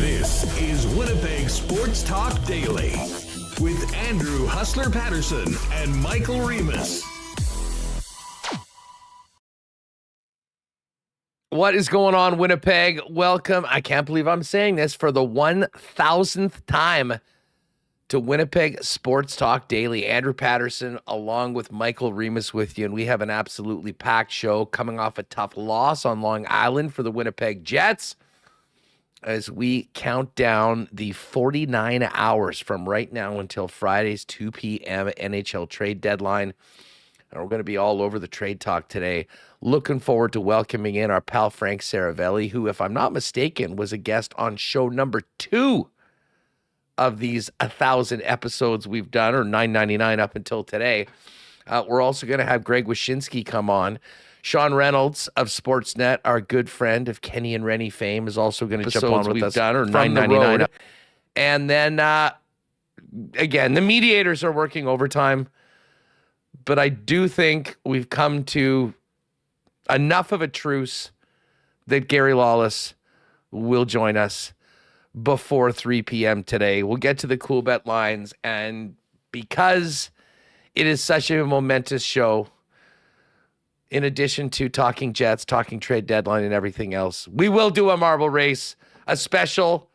This is Winnipeg Sports Talk Daily with Andrew Hustler Paterson and Michael Remis. What is going on, Winnipeg? Welcome. I can't believe I'm saying this for the 1,000th time to Winnipeg Sports Talk Daily. Andrew Paterson along with Michael Remis with you, and we have an absolutely packed show coming off a tough loss on Long Island for the Winnipeg Jets as we count down the 49 hours from right now until Friday's 2 p.m. NHL Trade Deadline. And we're going to be all over the trade talk today. Looking forward to welcoming in our pal Frank Seravalli, who, if I'm not mistaken, was a guest on show number 2 of these 1,000 episodes we've done, or 999 up until today. We're also going to have Greg Wyshynski come on. Sean Reynolds of Sportsnet, our good friend of Kenny and Rennie fame, is also going to jump on with us done, or 999. And then, again, the mediators are working overtime, but I do think we've come to enough of a truce that Gary Lawless will join us before 3 p.m. today. We'll get to the Coolbet lines, and because it is such a momentous show, in addition to talking Jets, talking trade deadline, and everything else, we will do a marble race, a special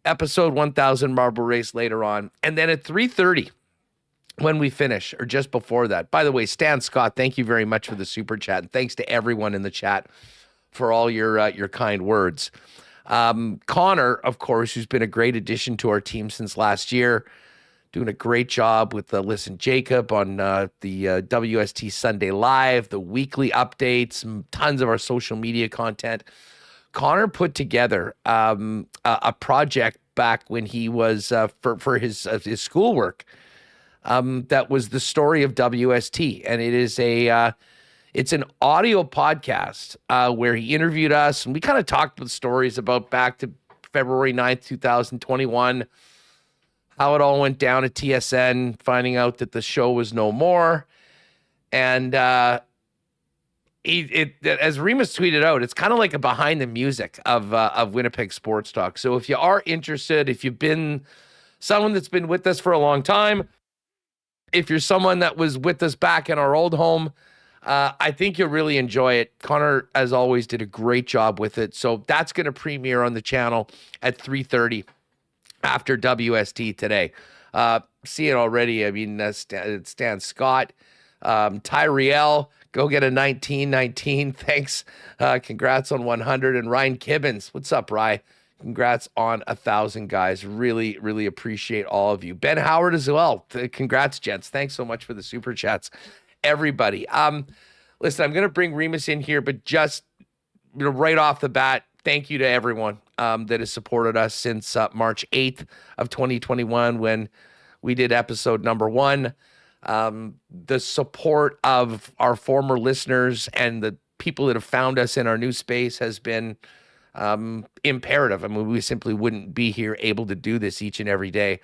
episode 1000 marble race later on. And then at 3:30, when we finish, or just before that, by the way, Stan Scott, thank you very much for the super chat. And thanks to everyone in the chat for all your kind words. Connor, of course, who's been a great addition to our team since last year, doing a great job with Listen Jacob on the WST Sunday Live, the weekly updates, tons of our social media content. Connor put together a project back when he was for his schoolwork that was the story of WST, and it is it's an audio podcast where he interviewed us, and we kind of talked with stories about back to February 9th, 2021. How it all went down at TSN, finding out that the show was no more. And as Remis tweeted out, it's kind of like a behind the music of Winnipeg Sports Talk. So if you are interested, if you've been someone that's been with us for a long time, if you're someone that was with us back in our old home, I think you'll really enjoy it. Connor, as always, did a great job with it. So that's going to premiere on the channel at 3:30. After WST today. See it already. I mean, Stan Scott, Tyriel, go get a 1919. Thanks. Congrats on 100. And Ryan Kibbins. What's up, Rye? Congrats on 1,000, guys. Really, really appreciate all of you. Ben Howard as well. Congrats, gents. Thanks so much for the super chats. Everybody. Listen, I'm going to bring Remis in here, but just right off the bat, thank you to everyone that has supported us since March 8th of 2021 when we did episode number 1. The support of our former listeners and the people that have found us in our new space has been imperative. I mean, we simply wouldn't be here able to do this each and every day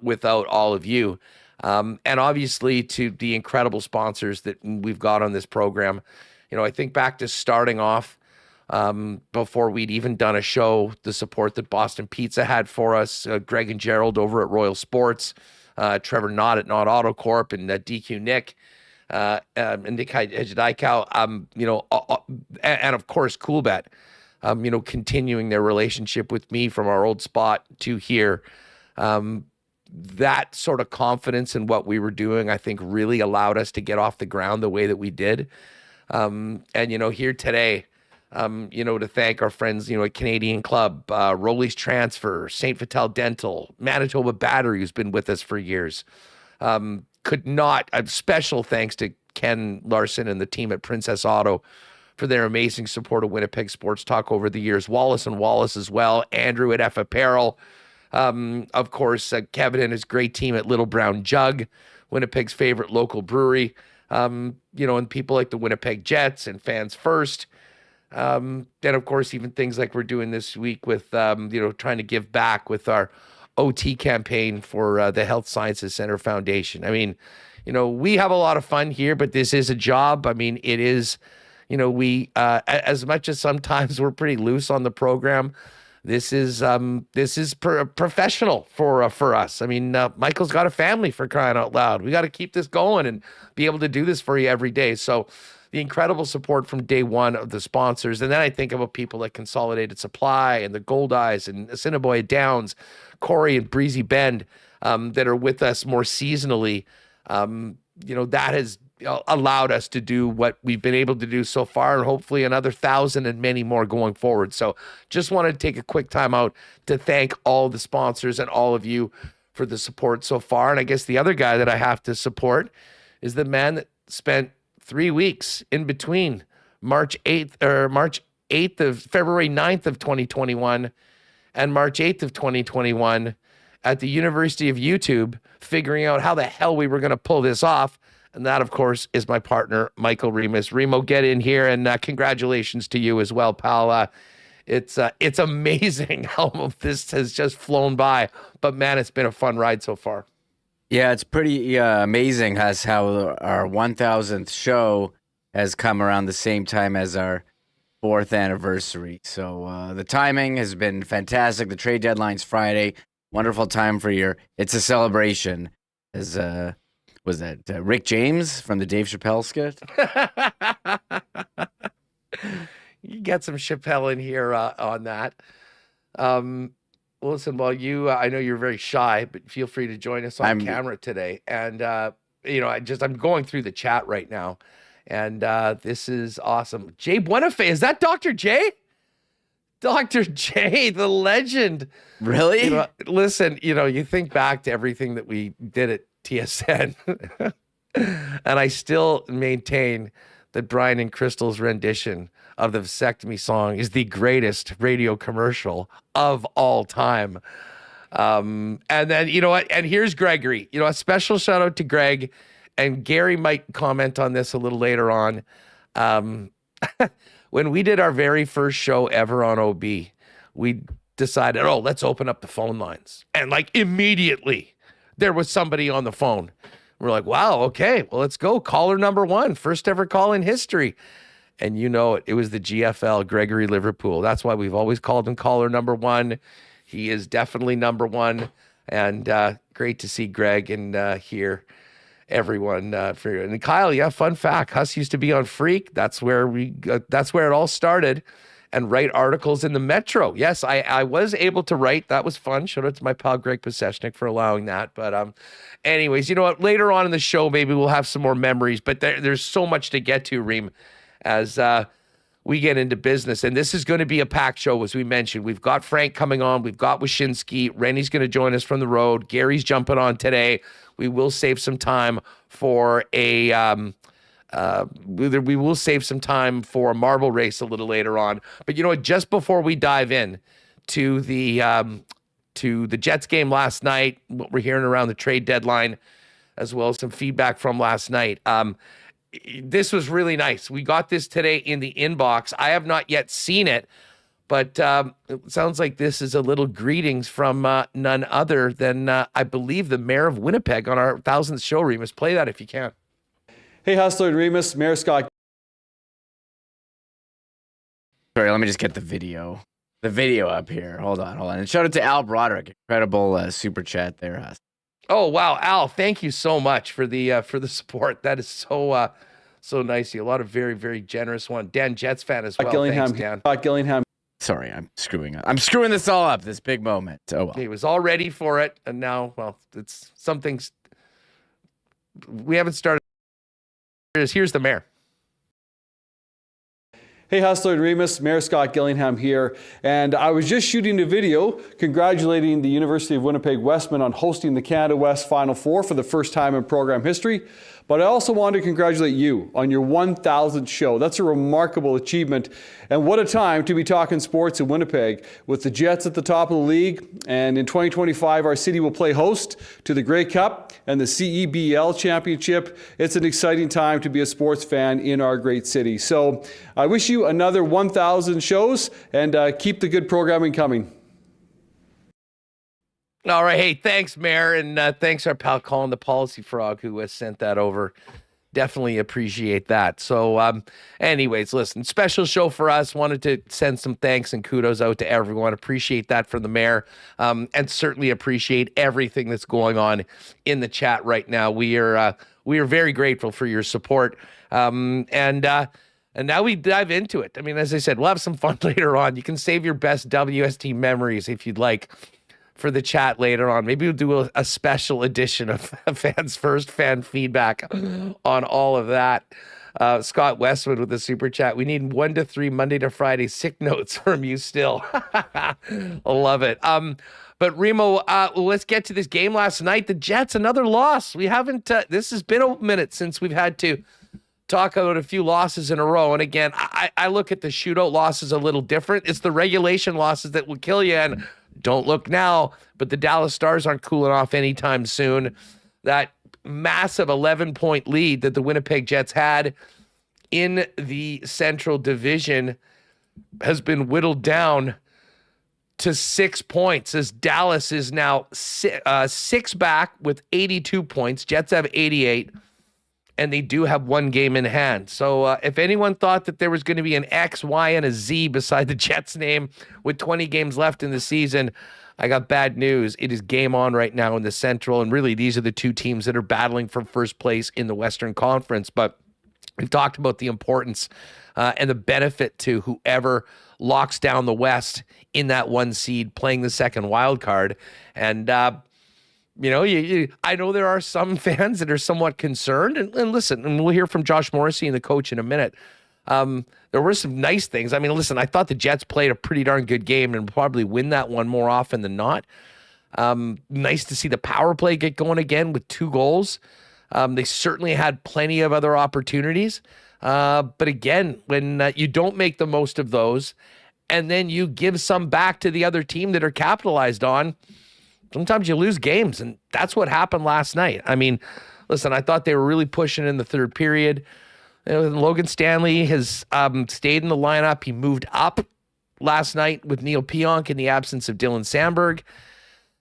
without all of you. And obviously to the incredible sponsors that we've got on this program. I think back to starting off before we'd even done a show, the support that Boston Pizza had for us, Greg and Gerald over at Royal Sports, Trevor Knott at Knott Auto Corp, and DQ Nick, and Nick Hajdaikau, and of course Coolbet, continuing their relationship with me from our old spot to here. That sort of confidence in what we were doing, I think, really allowed us to get off the ground the way that we did. And here today, to thank our friends, at Canadian Club, Rolly's Transfer, St. Vital Dental, Manitoba Battery, who's been with us for years, could not. A special thanks to Ken Larson and the team at Princess Auto for their amazing support of Winnipeg Sports Talk over the years. Wallace and Wallace as well. Andrew at F Apparel. Of course, Kevin and his great team at Little Brown Jug, Winnipeg's favorite local brewery. And people like the Winnipeg Jets and Fans First. Then, of course, even things like we're doing this week with, trying to give back with our OT campaign for the Health Sciences Center Foundation. I mean, we have a lot of fun here, but this is a job. I mean, it is, we, as much as sometimes we're pretty loose on the program, this is professional for us. I mean, Michael's got a family, for crying out loud. We got to keep this going and be able to do this for you every day. So the incredible support from day one of the sponsors. And then I think about people like Consolidated Supply and the Gold Eyes and Assiniboia Downs, Corey and Breezy Bend, that are with us more seasonally. That has allowed us to do what we've been able to do so far, and hopefully another 1,000 and many more going forward. So just wanted to take a quick time out to thank all the sponsors and all of you for the support so far. And I guess the other guy that I have to support is the man that spent 3 weeks in between February 9th of 2021 and March 8th of 2021 at the University of YouTube, figuring out how the hell we were going to pull this off. And that, of course, is my partner, Michael Remis. Remo, get in here, and congratulations to you as well, pal. It's amazing how this has just flown by. But, man, it's been a fun ride so far. Yeah, it's pretty amazing how our 1,000th show has come around the same time as our 4th anniversary. So the timing has been fantastic. The trade deadline's Friday. Wonderful time for it's a celebration. As was that Rick James from the Dave Chappelle skit? You get some Chappelle in here on that. Listen, I know you're very shy, but feel free to join us on camera today. And I'm going through the chat right now, and this is awesome. Jay Buenafe, is that Dr. J? Dr. J, the legend. Really? Listen, you think back to everything that we did at TSN, and I still maintain that Brian and Crystal's rendition of the vasectomy song is the greatest radio commercial of all time. And then, and here's Gregory. A special shout out to Greg, and Gary might comment on this a little later on. When we did our very first show ever on OB, we decided, let's open up the phone lines. And immediately there was somebody on the phone. We're like, wow, okay, well, let's go. Caller number one, first ever call in history. And it was the GFL, Gregory Liverpool. That's why we've always called him caller number one. He is definitely number one. And great to see Greg and hear everyone. And Kyle, yeah, fun fact, Huss used to be on Freak. That's where it all started. And write articles in the Metro. Yes, I was able to write. That was fun. Shout out to my pal Greg Pasechnik for allowing that. But anyways, you know what? Later on in the show, maybe we'll have some more memories. But there's so much to get to, Reem, as we get into business. And this is going to be a packed show, as we mentioned. We've got Frank coming on. We've got Wyshynski. Rennie's going to join us from the road. Gary's jumping on today. We will save some time for a marble race a little later on. But just before we dive in to the Jets game last night, what we're hearing around the trade deadline, as well as some feedback from last night. This was really nice. We got this today in the inbox. I have not yet seen it, but it sounds like this is a little greetings from none other than, I believe, the mayor of Winnipeg on our 1,000th show. Remus, play that if you can. Hey, Hustler and Remus, Mayor Scott. Sorry, let me just get the video up here. Hold on. And shout out to Al Broderick, incredible super chat there, Hus. Oh wow, Al! Thank you so much for the support. That is so nice. A lot of very, very generous one. Dan, Jets fan as well. Thanks, Dan. Gillingham. Sorry, I'm screwing up. I'm screwing this all up. This big moment. Oh well. He was all ready for it, and now, it's something we haven't started. Here's the mayor. Hey, Hustler and Remis, Mayor Scott Gillingham here. And I was just shooting a video congratulating the University of Winnipeg Westman on hosting the Canada West Final Four for the first time in program history. But I also wanted to congratulate you on your 1,000th show. That's a remarkable achievement. And what a time to be talking sports in Winnipeg with the Jets at the top of the league. And in 2025, our city will play host to the Grey Cup and the CEBL Championship. It's an exciting time to be a sports fan in our great city. So I wish you another 1,000 shows and keep the good programming coming. All right. Hey, thanks, Mayor. And thanks our pal Colin the Policy Frog who has sent that over. Definitely appreciate that. So anyways, listen, special show for us. Wanted to send some thanks and kudos out to everyone. Appreciate that from the Mayor, and certainly appreciate everything that's going on in the chat right now. We are very grateful for your support. And now we dive into it. I mean, as I said, we'll have some fun later on. You can save your best WST memories if you'd like for the chat later on. Maybe we'll do a special edition of Fans First fan feedback on all of that. Scott Westwood with the super chat. We need 1 to 3 Monday to Friday sick notes from you still. I love it. But Remo, let's get to this game last night. The Jets, another loss. We haven't, this has been a minute since we've had to talk about a few losses in a row. And again, I look at the shootout losses a little different. It's the regulation losses that will kill you. And don't look now, but the Dallas Stars aren't cooling off anytime soon. That massive 11-point lead that the Winnipeg Jets had in the Central Division has been whittled down to 6 points, as Dallas is now six back with 82 points. Jets have 88, and they do have one game in hand. So if anyone thought that there was going to be an X, Y, and a Z beside the Jets name with 20 games left in the season, I got bad news. It is game on right now in the Central, and really these are the two teams that are battling for first place in the Western Conference. But we've talked about the importance and the benefit to whoever locks down the West in that one seed playing the second wild card. And you know, I know there are some fans that are somewhat concerned, and listen, and we'll hear from Josh Morrissey and the coach in a minute. There were some nice things. I mean, listen, I thought the Jets played a pretty darn good game and probably win that one more often than not. Nice to see the power play get going again with 2 goals. They certainly had plenty of other opportunities. But again, when you don't make the most of those and then you give some back to the other team that are capitalized on, sometimes you lose games, and that's what happened last night. I mean, listen, I thought they were really pushing in the third period. Logan Stanley has stayed in the lineup. He moved up last night with Neil Pionk in the absence of Dylan Sandberg.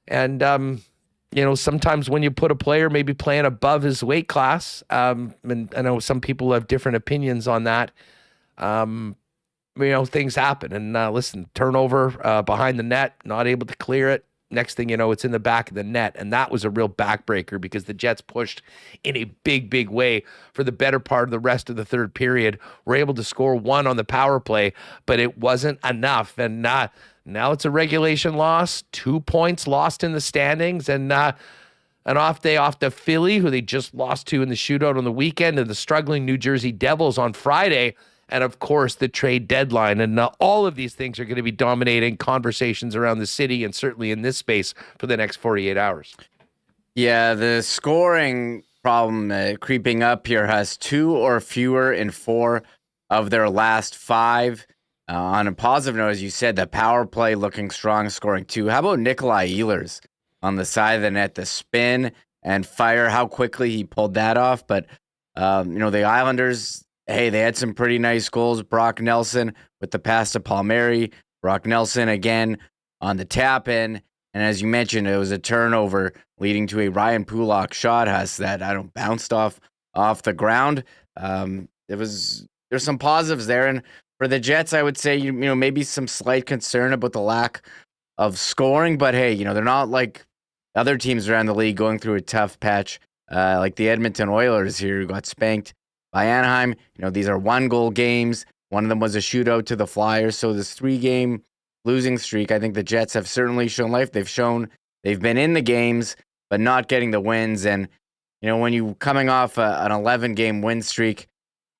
And, you know, sometimes when you put a player maybe playing above his weight class, and I know some people have different opinions on that, you know, things happen. And listen, turnover behind the net, not able to clear it. Next thing you know, it's in the back of the net. And that was a real backbreaker because the Jets pushed in a big, big way for the better part of the rest of the third period. Were able to score 1 on the power play, but it wasn't enough. And now it's a regulation loss, 2 points lost in the standings, and an off day off to Philly, who they just lost to in the shootout on the weekend, and the struggling New Jersey Devils on Friday. And of course, the trade deadline. And all of these things are going to be dominating conversations around the city and certainly in this space for the next 48 hours. Yeah, the scoring problem creeping up here has 2 or fewer in 4 of their last 5. On a positive note, as you said, the power play looking strong, scoring 2. How about Nikolai Ehlers on the side of the net, the spin and fire, how quickly he pulled that off. But, you know, the Islanders, hey, they had some pretty nice goals. Brock Nelson with the pass to Palmieri. Brock Nelson again on the tap in. And as you mentioned, it was a turnover leading to a Ryan Pulock shot that bounced off the ground. There's some positives there. And for the Jets, I would say, you know, maybe some slight concern about the lack of scoring. But hey, you know, they're not like other teams around the league going through a tough patch, like the Edmonton Oilers here who got spanked by Anaheim. You know, these are 1-goal games. One of them was a shootout to the Flyers. So this 3-game losing streak, I think the Jets have certainly shown life. They've shown they've been in the games, but not getting the wins. And, you know, when you coming off an 11-game win streak,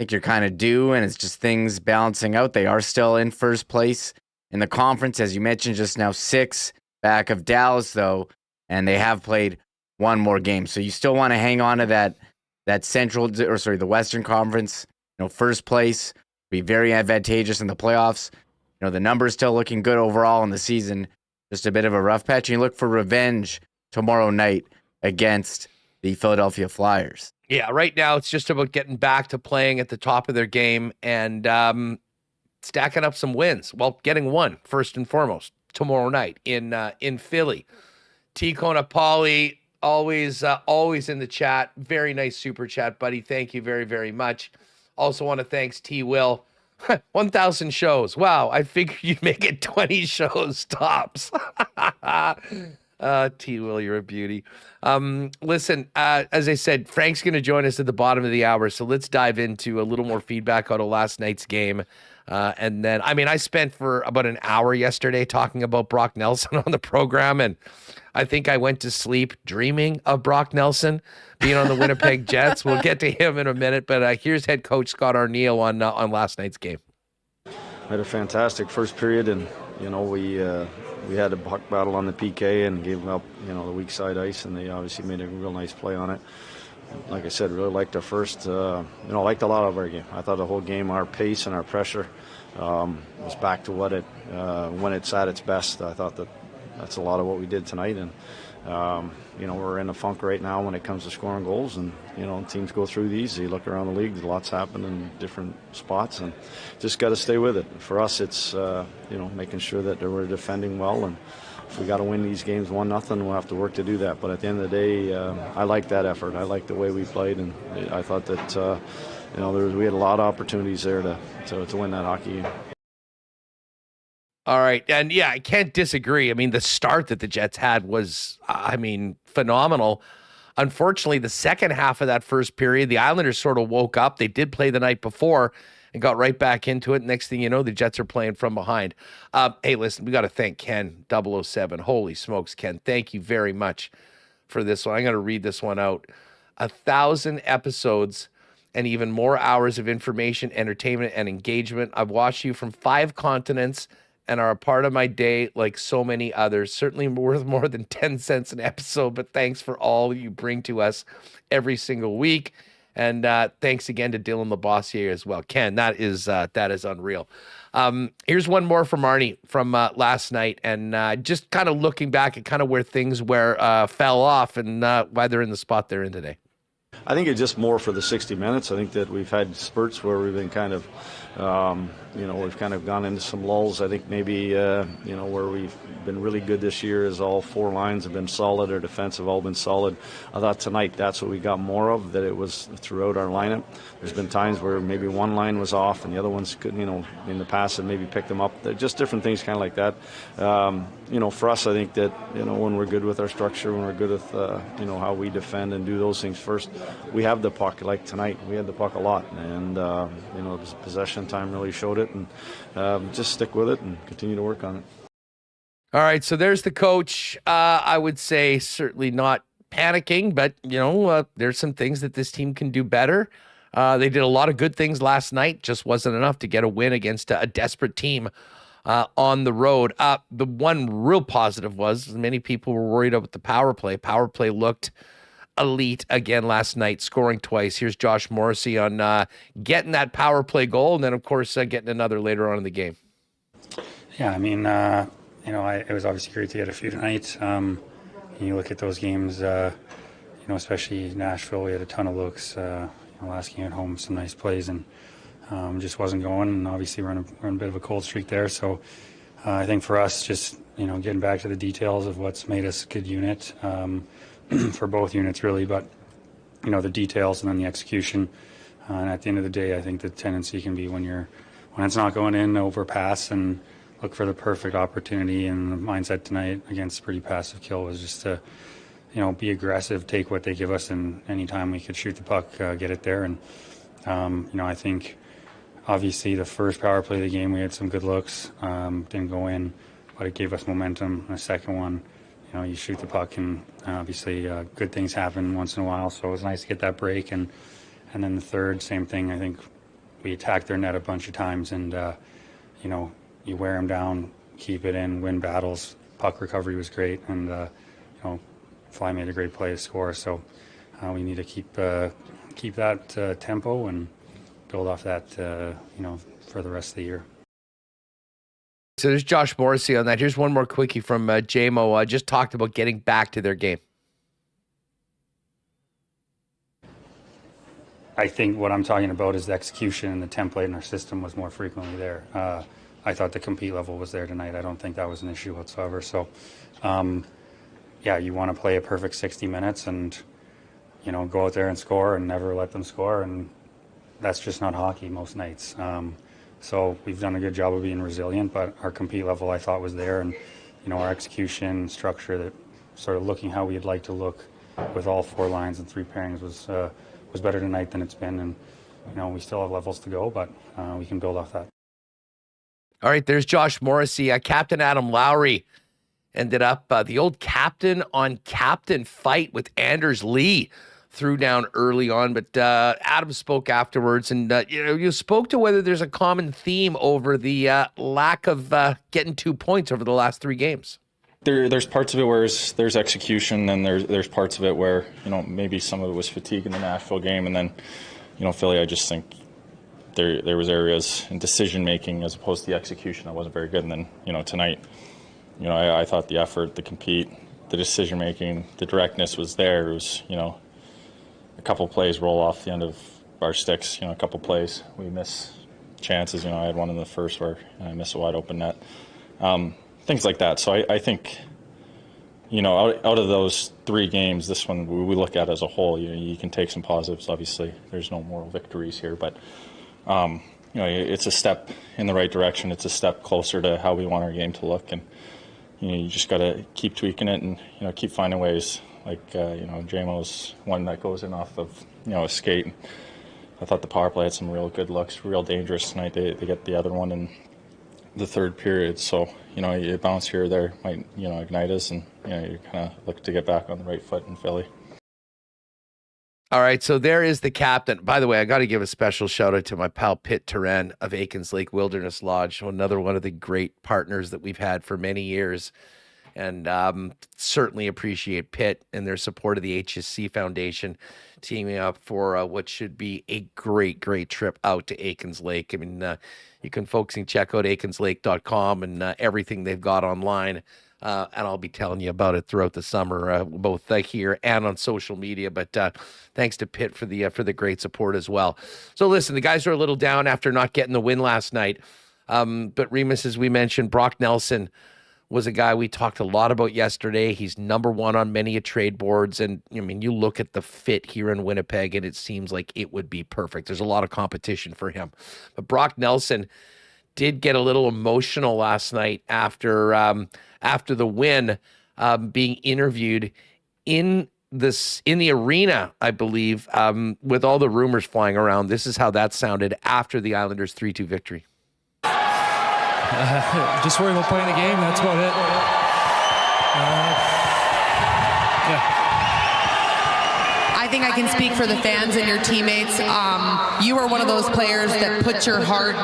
think you're kind of due, and it's just things balancing out. They are still in first place in the conference, as you mentioned just now, 6 back of Dallas, though, and they have played one more game. So you still want to hang on to the Western Conference, first place, be very advantageous in the playoffs. The numbers still looking good overall in the season. Just a bit of a rough patch. You look for revenge tomorrow night against the Philadelphia Flyers. Yeah, right now it's just about getting back to playing at the top of their game and stacking up some wins. Well, getting one first and foremost tomorrow night in Philly. T. Konapali, always in the chat. Very nice super chat, buddy. Thank you very, very much. Also want to thanks T. Will. 1,000 shows. Wow, I figured you'd make it 20 shows tops. T. Will, you're a beauty. Listen, as I said, Frank's going to join us at the bottom of the hour, so let's dive into a little more feedback out of last night's game. And then, I spent for about an hour yesterday talking about Brock Nelson on the program, and I think I went to sleep dreaming of Brock Nelson being on the Winnipeg Jets. We'll get to him in a minute, but here's head coach Scott Arniel on last night's game. Had a fantastic first period, and we had a puck battle on the PK and gave up the weak side ice, and they obviously made a real nice play on it. Like I said, really liked our first. Liked a lot of our game. I thought the whole game, our pace and our pressure was back to what when it's at its best. I thought that's a lot of what we did tonight, and we're in a funk right now when it comes to scoring goals, and teams go through these. You look around the league, there's lots happen in different spots, and just got to stay with it. For us, it's making sure that we're defending well, and if we got to win these games 1-0, we'll have to work to do that. But at the end of the day, I like that effort. I like the way we played, and I thought that we had a lot of opportunities there to win that hockey game. All right. And yeah, I can't disagree. The start that the Jets had was, phenomenal. Unfortunately, the second half of that first period, the Islanders sort of woke up. They did play the night before and got right back into it. Next thing you know, the Jets are playing from behind. Hey, listen, we got to thank Ken 007. Holy smokes, Ken. Thank you very much for this one. I'm going to read this one out. 1,000 episodes and even more hours of information, entertainment, and engagement. I've watched you from 5 continents and are a part of my day like so many others. Certainly worth more than 10 cents an episode, but thanks for all you bring to us every single week. And thanks again to Dylan Labossiere as well. Ken, that is unreal. Here's one more from Arnie from last night, and just kind of looking back at kind of where things fell off and why they're in the spot they're in today. I think it's just more for the 60 minutes. I think that we've had spurts where we've been kind of, we've kind of gone into some lulls. I think maybe, where we've been really good this year is all 4 lines have been solid. Our defense have all been solid. I thought tonight that's what we got more of, that it was throughout our lineup. There's been times where maybe one line was off and the other ones could, in the past had maybe picked them up. They're just different things kind of like that. For us, I think that, when we're good with our structure, when we're good with, how we defend and do those things first, we have the puck. Like tonight, we had the puck a lot, and possession time really showed it, and just stick with it and continue to work on it. All right, so there's the coach. I would say certainly not panicking, but there's some things that this team can do better. They did a lot of good things last night, just wasn't enough to get a win against a desperate team on the road. The one real positive was many people were worried about the power play. Power play looked elite again last night, scoring twice. Here's Josh Morrissey on getting that power play goal, and then, of course, getting another later on in the game. Yeah, it was obviously great to get a few tonight. You look at those games, especially Nashville, we had a ton of looks. Last game at home, some nice plays, and just wasn't going. And obviously, we're in a bit of a cold streak there. So I think for us, just getting back to the details of what's made us a good unit for both units, really. But the details and then the execution. And at the end of the day, I think the tendency can be when it's not going in, overpass and look for the perfect opportunity. And the mindset tonight against pretty passive kill was just to, be aggressive, take what they give us, and anytime we could shoot the puck, get it there. And, I think obviously the first power play of the game, we had some good looks, didn't go in, but it gave us momentum. And the second one, you shoot the puck, and obviously good things happen once in a while. So it was nice to get that break. And then the third, same thing. I think we attacked their net a bunch of times, and you wear them down, keep it in, win battles. Puck recovery was great, and Fly made a great play to score. So we need to keep that tempo and build off that for the rest of the year. So there's Josh Morrissey on that. Here's one more quickie from JMO. Just talked about getting back to their game. I think what I'm talking about is the execution and the template in our system was more frequently there. I thought the compete level was there tonight. I don't think that was an issue whatsoever. So, you want to play a perfect 60 minutes and, go out there and score and never let them score. And that's just not hockey most nights. So we've done a good job of being resilient, but our compete level I thought was there. And, our execution structure, that sort of looking how we'd like to look with all 4 lines and 3 pairings was better tonight than it's been. And, we still have levels to go, but we can build off that. All right, there's Josh Morrissey. Captain Adam Lowry ended up the old captain on captain fight with Anders Lee. Threw down early on, but Adam spoke afterwards, and you spoke to whether there's a common theme over the lack of getting 2 points over the last 3 games. There's parts of it where there's execution, and there's parts of it where maybe some of it was fatigue in the Nashville game, and then Philly. I just think there was areas in decision making as opposed to the execution that wasn't very good. And then tonight, I thought the effort, the compete, the decision making, the directness was there. It was a couple plays roll off the end of our sticks. A couple plays we miss chances. I had one in the first where I missed a wide open net. Things like that. So I think, out of those 3 games, this one we look at as a whole. You can take some positives. Obviously, there's no moral victories here, but it's a step in the right direction. It's a step closer to how we want our game to look, and you just got to keep tweaking it and keep finding ways. Like JMO's one that goes in off of a skate. I thought the power play had some real good looks, real dangerous tonight. They get the other one in the third period, so a bounce here or there might ignite us, and you kind of look to get back on the right foot in Philly. All right, so there is the captain. By the way, I got to give a special shout out to my pal Pitt Turan of Aikens Lake Wilderness Lodge, another one of the great partners that we've had for many years, and certainly appreciate Pitt and their support of the HSC Foundation, teaming up for what should be a great trip out to Aikens Lake. I mean, you can folks can check out aikenslake.com and everything they've got online. And I'll be telling you about it throughout the summer, both here and on social media. But thanks to Pitt for the great support as well. So listen, the guys are a little down after not getting the win last night. But Remis, as we mentioned, Brock Nelson was a guy we talked a lot about yesterday. He's number 1 on many trade boards. And I mean, you look at the fit here in Winnipeg, and it seems like it would be perfect. There's a lot of competition for him. But Brock Nelson did get a little emotional last night after the win, being interviewed in the arena, I believe, with all the rumors flying around. This is how that sounded after the Islanders' 3-2 victory. Just worried about playing the game. That's about it. I think I can speak for the fans and your teammates. You are one of those players that put your heart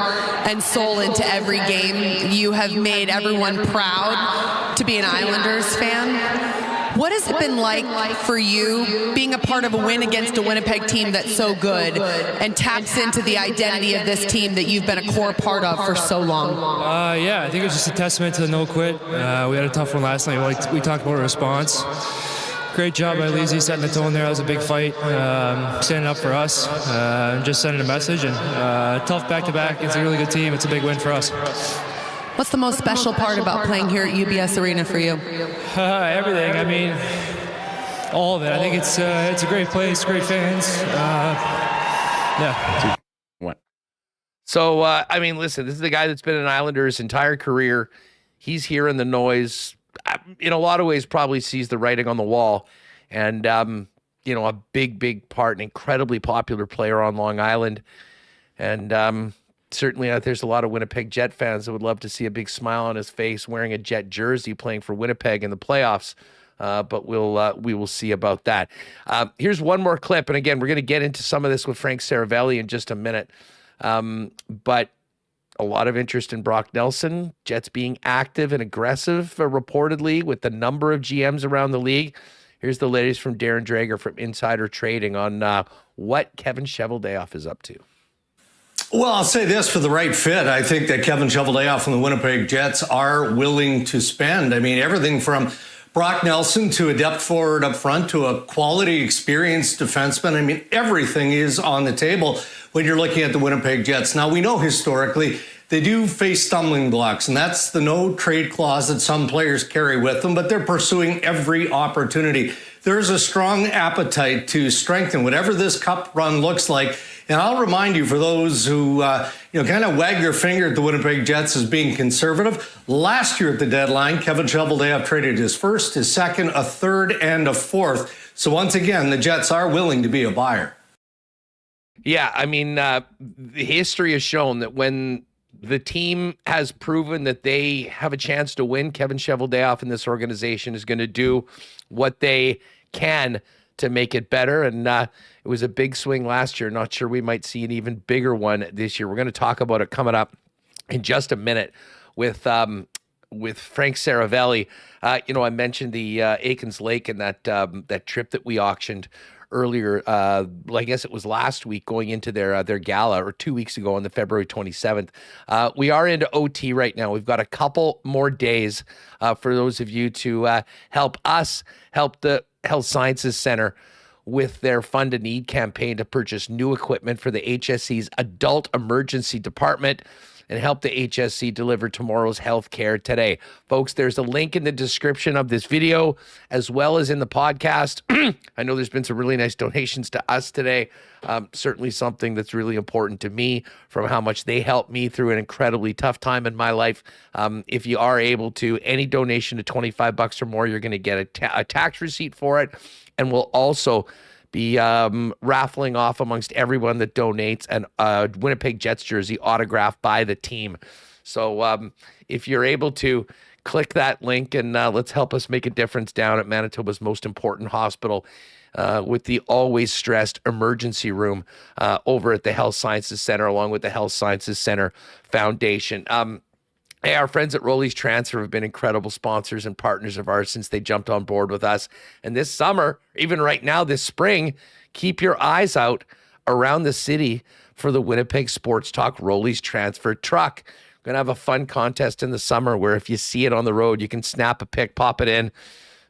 and soul into every game. You have made everyone proud to be an Islanders fan. What has it been like for you being a part of a win against a Winnipeg team that's so good and taps into the identity of this team that you've been a core part of for so long? I think it was just a testament to the no quit. We had a tough one last night. We talked about a response. Great job by Lizzie setting the tone there. That was a big fight, standing up for us, just sending a message. And tough back-to-back. It's a really good team. It's a big win for us. What's the most special part about playing here at UBS Arena for you? Everything. I mean, all of it. I think it's a great place, great fans. What? So, I mean, listen, this is the guy that's been an Islander his entire career. He's hearing the noise. In a lot of ways, probably sees the writing on the wall. And, a big part, an incredibly popular player on Long Island. And certainly there's a lot of Winnipeg Jet fans that would love to see a big smile on his face wearing a Jet jersey playing for Winnipeg in the playoffs. But we will see about that. Here's one more clip. And again, we're going to get into some of this with Frank Seravalli in just a minute. But a lot of interest in Brock Nelson. Jets being active and aggressive, reportedly, with the number of GMs around the league. Here's the latest from Darren Drager from Insider Trading on what Kevin Cheveldayoff is up to. Well, I'll say this, for the right fit, I think that Kevin Cheveldayoff and the Winnipeg Jets are willing to spend. I mean, everything from Brock Nelson to a depth forward up front to a quality, experienced defenseman. I mean, everything is on the table when you're looking at the Winnipeg Jets. Now, we know historically they do face stumbling blocks, and that's the no trade clause that some players carry with them, but they're pursuing every opportunity. There's a strong appetite to strengthen whatever this cup run looks like. And I'll remind you, for those who kind of wag their finger at the Winnipeg Jets as being conservative, last year at the deadline, Kevin Cheveldayoff traded his first, his second, a third, and a fourth. So once again, the Jets are willing to be a buyer. Yeah, I mean, the history has shown that when the team has proven that they have a chance to win, Kevin Cheveldayoff and this organization is going to do what they can to make it better. And it was a big swing last year. Not sure we might see an even bigger one this year. We're going to talk about it coming up in just a minute with Frank Seravalli. I mentioned the Aikens Lake and that trip that we auctioned earlier. I guess it was last week, going into their gala, or 2 weeks ago on the February 27th. We are into OT right now. We've got a couple more days for those of you to help us help the Health Sciences Center with their Fund a Need campaign to purchase new equipment for the HSC's Adult Emergency Department and help the HSC deliver tomorrow's health care today. Folks, there's a link in the description of this video as well as in the podcast. I know there's been some really nice donations to us today. Certainly something that's really important to me from how much they helped me through an incredibly tough time in my life. If you are able to, any donation to $25 or more, you're going to get a tax receipt for it. And we'll also be raffling off amongst everyone that donates a Winnipeg Jets jersey autographed by the team. So if you're able to, click that link and let's help us make a difference down at Manitoba's most important hospital with the always stressed emergency room over at the Health Sciences Center, along with the Health Sciences Center Foundation. Hey, our friends at Rolly's Transfer have been incredible sponsors and partners of ours since they jumped on board with us. And this summer, even right now, this spring, keep your eyes out around the city for the Winnipeg Sports Talk Rolly's Transfer truck. We're going to have a fun contest in the summer where if you see it on the road, you can snap a pic, pop it in,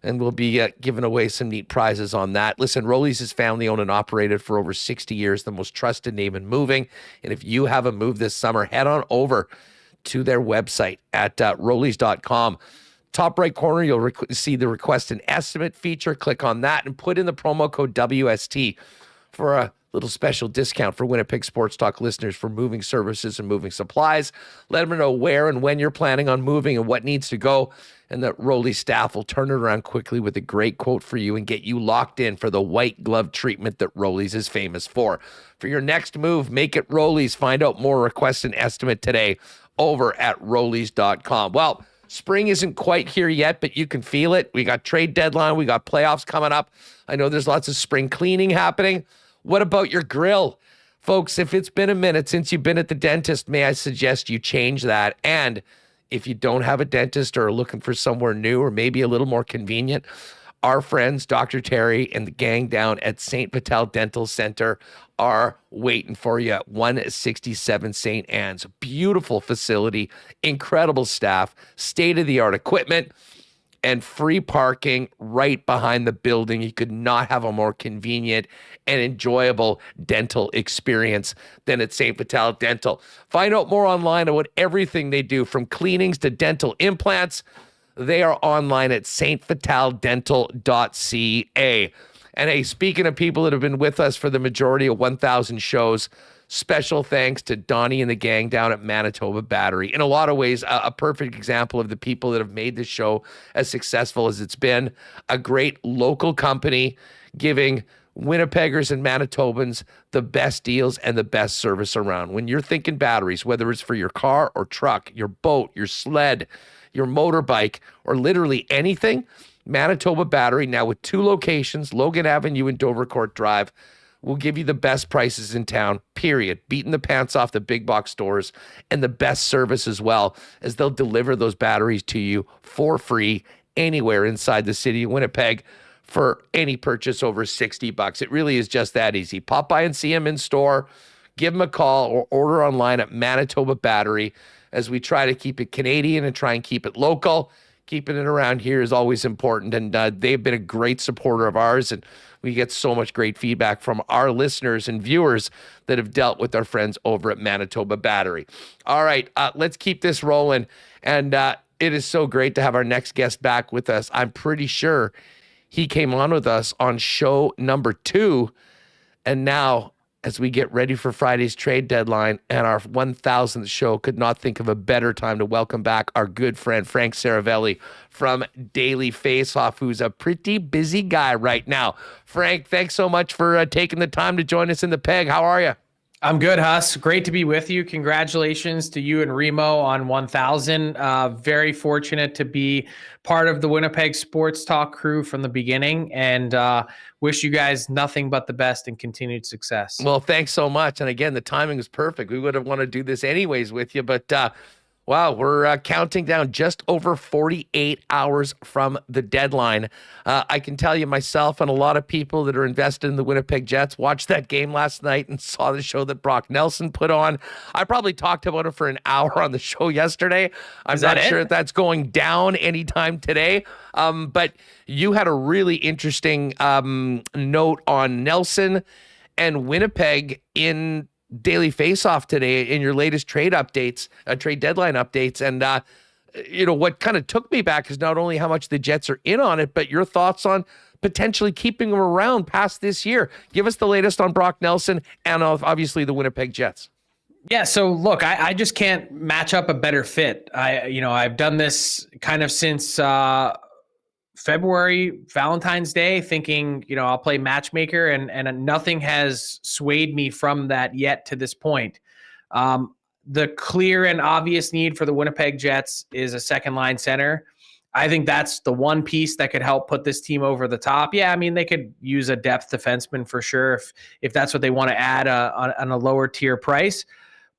and we'll be giving away some neat prizes on that. Listen, Rolly's is family owned and operated for over 60 years, the most trusted name in moving. And if you have a move this summer, head on over to their website at rollies.com. Top right corner, you'll see the request an estimate feature. Click on that and put in the promo code WST for a little special discount for Winnipeg Sports Talk listeners for moving services and moving supplies. Let them know where and when you're planning on moving and what needs to go, and that Rolly staff will turn it around quickly with a great quote for you and get you locked in for the white glove treatment that Rolly's is famous for. For your next move, make it Rolly's. Find out more, request an estimate today over at rollies.com. Well, spring isn't quite here yet, but you can feel it. We got trade deadline. We got playoffs coming up. I know there's lots of spring cleaning happening. What about your grill? Folks, if it's been a minute since you've been at the dentist, may I suggest you change that. And if you don't have a dentist or are looking for somewhere new or maybe a little more convenient, our friends, Dr. Terry and the gang down at St. Vital Dental Center are waiting for you at 167 St. Anne's. Beautiful facility, incredible staff, state-of-the-art equipment, and free parking right behind the building. You could not have a more convenient and enjoyable dental experience than at St. Vital Dental. Find out more online about everything they do, from cleanings to dental implants. They are online at stvitaldental.ca. And hey, speaking of people that have been with us for the majority of 1,000 shows, special thanks to Donnie and the gang down at Manitoba Battery. In a lot of ways, a perfect example of the people that have made this show as successful as it's been. A great local company giving Winnipeggers and Manitobans the best deals and the best service around. When you're thinking batteries, whether it's for your car or truck, your boat, your sled, your motorbike, or literally anything, Manitoba Battery, now with 2 locations, Logan Avenue and Dovercourt Drive, will give you the best prices in town, period. Beating the pants off the big box stores, and the best service as well, as they'll deliver those batteries to you for free anywhere inside the city of Winnipeg for any purchase over $60. It really is just that easy. Pop by and see them in store, give them a call, or order online at Manitoba Battery, as we try to keep it Canadian and try and keep it local. Keeping it around here is always important, and they've been a great supporter of ours, and we get so much great feedback from our listeners and viewers that have dealt with our friends over at Manitoba Battery. All right, let's keep this rolling, and it is so great to have our next guest back with us. I'm pretty sure he came on with us on show number 2, and now, as we get ready for Friday's trade deadline and our 1,000th show, could not think of a better time to welcome back our good friend Frank Seravalli from Daily Faceoff, who's a pretty busy guy right now. Frank, thanks so much for taking the time to join us in the Peg. How are you? I'm good, Huss. Great to be with you. Congratulations to you and Remo on 1,000. Very fortunate to be part of the Winnipeg Sports Talk crew from the beginning, and wish you guys nothing but the best and continued success. Well, thanks so much. And again, the timing is perfect. We would have wanted to do this anyways with you, but wow, we're counting down just over 48 hours from the deadline. I can tell you myself and a lot of people that are invested in the Winnipeg Jets watched that game last night and saw the show that Brock Nelson put on. I probably talked about it for an hour on the show yesterday. I'm not sure if that's going down anytime today. But you had a really interesting note on Nelson and Winnipeg in Daily Faceoff today in your latest trade updates, trade deadline updates. And, what kind of took me back is not only how much the Jets are in on it, but your thoughts on potentially keeping them around past this year. Give us the latest on Brock Nelson and obviously the Winnipeg Jets. Yeah, so look, I just can't match up a better fit. I've done this kind of since February, Valentine's Day, thinking, I'll play matchmaker, and nothing has swayed me from that yet to this point. The clear and obvious need for the Winnipeg Jets is a second line center. I think that's the one piece that could help put this team over the top. Yeah, I mean, they could use a depth defenseman for sure if that's what they want to add on a lower tier price.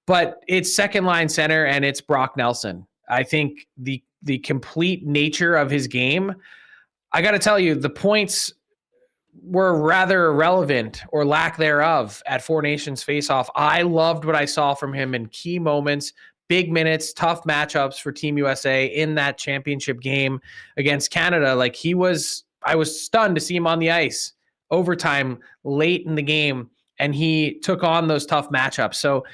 But it's second line center, and it's Brock Nelson. I think the complete nature of his game, I got to tell you, the points were rather irrelevant or lack thereof at Four Nations Faceoff. I loved what I saw from him in key moments, big minutes, tough matchups for Team USA in that championship game against Canada. I was stunned to see him on the ice, overtime, late in the game, and he took on those tough matchups. So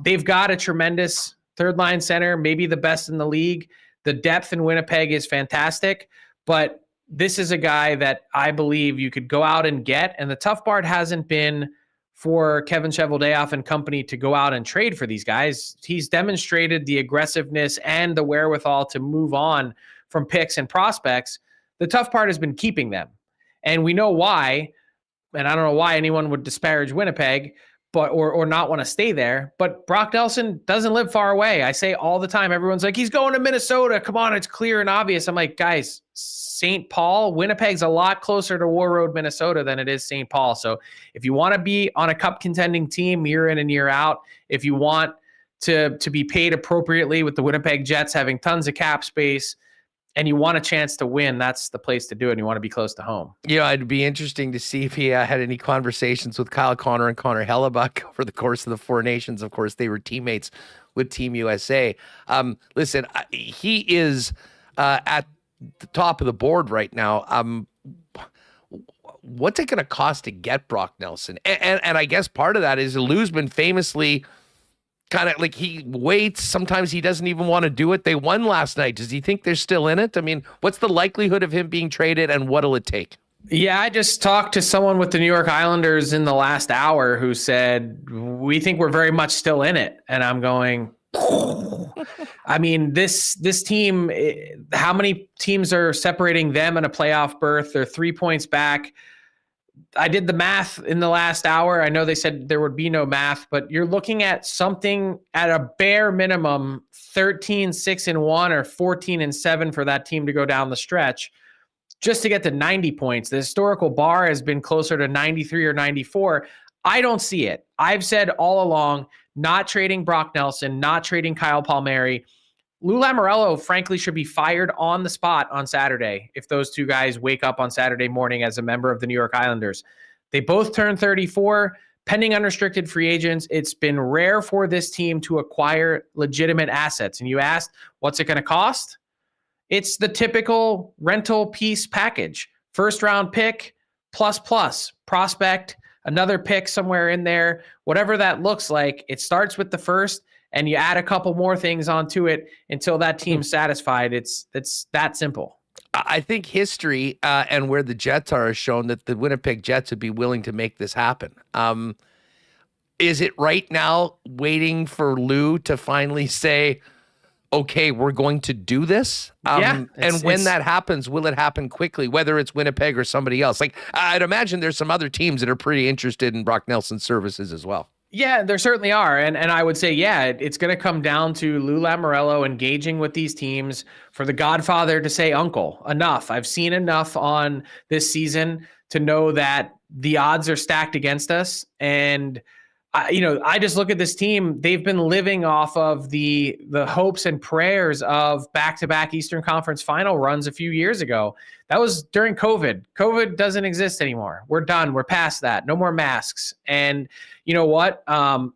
they've got a tremendous third line center, maybe the best in the league. The depth in Winnipeg is fantastic, but this is a guy that I believe you could go out and get. And the tough part hasn't been for Kevin Cheveldayoff and company to go out and trade for these guys. He's demonstrated the aggressiveness and the wherewithal to move on from picks and prospects. The tough part has been keeping them. And we know why. And I don't know why anyone would disparage Winnipeg, but or not want to stay there. But Brock Nelson doesn't live far away. I say all the time, everyone's like, he's going to Minnesota. Come on, it's clear and obvious. I'm like, guys, St. Paul, Winnipeg's a lot closer to War Road, Minnesota than it is St. Paul. So if you want to be on a cup contending team year in and year out, if you want to be paid appropriately with the Winnipeg Jets having tons of cap space, and you want a chance to win, that's the place to do it, and you want to be close to home. It'd be interesting to see if he had any conversations with Kyle Connor and Connor Hellebuck over the course of the Four Nations. Of course, they were teammates with Team USA. Listen, he is at the top of the board right now. What's it going to cost to get Brock Nelson? And I guess part of that is Luzman famously kind of he waits. Sometimes he doesn't even want to do it. They won last night. Does he think they're still in it? I mean, what's the likelihood of him being traded, and what'll it take? Yeah, I just talked to someone with the New York Islanders in the last hour who said, we think we're very much still in it. And I'm going, I mean, this team, how many teams are separating them in a playoff berth? They're 3 points back. I did the math in the last hour. I know they said there would be no math, but you're looking at something at a bare minimum 13-6-1 or 14-7 for that team to go down the stretch. just to get to 90 points. The historical bar has been closer to 93 or 94. I don't see it. I've said all along, not trading Brock Nelson, not trading Kyle Palmieri. Lou Lamoriello, frankly, should be fired on the spot on Saturday if those two guys wake up on Saturday morning as a member of the New York Islanders. They both turned 34, pending unrestricted free agents. It's been rare for this team to acquire legitimate assets. And you asked, what's it going to cost? It's the typical rental piece package. First round pick, plus, prospect, another pick somewhere in there, whatever that looks like. It starts with the first, and you add a couple more things onto it until that team's satisfied. It's that simple. I think history and where the Jets are has shown that the Winnipeg Jets would be willing to make this happen. Is it right now waiting for Lou to finally say, okay, we're going to do this? And when that happens, will it happen quickly, whether it's Winnipeg or somebody else? Like, I'd imagine there's some other teams that are pretty interested in Brock Nelson's services as well. Yeah, there certainly are. And I would say, it's going to come down to Lou Lamoriello engaging with these teams for the Godfather to say, uncle, enough. I've seen enough on this season to know that the odds are stacked against us. And I just look at this team. They've been living off of the hopes and prayers of back-to-back Eastern Conference final runs a few years ago. That was during COVID. COVID doesn't exist anymore. We're done. We're past that. No more masks. And you know what?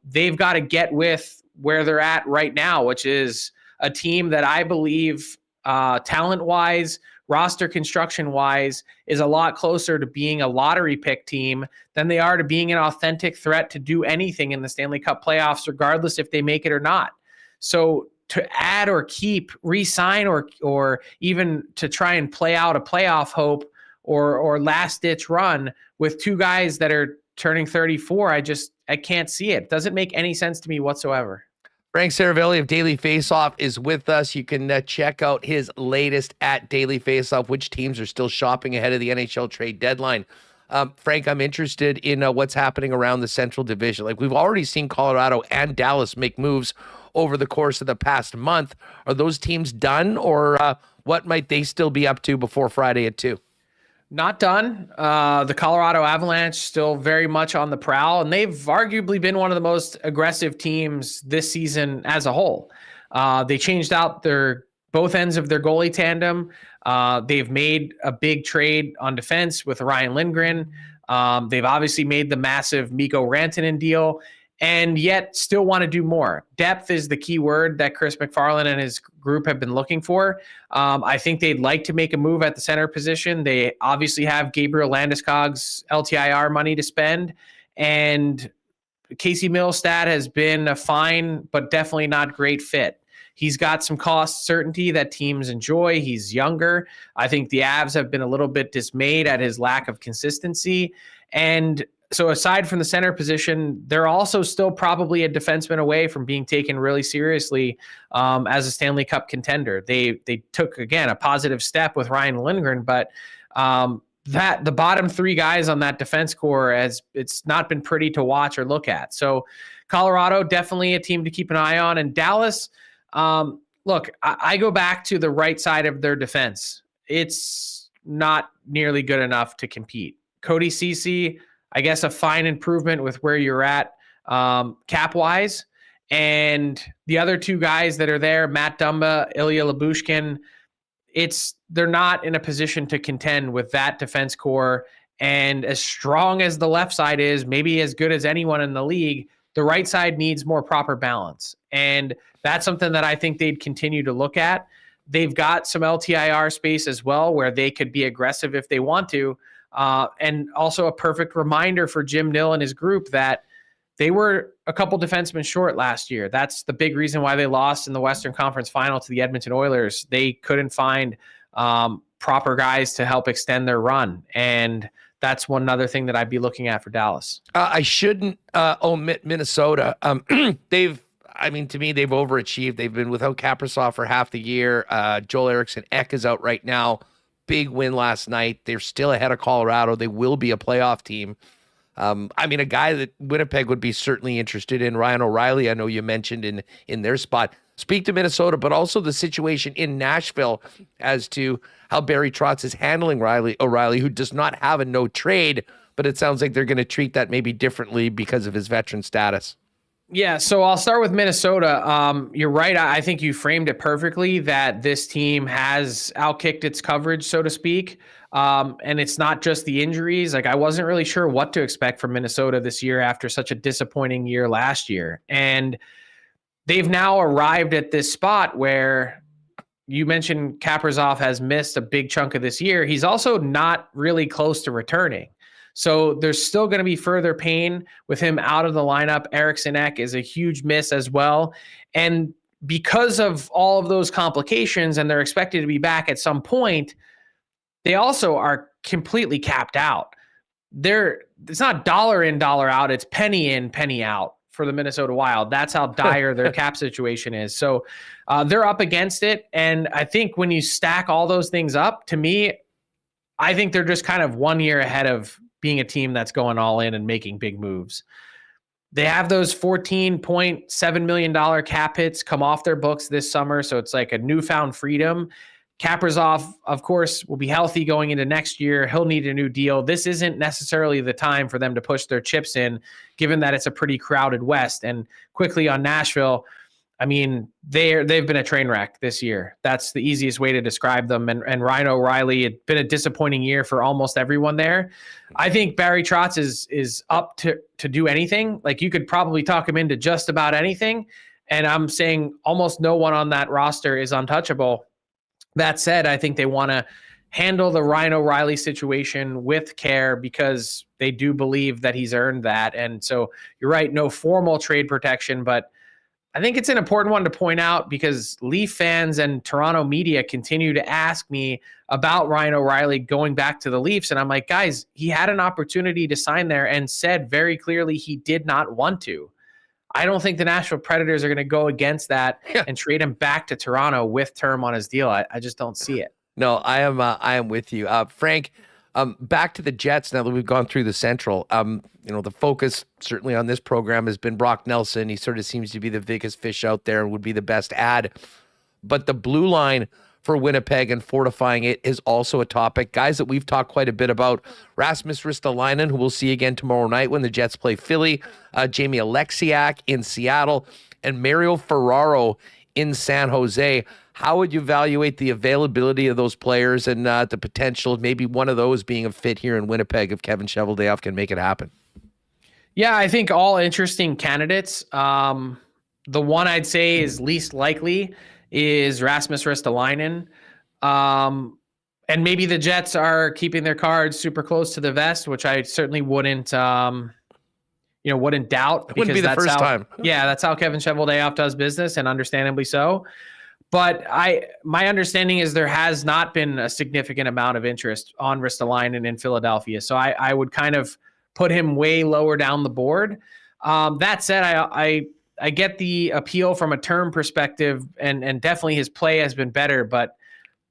They've got to get with where they're at right now, which is a team that I believe talent-wise, roster construction-wise, is a lot closer to being a lottery pick team than they are to being an authentic threat to do anything in the Stanley Cup playoffs, regardless if they make it or not. So to add or keep, re-sign, or even to try and play out a playoff hope or last-ditch run with two guys that are turning 34, I can't see it. It doesn't make any sense to me whatsoever. Frank Seravalli of Daily Faceoff is with us. You can check out his latest at Daily Faceoff, which teams are still shopping ahead of the NHL Trade Deadline. Frank, I'm interested in what's happening around the Central Division. Like, we've already seen Colorado and Dallas make moves over the course of the past month. Are those teams done, or what might they still be up to before Friday at 2? Not done. The Colorado Avalanche still very much on the prowl, and they've arguably been one of the most aggressive teams this season as a whole. They changed out both ends of their goalie tandem. They've made a big trade on defense with Ryan Lindgren. They've obviously made the massive Mikko Rantanen deal, and yet still want to do more. Depth is the key word that Chris McFarland and his group have been looking for. I think they'd like to make a move at the center position. They obviously have Gabriel Landeskog's LTIR money to spend, and Casey Milstad has been a fine but definitely not great fit. He's got some cost certainty that teams enjoy. He's younger. I think the Avs have been a little bit dismayed at his lack of consistency. And so aside from the center position, they're also still probably a defenseman away from being taken really seriously as a Stanley Cup contender. They took, again, a positive step with Ryan Lindgren, but that the bottom three guys on that defense core, it's not been pretty to watch or look at. So Colorado, definitely a team to keep an eye on. And Dallas, look, I go back to the right side of their defense. It's not nearly good enough to compete. Cody Ceci, I guess a fine improvement with where you're at cap-wise. And the other two guys that are there, Matt Dumba, Ilya Lyubushkin, they're not in a position to contend with that defense core. And as strong as the left side is, maybe as good as anyone in the league, the right side needs more proper balance. And that's something that I think they'd continue to look at. They've got some LTIR space as well where they could be aggressive if they want to. And also a perfect reminder for Jim Nill and his group that they were a couple defensemen short last year. That's the big reason why they lost in the Western Conference Final to the Edmonton Oilers. They couldn't find proper guys to help extend their run. And that's one other thing that I'd be looking at for Dallas. I shouldn't omit Minnesota. To me, they've overachieved. They've been without Kaprizov for half the year. Joel Eriksson Ek is out right now. Big win last night. They're still ahead of Colorado. They will be a playoff team. A guy that Winnipeg would be certainly interested in, Ryan O'Reilly, I know you mentioned in their spot. speak to Minnesota, but also the situation in Nashville as to how Barry Trotz is handling Riley O'Reilly, who does not have a no trade, but it sounds like they're going to treat that maybe differently because of his veteran status. Yeah, so I'll start with Minnesota. You're right. I think you framed it perfectly that this team has outkicked its coverage, so to speak. And it's not just the injuries. Like, I wasn't really sure what to expect from Minnesota this year after such a disappointing year last year. And they've now arrived at this spot where you mentioned Kaprizov has missed a big chunk of this year. He's also not really close to returning. So there's still going to be further pain with him out of the lineup. Eriksson Ek is a huge miss as well. And because of all of those complications, and they're expected to be back at some point, they also are completely capped out. It's not dollar in, dollar out. It's penny in, penny out for the Minnesota Wild. That's how dire their cap situation is. So they're up against it. And I think when you stack all those things up, to me, I think they're just kind of 1 year ahead of being a team that's going all in and making big moves. They have those $14.7 million cap hits come off their books this summer, so it's like a newfound freedom. Kaprizov, of course, will be healthy going into next year. He'll need a new deal. This isn't necessarily the time for them to push their chips in, given that it's a pretty crowded West. And quickly on Nashville, I mean, they've been a train wreck this year. That's the easiest way to describe them. And Ryan O'Reilly, it's been a disappointing year for almost everyone there. I think Barry Trotz is up to do anything. Like, you could probably talk him into just about anything. And I'm saying almost no one on that roster is untouchable. That said, I think they want to handle the Ryan O'Reilly situation with care because they do believe that he's earned that. And so you're right, no formal trade protection, but I think it's an important one to point out because Leaf fans and Toronto media continue to ask me about Ryan O'Reilly going back to the Leafs. And I'm like, guys, he had an opportunity to sign there and said very clearly he did not want to. I don't think the Nashville Predators are going to go against that and trade him back to Toronto with term on his deal. I just don't see it. No, I am with you. Frank, back to the Jets now that we've gone through the Central. The focus certainly on this program has been Brock Nelson. He sort of seems to be the biggest fish out there and would be the best add. But the blue line for Winnipeg and fortifying it is also a topic. Guys that we've talked quite a bit about, Rasmus Ristolainen, who we'll see again tomorrow night when the Jets play Philly, Jamie Alexiak in Seattle, and Mario Ferraro in San Jose. How would you evaluate the availability of those players and the potential of maybe one of those being a fit here in Winnipeg if Kevin Cheveldayoff can make it happen? Yeah, I think all interesting candidates. The one I'd say is least likely is Rasmus Ristolainen. And maybe the Jets are keeping their cards super close to the vest, which I certainly wouldn't doubt. It wouldn't be the first time. Yeah, that's how Kevin Cheveldayoff does business, and understandably so. But my understanding is there has not been a significant amount of interest on Ristolainen in Philadelphia. So I would kind of put him way lower down the board. That said, I get the appeal from a term perspective, and definitely his play has been better, but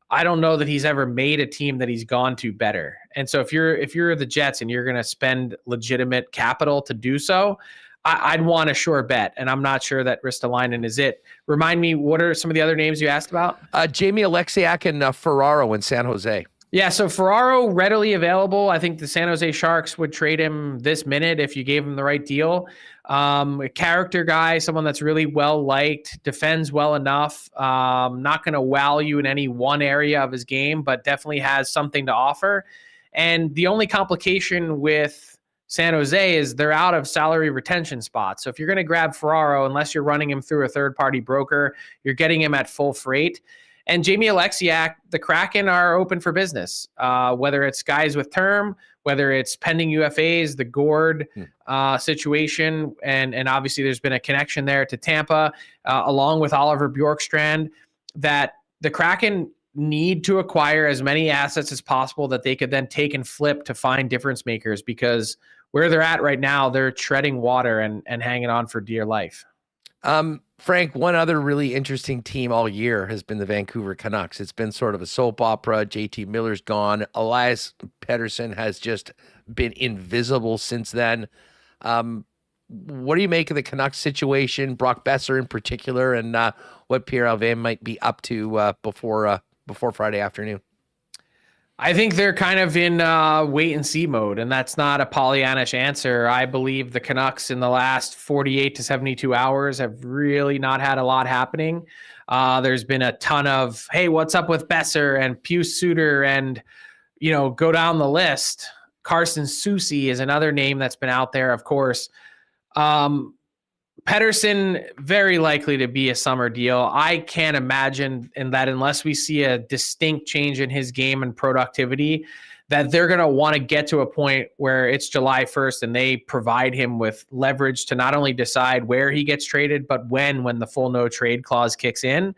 I don't know that he's ever made a team that he's gone to better. And so if you're the Jets and you're going to spend legitimate capital to do so, I'd want a sure bet, and I'm not sure that Ristolainen is it. Remind me, what are some of the other names you asked about? Jamie Alexiak and Ferraro in San Jose. Yeah, so Ferraro readily available. I think the San Jose Sharks would trade him this minute if you gave him the right deal. A character guy, someone that's really well-liked, defends well enough, not going to wow you in any one area of his game, but definitely has something to offer. And the only complication with San Jose is they're out of salary retention spots. So if you're going to grab Ferraro, unless you're running him through a third-party broker, you're getting him at full freight. And Jamie Alexiak, the Kraken are open for business, whether it's guys with term, whether it's pending UFAs, the Gord situation, and obviously there's been a connection there to Tampa, along with Oliver Bjorkstrand, that the Kraken need to acquire as many assets as possible that they could then take and flip to find difference makers, because where they're at right now, they're treading water and hanging on for dear life. Frank, one other really interesting team all year has been the Vancouver Canucks. It's been sort of a soap opera. JT Miller's gone. Elias Pettersson has just been invisible since then. what do you make of the Canucks situation, Brock Besser in particular, and what Pierre-Alvin might be up to before Friday afternoon? I think they're kind of in wait and see mode, and that's not a Pollyannish answer. I believe the Canucks in the last 48 to 72 hours have really not had a lot happening. There's been a ton of, hey, what's up with Besser and Pius Suter, and, go down the list. Carson Soucy is another name that's been out there, of course. Paterson, very likely to be a summer deal. I can't imagine that unless we see a distinct change in his game and productivity, that they're going to want to get to a point where it's July 1st and they provide him with leverage to not only decide where he gets traded, but when the full no trade clause kicks in.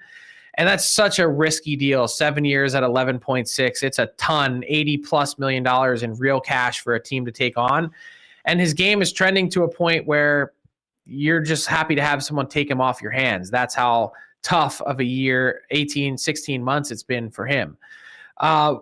And that's such a risky deal. 7 years at 11.6. It's a ton, $80+ million in real cash for a team to take on. And his game is trending to a point where you're just happy to have someone take him off your hands. That's how tough of a year, 18, 16 months it's been for him.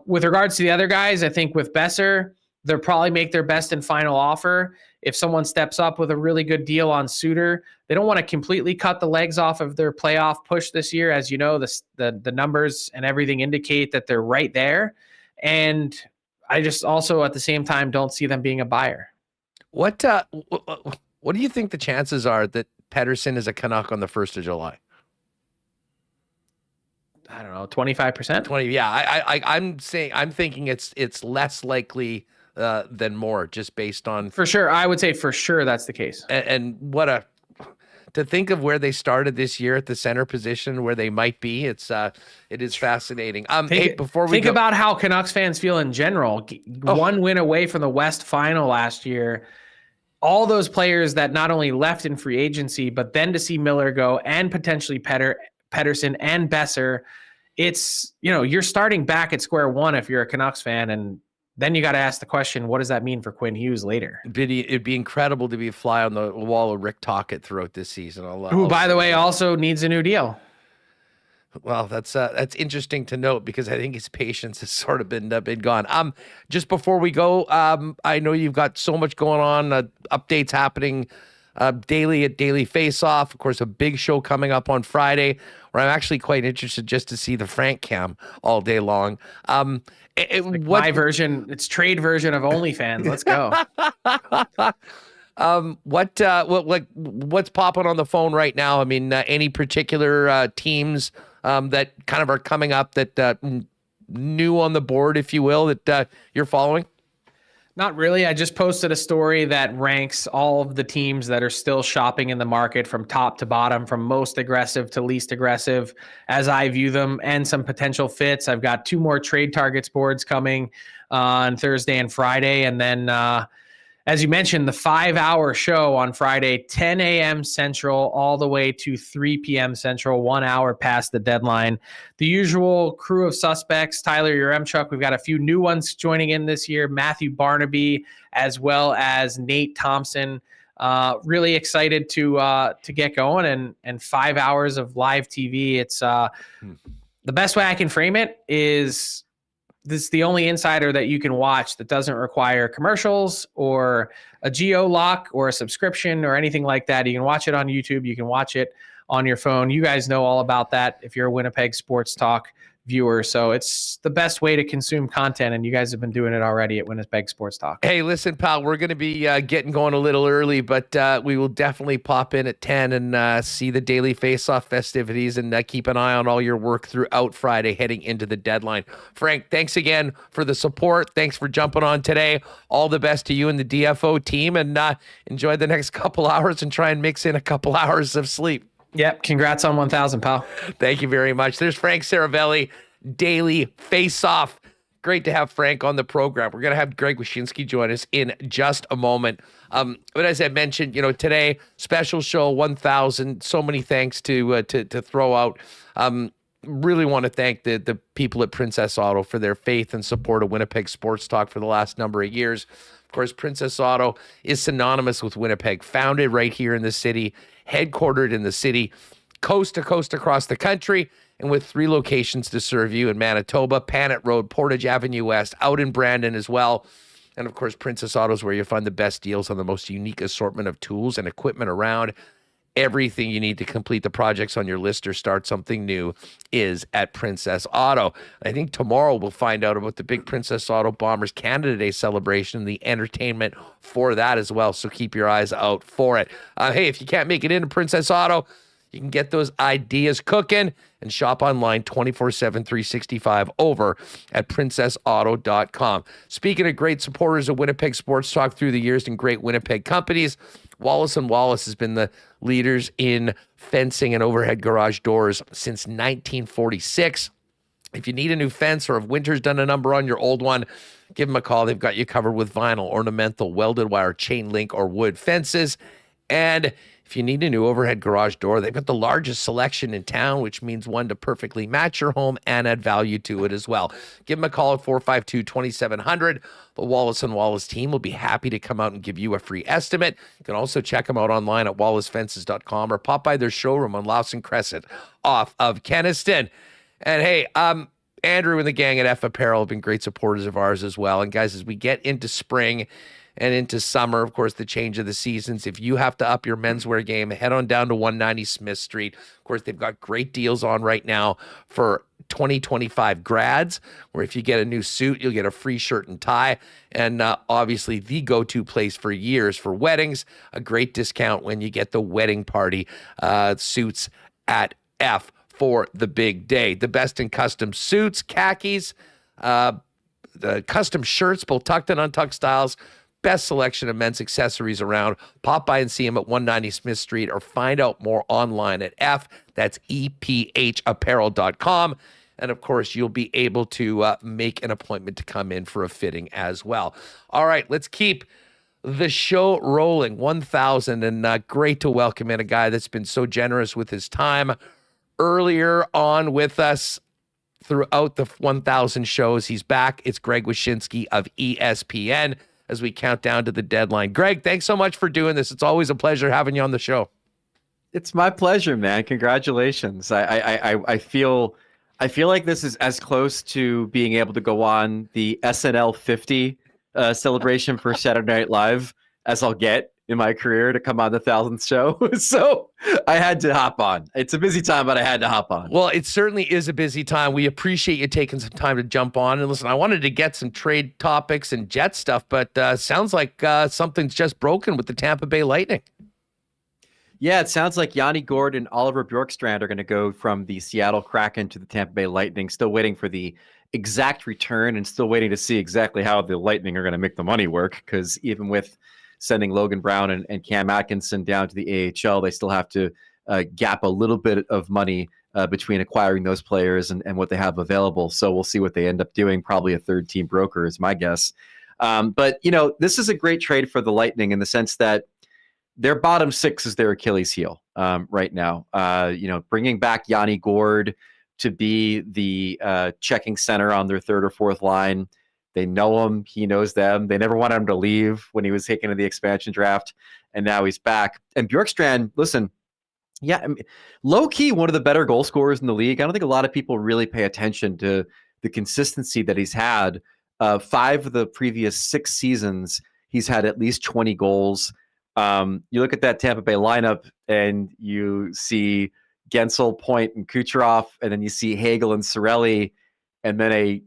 With regards to the other guys, I think with Besser, they'll probably make their best and final offer. If someone steps up with a really good deal on Suter, they don't want to completely cut the legs off of their playoff push this year. As you know, the numbers and everything indicate that they're right there. And I just also at the same time don't see them being a buyer. What do you think the chances are that Paterson is a Canuck on the 1st of July? I don't know, 25%? 20. Yeah, I'm thinking it's less likely than more, just based on. For sure, I would say for sure that's the case. And to think of where they started this year at the center position, where they might be, it is fascinating. Think about how Canucks fans feel in general. One win away from the West Final last year. All those players that not only left in free agency, but then to see Miller go and potentially Paterson and Besser, it's, you're starting back at square one if you're a Canucks fan. And then you got to ask the question, what does that mean for Quinn Hughes later? It'd be incredible to be a fly on the wall of Rick Tocchet throughout this season. Who, by the way, also needs a new deal. Well, that's interesting to note because I think his patience has sort of been gone. Just before we go, I know you've got so much going on, updates happening daily at Daily Faceoff. Of course, a big show coming up on Friday, where I'm actually quite interested just to see the Frank cam all day long. My version, it's trade version of OnlyFans. Let's go. What's popping on the phone right now? I mean, any particular teams that kind of are coming up that new on the board, if you will, that you're following? Not really. I just posted a story that ranks all of the teams that are still shopping in the market from top to bottom, from most aggressive to least aggressive, as I view them, and some potential fits. I've got 2 more trade targets boards coming on Thursday and Friday. And then, as you mentioned, the 5-hour show on Friday, 10 a.m. Central, all the way to 3 p.m. Central, 1 hour past the deadline. The usual crew of suspects, Tyler Yaremchuk. We've got a few new ones joining in this year, Matthew Barnaby, as well as Nate Thompson. Really excited to get going, and 5 hours of live TV. It's the best way I can frame it is this is the only insider that you can watch that doesn't require commercials or a geo lock or a subscription or anything like that. You can watch it on YouTube. You can watch it on your phone. You guys know all about that if you're a Winnipeg Sports Talk viewer. So it's the best way to consume content, and you guys have been doing it already at Winnipeg Sports Talk. Hey, listen, pal, we're going to be getting going a little early, but we will definitely pop in at 10 and see the Daily Faceoff festivities and keep an eye on all your work throughout Friday heading into the deadline. Frank, thanks again for the support. Thanks for jumping on today. All the best to you and the DFO team, and enjoy the next couple hours and try and mix in a couple hours of sleep. Yep. Congrats on 1,000, pal. Thank you very much. There's Frank Seravalli, Daily Faceoff. Great to have Frank on the program. We're going to have Greg Wyshynski join us in just a moment. But as I mentioned, today, special show 1,000. So many thanks to throw out. Really want to thank the people at Princess Auto for their faith and support of Winnipeg Sports Talk for the last number of years. Of course, Princess Auto is synonymous with Winnipeg, founded right here in the city, headquartered in the city, coast to coast across the country, and with 3 locations to serve you in Manitoba, Panet Road, Portage Avenue West, out in Brandon as well. And of course, Princess Auto is where you find the best deals on the most unique assortment of tools and equipment around. Everything you need to complete the projects on your list or start something new is at Princess Auto. I think tomorrow we'll find out about the big Princess Auto Bombers Canada Day celebration, the entertainment for that as well. So keep your eyes out for it. Hey, if you can't make it into Princess Auto, you can get those ideas cooking and shop online 24/7, 365 over at princessauto.com. Speaking of great supporters of Winnipeg Sports Talk through the years and great Winnipeg companies, Wallace & Wallace has been the leaders in fencing and overhead garage doors since 1946. If you need a new fence or if winter's done a number on your old one, give them a call. They've got you covered with vinyl, ornamental, welded wire, chain link, or wood fences. And if you need a new overhead garage door, they've got the largest selection in town, which means one to perfectly match your home and add value to it as well. Give them a call at 452-2700. The Wallace & Wallace team will be happy to come out and give you a free estimate. You can also check them out online at wallacefences.com or pop by their showroom on Lawson Crescent off of Kenniston. And hey, Andrew and the gang at F Apparel have been great supporters of ours as well. And guys, as we get into spring and into summer, of course, the change of the seasons, if you have to up your menswear game, head on down to 190 Smith Street. Of course, they've got great deals on right now for 2025 grads, where if you get a new suit, you'll get a free shirt and tie. And obviously, the go-to place for years for weddings, a great discount when you get the wedding party suits at F for the big day. The best in custom suits, khakis, the custom shirts, both tucked and untucked styles. Best selection of men's accessories around. Pop by and see him at 190 Smith Street or find out more online at that's EPHapparel.com. And of course, you'll be able to make an appointment to come in for a fitting as well. All right, let's keep the show rolling. 1,000, and great to welcome in a guy that's been so generous with his time earlier on with us throughout the 1,000 shows. He's back. It's Greg Wyshynski of ESPN. As we count down to the deadline. Greg, thanks so much for doing this. It's always a pleasure having you on the show. It's my pleasure, man. Congratulations. I feel like this is as close to being able to go on the SNL 50 celebration for Saturday Night Live as I'll get in my career to come on the 1,000th show. So I had to hop on. It's a busy time, but I had to hop on. Well, it certainly is a busy time. We appreciate you taking some time to jump on. And listen, I wanted to get some trade topics and Jet stuff, but sounds like something's just broken with the Tampa Bay Lightning. Yeah, it sounds like Yanni Gourde and Oliver Bjorkstrand are going to go from the Seattle Kraken to the Tampa Bay Lightning. Still waiting for the exact return and still waiting to see exactly how the Lightning are going to make the money work, because even with sending Logan Brown and Cam Atkinson down to the AHL, they still have to gap a little bit of money between acquiring those players and what they have available. So we'll see what they end up doing. Probably a third-team broker is my guess. But, this is a great trade for the Lightning in the sense that their bottom six is their Achilles heel right now. Bringing back Yanni Gourde to be the checking center on their third or fourth line. They know him. He knows them. They never wanted him to leave when he was taken to the expansion draft, and now he's back. And Bjorkstrand, listen, low-key one of the better goal scorers in the league. I don't think a lot of people really pay attention to the consistency that he's had. 5 of the previous 6 seasons, he's had at least 20 goals. You look at that Tampa Bay lineup, and you see Gensel, Point, and Kucherov, and then you see Hagel and Cirelli, and then a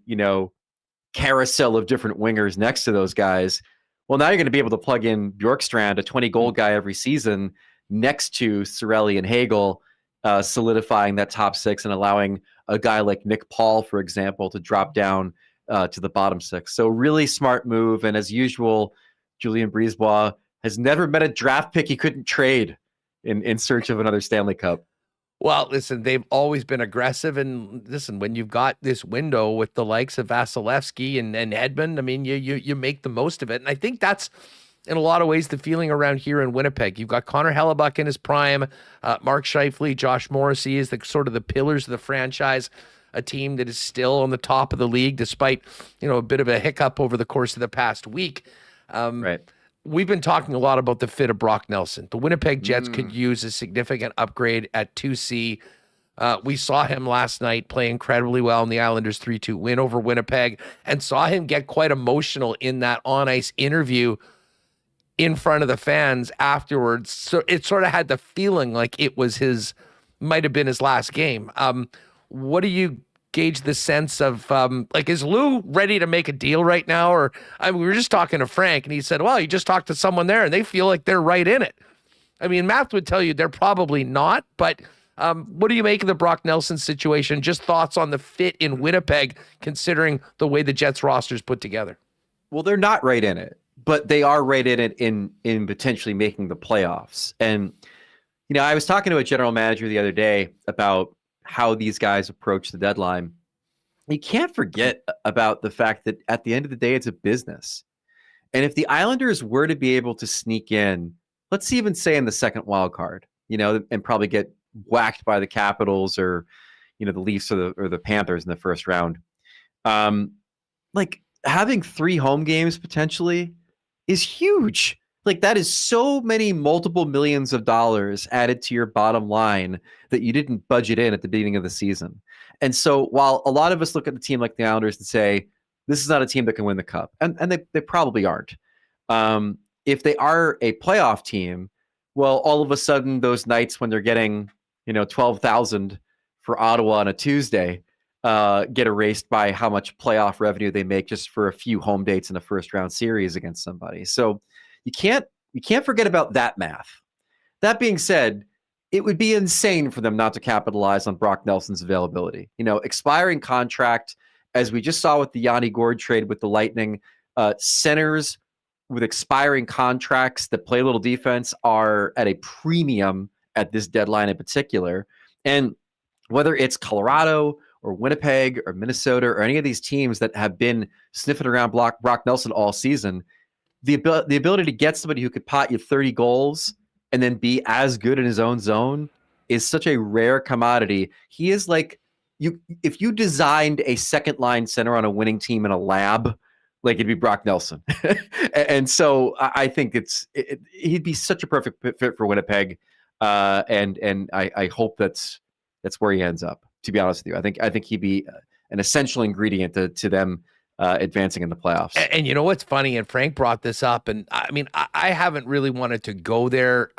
carousel of different wingers next to those guys. Well, now you're going to be able to plug in Bjorkstrand, a 20-goal guy every season, next to Cirelli and Hagel, solidifying that top 6 and allowing a guy like Nick Paul, for example, to drop down to the bottom 6. So really smart move. And as usual, Julien Brisebois has never met a draft pick he couldn't trade in search of another Stanley Cup. Well, listen, they've always been aggressive. And listen, when you've got this window with the likes of Vasilevsky and Edmund, I mean, you make the most of it. And I think that's, in a lot of ways, the feeling around here in Winnipeg. You've got Connor Hellebuck in his prime, Mark Scheifele, Josh Morrissey is the sort of the pillars of the franchise, a team that is still on the top of the league despite, a bit of a hiccup over the course of the past week. Right. We've been talking a lot about the fit of Brock Nelson. The Winnipeg Jets could use a significant upgrade at 2C. We saw him last night play incredibly well in the Islanders 3-2 win over Winnipeg, and saw him get quite emotional in that on-ice interview in front of the fans afterwards. So it sort of had the feeling like it was might have been his last game. What do you gauge the sense of, is Lou ready to make a deal right now? Or we were just talking to Frank, and he said, well, you just talked to someone there and they feel like they're right in it. I mean, math would tell you they're probably not, but what do you make of the Brock Nelson situation? Just thoughts on the fit in Winnipeg, considering the way the Jets roster's put together. Well, they're not right in it, but they are right in it in potentially making the playoffs. And, I was talking to a general manager the other day about how these guys approach the deadline. You can't forget about the fact that at the end of the day, it's a business. And if the Islanders were to be able to sneak in, let's even say in the second wild card, and probably get whacked by the Capitals or, the Leafs or the Panthers in the first round, having 3 home games potentially is huge. That is so many multiple millions of dollars added to your bottom line that you didn't budget in at the beginning of the season. And so while a lot of us look at the team like the Islanders and say, this is not a team that can win the cup, and they probably aren't. If they are a playoff team, well, all of a sudden those nights when they're getting, 12,000 for Ottawa on a Tuesday, get erased by how much playoff revenue they make just for a few home dates in a first round series against somebody. So you can't forget about that math. That being said, it would be insane for them not to capitalize on Brock Nelson's availability. Expiring contract, as we just saw with the Yanni Gourde trade with the Lightning, centers with expiring contracts that play a little defense are at a premium at this deadline in particular. And whether it's Colorado or Winnipeg or Minnesota or any of these teams that have been sniffing around Brock Nelson all season, the ability to get somebody who could pot you 30 goals and then be as good in his own zone is such a rare commodity. He is if you designed a second line center on a winning team in a lab, it'd be Brock Nelson. And so I think he'd be such a perfect fit for Winnipeg. And I hope that's where he ends up, to be honest with you. I think he'd be an essential ingredient to them advancing in the playoffs. And you know what's funny, and Frank brought this up, and I haven't really wanted to go there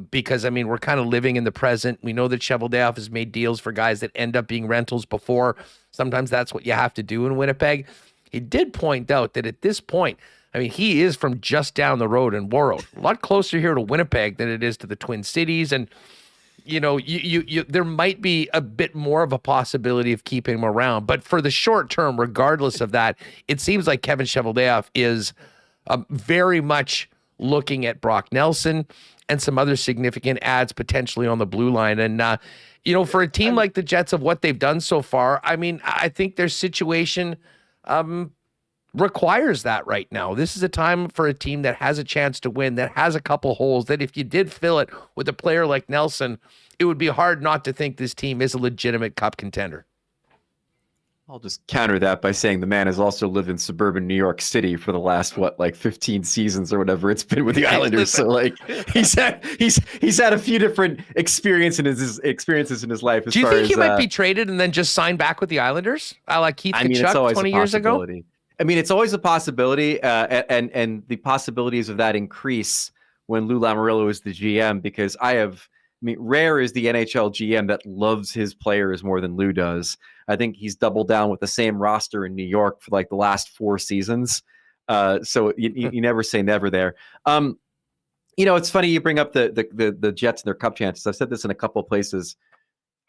because we're kind of living in the present. We know that Cheveldayoff has made deals for guys that end up being rentals before. Sometimes that's what you have to do in Winnipeg. He did point out that at this point, he is from just down the road in Warroad, a lot closer here to Winnipeg than it is to the Twin Cities, and there might be a bit more of a possibility of keeping him around. But for the short term, regardless of that, it seems like Kevin Cheveldayoff is very much looking at Brock Nelson and some other significant adds potentially on the blue line. And, for a team like the Jets of what they've done so far, I think their situation requires that right now. This is a time for a team that has a chance to win, that has a couple holes, that if you did fill it with a player like Nelson, it would be hard not to think this team is a legitimate cup contender. I'll just counter that by saying the man has also lived in suburban New York City for the last 15 seasons or whatever it's been with the Islanders. So he's had a few different experiences in his life. Do you think he might be traded and then just sign back with the Islanders? Like Keith Tkachuk 20 years ago? It's always a possibility, and the possibilities of that increase when Lou Lamoriello is the GM, because Rare is the NHL GM that loves his players more than Lou does. I think he's doubled down with the same roster in New York for the last 4 seasons. So you never say never there. It's funny you bring up the Jets and their cup chances. I've said this in a couple of places.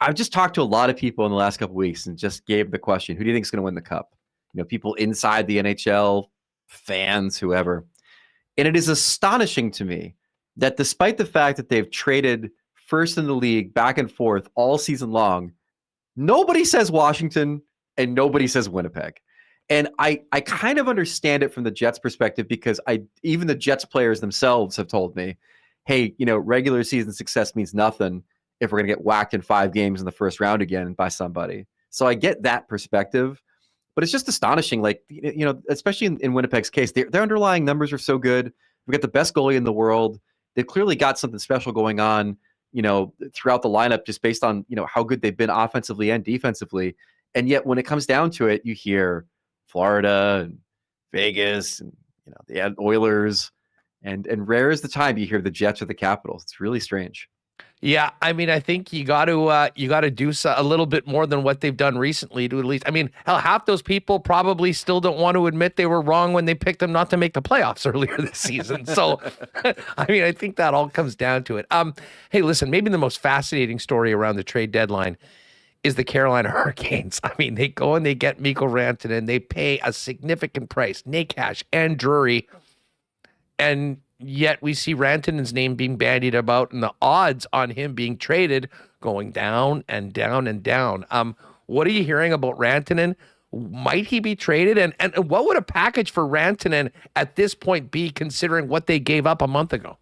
I've just talked to a lot of people in the last couple of weeks and just gave the question, who do you think is going to win the cup? People inside the NHL, fans, whoever. And it is astonishing to me that despite the fact that they've traded first in the league back and forth all season long, nobody says Washington and nobody says Winnipeg. And I kind of understand it from the Jets perspective, because even the Jets players themselves have told me, hey, regular season success means nothing if we're going to get whacked in 5 games in the first round again by somebody. So I get that perspective. But it's just astonishing, especially in Winnipeg's case, their underlying numbers are so good. We've got the best goalie in the world. They've clearly got something special going on. throughout the lineup just based on, how good they've been offensively and defensively. And yet when it comes down to it, you hear Florida and Vegas and, the Oilers and rare is the time you hear the Jets or the Capitals. It's really strange. Yeah, I mean, I think you got to do a little bit more than what they've done recently to at least. I mean, hell, half those people probably still don't want to admit they were wrong when they picked them not to make the playoffs earlier this season. So, I mean, I think that all comes down to it. Hey, listen, maybe the most fascinating story around the trade deadline is the Carolina Hurricanes. I mean, they go and they get Mikko Rantanen, they pay a significant price, Nate Cash and Drury, and yet we see Rantanen's name being bandied about and the odds on him being traded going down and down and down. What are you hearing about Rantanen? Might he be traded? And what would a package for Rantanen at this point be, considering what they gave up a month ago?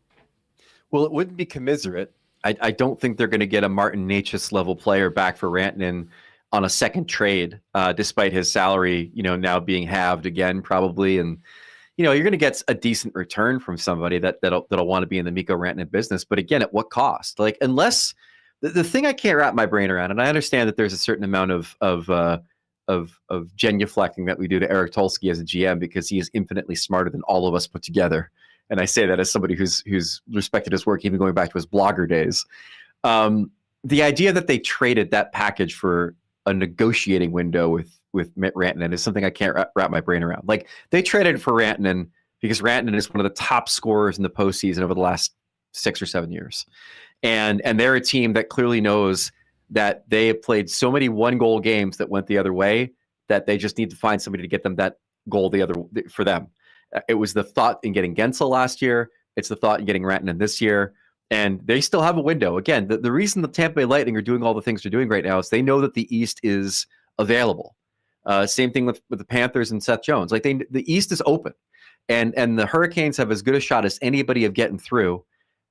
Well, it wouldn't be commiserate. I don't think they're going to get a Martin Necas level player back for Rantanen on a second trade, despite his salary, now being halved again, probably. And, you're going to get a decent return from somebody that'll want to be in the Mikko Rantanen business. But again, at what cost? Like, unless the thing I can't wrap my brain around, and I understand that there's a certain amount of genuflecting that we do to Eric Tulsky as a GM because he is infinitely smarter than all of us put together. And I say that as somebody who's respected his work, even going back to his blogger days. The idea that they traded that package for a negotiating window with Rantanen is something I can't wrap my brain around. Like, they traded for Rantanen because Rantanen is one of the top scorers in the postseason over the last 6 or 7 years. And they're a team that clearly knows that they have played so many one-goal games that went the other way that they just need to find somebody to get them that goal for them. It was the thought in getting Gensel last year. It's the thought in getting Rantanen this year. And they still have a window. Again, the reason the Tampa Bay Lightning are doing all the things they're doing right now is they know that the East is available. Same thing with the Panthers and Seth Jones. Like, the East is open. And the Hurricanes have as good a shot as anybody of getting through.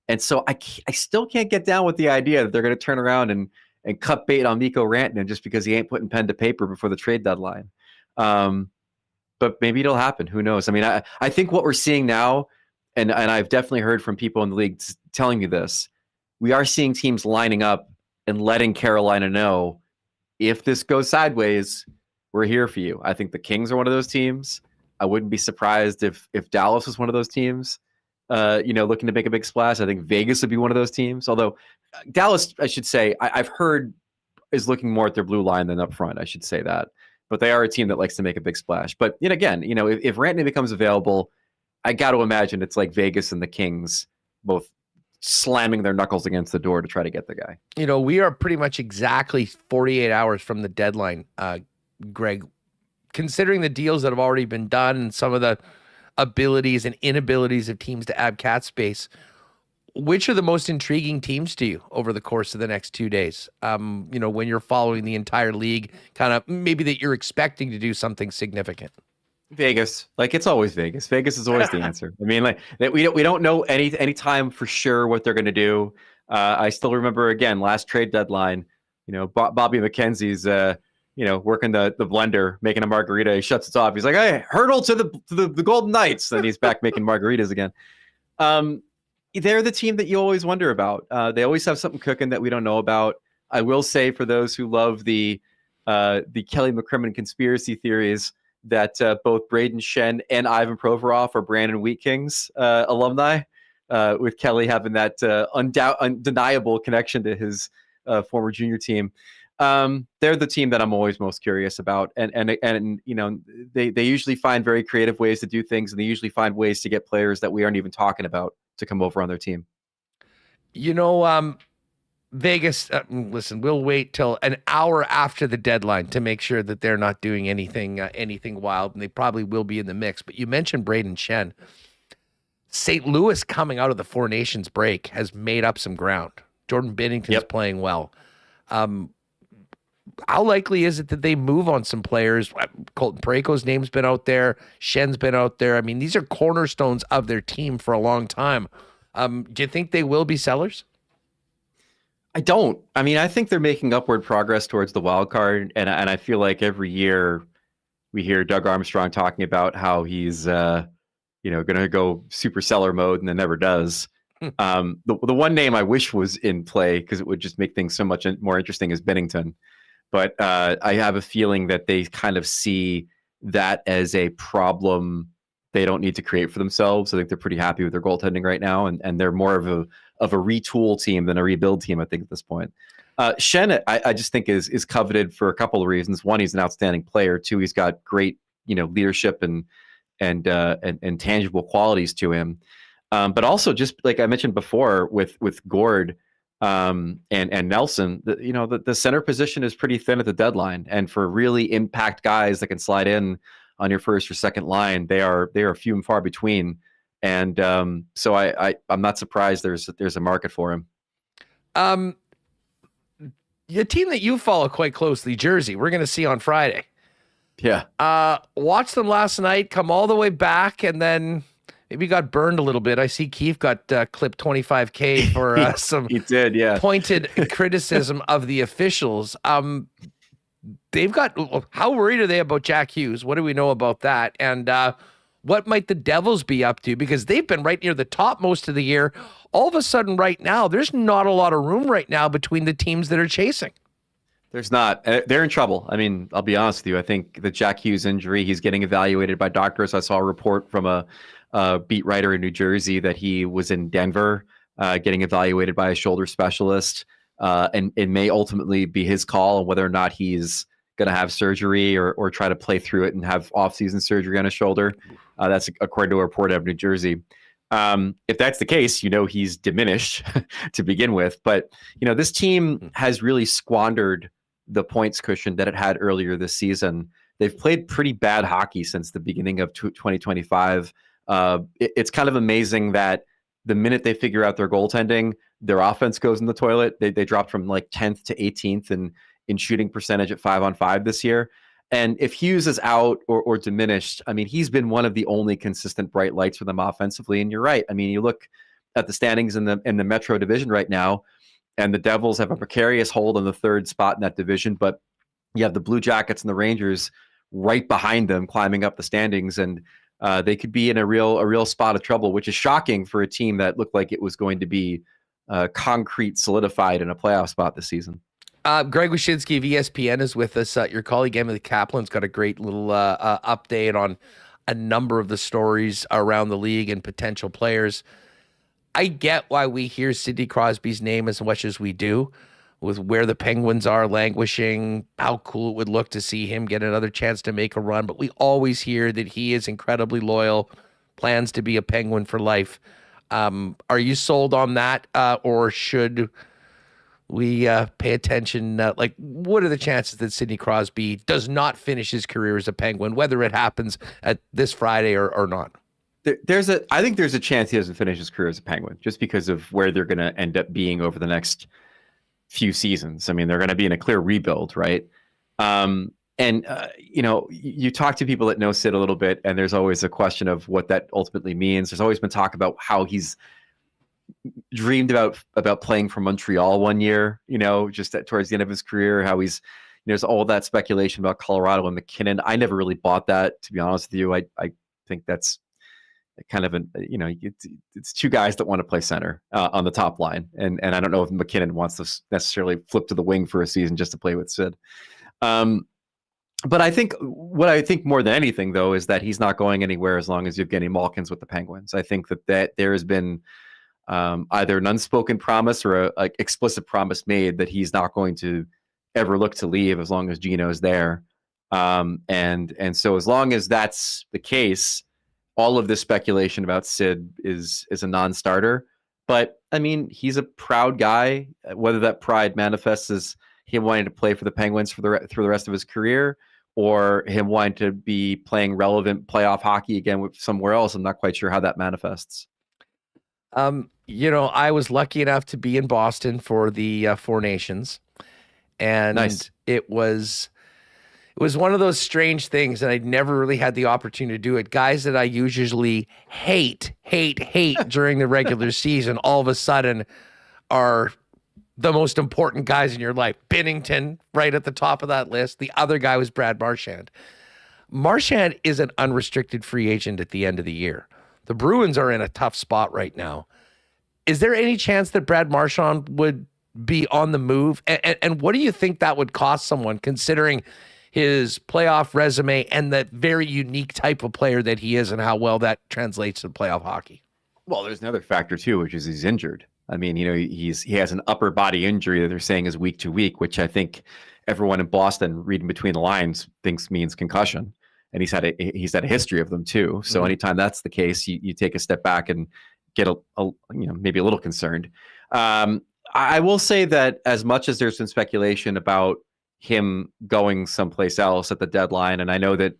And so I still can't get down with the idea that they're going to turn around and cut bait on Mikko Rantanen just because he ain't putting pen to paper before the trade deadline. But maybe it'll happen. Who knows? I mean, I think what we're seeing now, and I've definitely heard from people in the league telling me this, we are seeing teams lining up and letting Carolina know, if this goes sideways, we're here for you. I think the Kings are one of those teams. I wouldn't be surprised if Dallas was one of those teams, looking to make a big splash. I think Vegas would be one of those teams. Although Dallas, I should say, I've heard is looking more at their blue line than up front. I should say that. But they are a team that likes to make a big splash. But again, if Rantanen becomes available, I got to imagine it's like Vegas and the Kings both slamming their knuckles against the door to try to get the guy. We are pretty much exactly 48 hours from the deadline, Greg. Considering the deals that have already been done and some of the abilities and inabilities of teams to add cap space, which are the most intriguing teams to you over the course of the next 2 days? When you're following the entire league, kind of maybe that you're expecting to do something significant. Vegas, it's always Vegas. Vegas is always the answer. I mean, we don't know any time for sure what they're going to do. I still remember, again, last trade deadline, Bobby McKenzie's working the blender, making a margarita. He shuts it off. He's like, "Hey, hurdle to the Golden Knights," and he's back making margaritas again. They're the team that you always wonder about. They always have something cooking that we don't know about. I will say, for those who love the Kelly McCrimmon conspiracy theories, that both Braden Shen and Ivan Provorov are Brandon Wheat Kings alumni, with Kelly having that undeniable connection to his former junior team. They're the team that I'm always most curious about. And they usually find very creative ways to do things, and they usually find ways to get players that we aren't even talking about to come over on their team. Vegas, listen, we'll wait till an hour after the deadline to make sure that they're not doing anything wild, and they probably will be in the mix. But you mentioned Braden Shen. St. Louis, coming out of the Four Nations break, has made up some ground. Jordan Binnington's playing well. How likely is it that they move on some players? Colton Parayko's name's been out there. Shen's been out there. I mean, these are cornerstones of their team for a long time. Do you think they will be sellers? I don't. I mean, I think they're making upward progress towards the wild card, and I feel like every year we hear Doug Armstrong talking about how he's going to go super seller mode, and then never does. The one name I wish was in play because it would just make things so much more interesting is Binnington. But I have a feeling that they kind of see that as a problem they don't need to create for themselves. I think they're pretty happy with their goaltending right now, and they're more of a retool team than a rebuild team, I think, at this point. Schenn, I just think is coveted for a couple of reasons. One, he's an outstanding player. Two, he's got great leadership and tangible qualities to him. But also, just like I mentioned before, with Gord and Nelson, the center position is pretty thin at the deadline, and for really impact guys that can slide in on your first or second line, they are few and far between. And so I'm not surprised there's a market for him. The team that you follow quite closely, Jersey, we're going to see on Friday. Yeah. Watched them last night, come all the way back, and then maybe got burned a little bit. I see Keefe got clipped $25K for some he did, yeah. pointed criticism of the officials. They've got, how worried are they about Jack Hughes? What do we know about that? And what might the Devils be up to? Because they've been right near the top most of the year. All of a sudden right now, there's not a lot of room right now between the teams that are chasing. There's not. They're in trouble. I mean, I'll be honest with you. I think the Jack Hughes injury, he's getting evaluated by doctors. I saw a report from a beat writer in New Jersey that he was in Denver getting evaluated by a shoulder specialist. And it may ultimately be his call on whether or not he's going to have surgery or try to play through it and have off-season surgery on his shoulder. That's according to a report out of New Jersey. If that's the case, he's diminished to begin with. But, this team has really squandered the points cushion that it had earlier this season. They've played pretty bad hockey since the beginning of 2025. It's kind of amazing that the minute they figure out their goaltending, their offense goes in the toilet. They dropped from like 10th to 18th in shooting percentage at 5-on-5 this year. And if Hughes is out or diminished, I mean, he's been one of the only consistent bright lights for them offensively. And you're right. I mean, you look at the standings in the Metro Division right now, and the Devils have a precarious hold on the third spot in that division. But you have the Blue Jackets and the Rangers right behind them, climbing up the standings, and they could be in a real spot of trouble, which is shocking for a team that looked like it was going to be concrete solidified in a playoff spot this season. Greg Wyshynski of ESPN is with us. Your colleague Emily Kaplan's got a great little update on a number of the stories around the league and potential players. I get why we hear Sidney Crosby's name as much as we do, with where the Penguins are languishing, how cool it would look to see him get another chance to make a run. But we always hear that he is incredibly loyal, plans to be a Penguin for life. Are you sold on that, or should we pay attention? What are the chances that Sidney Crosby does not finish his career as a Penguin, whether it happens at this Friday or not? I think there's a chance he doesn't finish his career as a Penguin, just because of where they're going to end up being over the next few seasons. I mean, they're going to be in a clear rebuild, right? You talk to people that know Sid a little bit, and there's always a question of what that ultimately means. There's always been talk about how he's dreamed about playing for Montreal one year, just towards the end of his career, how there's all that speculation about Colorado and McKinnon. I never really bought that, to be honest with you. I think that's kind of it's two guys that want to play center on the top line. And I don't know if McKinnon wants to necessarily flip to the wing for a season just to play with Sid. But I think what I think more than anything, though, is that he's not going anywhere as long as Evgeny Malkin's with the Penguins. I think that there has been either an unspoken promise or a explicit promise made that he's not going to ever look to leave as long as Gino's there. And so as long as that's the case, all of this speculation about Sid is a non-starter. But I mean, he's a proud guy. Whether that pride manifests as him wanting to play for the Penguins through the rest of his career, or him wanting to be playing relevant playoff hockey again with somewhere else, I'm not quite sure how that manifests. I was lucky enough to be in Boston for the Four Nations, and nice. It was one of those strange things, and I'd never really had the opportunity to do it. Guys that I usually hate during the regular season, all of a sudden are the most important guys in your life. Binnington, right at the top of that list. The other guy was Brad Marchand. Marchand is an unrestricted free agent at the end of the year. The Bruins are in a tough spot right now. Is there any chance that Brad Marchand would be on the move? And what do you think that would cost someone, considering his playoff resume and the very unique type of player that he is and how well that translates to playoff hockey? Well, there's another factor too, which is he's injured. I mean, he has an upper body injury that they're saying is week to week, which I think everyone in Boston, reading between the lines, thinks means concussion. And he's had a history of them too. So anytime that's the case, you take a step back and get maybe a little concerned. I will say that as much as there's been speculation about him going someplace else at the deadline, and I know that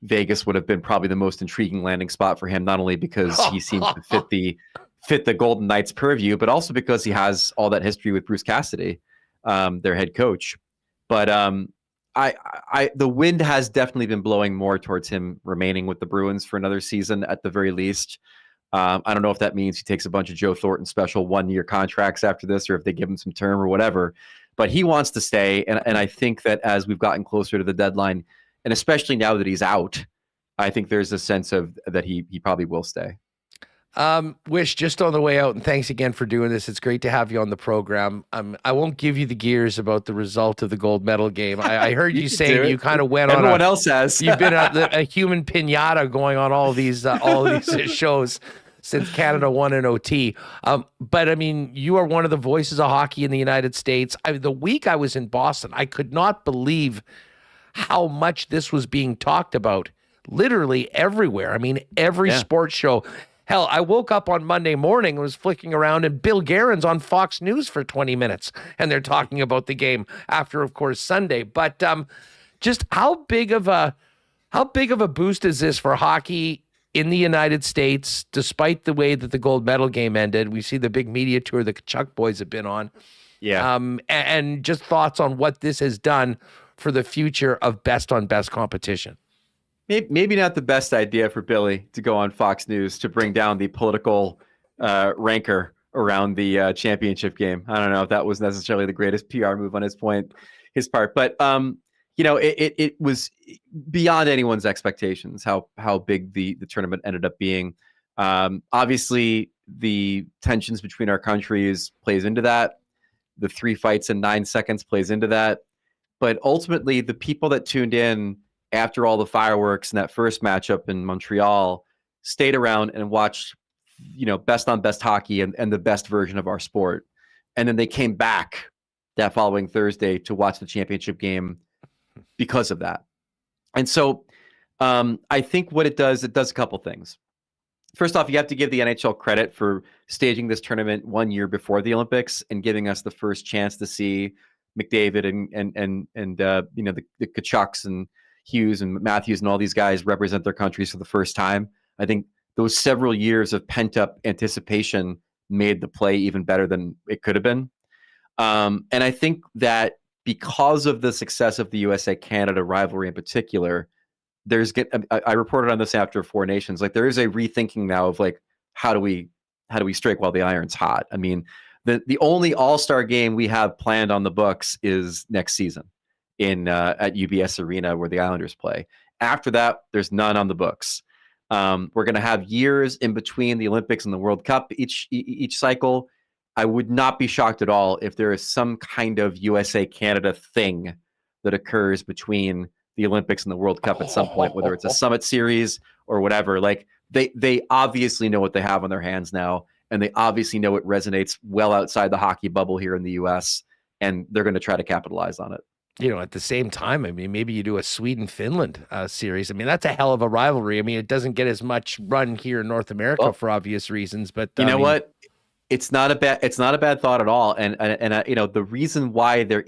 Vegas would have been probably the most intriguing landing spot for him, not only because he seems to fit the Golden Knights purview, but also because he has all that history with Bruce Cassidy, their head coach. But the wind has definitely been blowing more towards him remaining with the Bruins for another season at the very least. I don't know if that means he takes a bunch of Joe Thornton special 1-year contracts after this, or if they give him some term or whatever. But he wants to stay, and I think that as we've gotten closer to the deadline, and especially now that he's out, I think there's a sense of that he probably will stay. Wish, just on the way out, and thanks again for doing this. It's great to have you on the program. I won't give you the gears about the result of the gold medal game. I heard you saying you kind of went Everyone on. Else has. You've been a human pinata going on all these shows since Canada won in OT. But I mean, you are one of the voices of hockey in the United States. The week I was in Boston, I could not believe how much this was being talked about, literally everywhere. I mean, every sports show. Hell, I woke up on Monday morning and was flicking around, and Bill Guerin's on Fox News for 20 minutes, and they're talking about the game after, of course, Sunday. But just how big of a boost is this for hockey in the United States, despite the way that the gold medal game ended? We see the big media tour the Kachuk boys have been on. Yeah. And just thoughts on what this has done for the future of best on best competition. Maybe not the best idea for Billy to go on Fox News to bring down the political rancor around the championship game. I don't know if that was necessarily the greatest PR move on his part, but it was beyond anyone's expectations how big the tournament ended up being. Obviously, the tensions between our countries plays into that. The 3 fights in 9 seconds plays into that. But ultimately, the people that tuned in after all the fireworks in that first matchup in Montreal stayed around and watched, best on best hockey and the best version of our sport. And then they came back that following Thursday to watch the championship game because of that. And so I think what it does a couple things. First off, you have to give the NHL credit for staging this tournament 1 year before the Olympics and giving us the first chance to see McDavid and the Kachucks and Hughes and Matthews and all these guys represent their countries for the first time. I think those several years of pent-up anticipation made the play even better than it could have been. And I think that because of the success of the USA-Canada rivalry in particular, I reported on this after 4 Nations. Like, there is a rethinking now of like, how do we strike while the iron's hot? I mean, the only All-Star game we have planned on the books is next season at UBS Arena where the Islanders play. After that, there's none on the books. We're going to have years in between the Olympics and the World Cup each cycle. I would not be shocked at all if there is some kind of USA-Canada thing that occurs between the Olympics and the World Cup at some point, whether it's a Summit Series or whatever. Like, they obviously know what they have on their hands now, and they obviously know it resonates well outside the hockey bubble here in the U.S., and they're going to try to capitalize on it. At the same time, I mean, maybe you do a Sweden-Finland series. I mean, that's a hell of a rivalry. I mean, it doesn't get as much run here in North America for obvious reasons, but you know what? It's not a bad thought at all. And the reason why there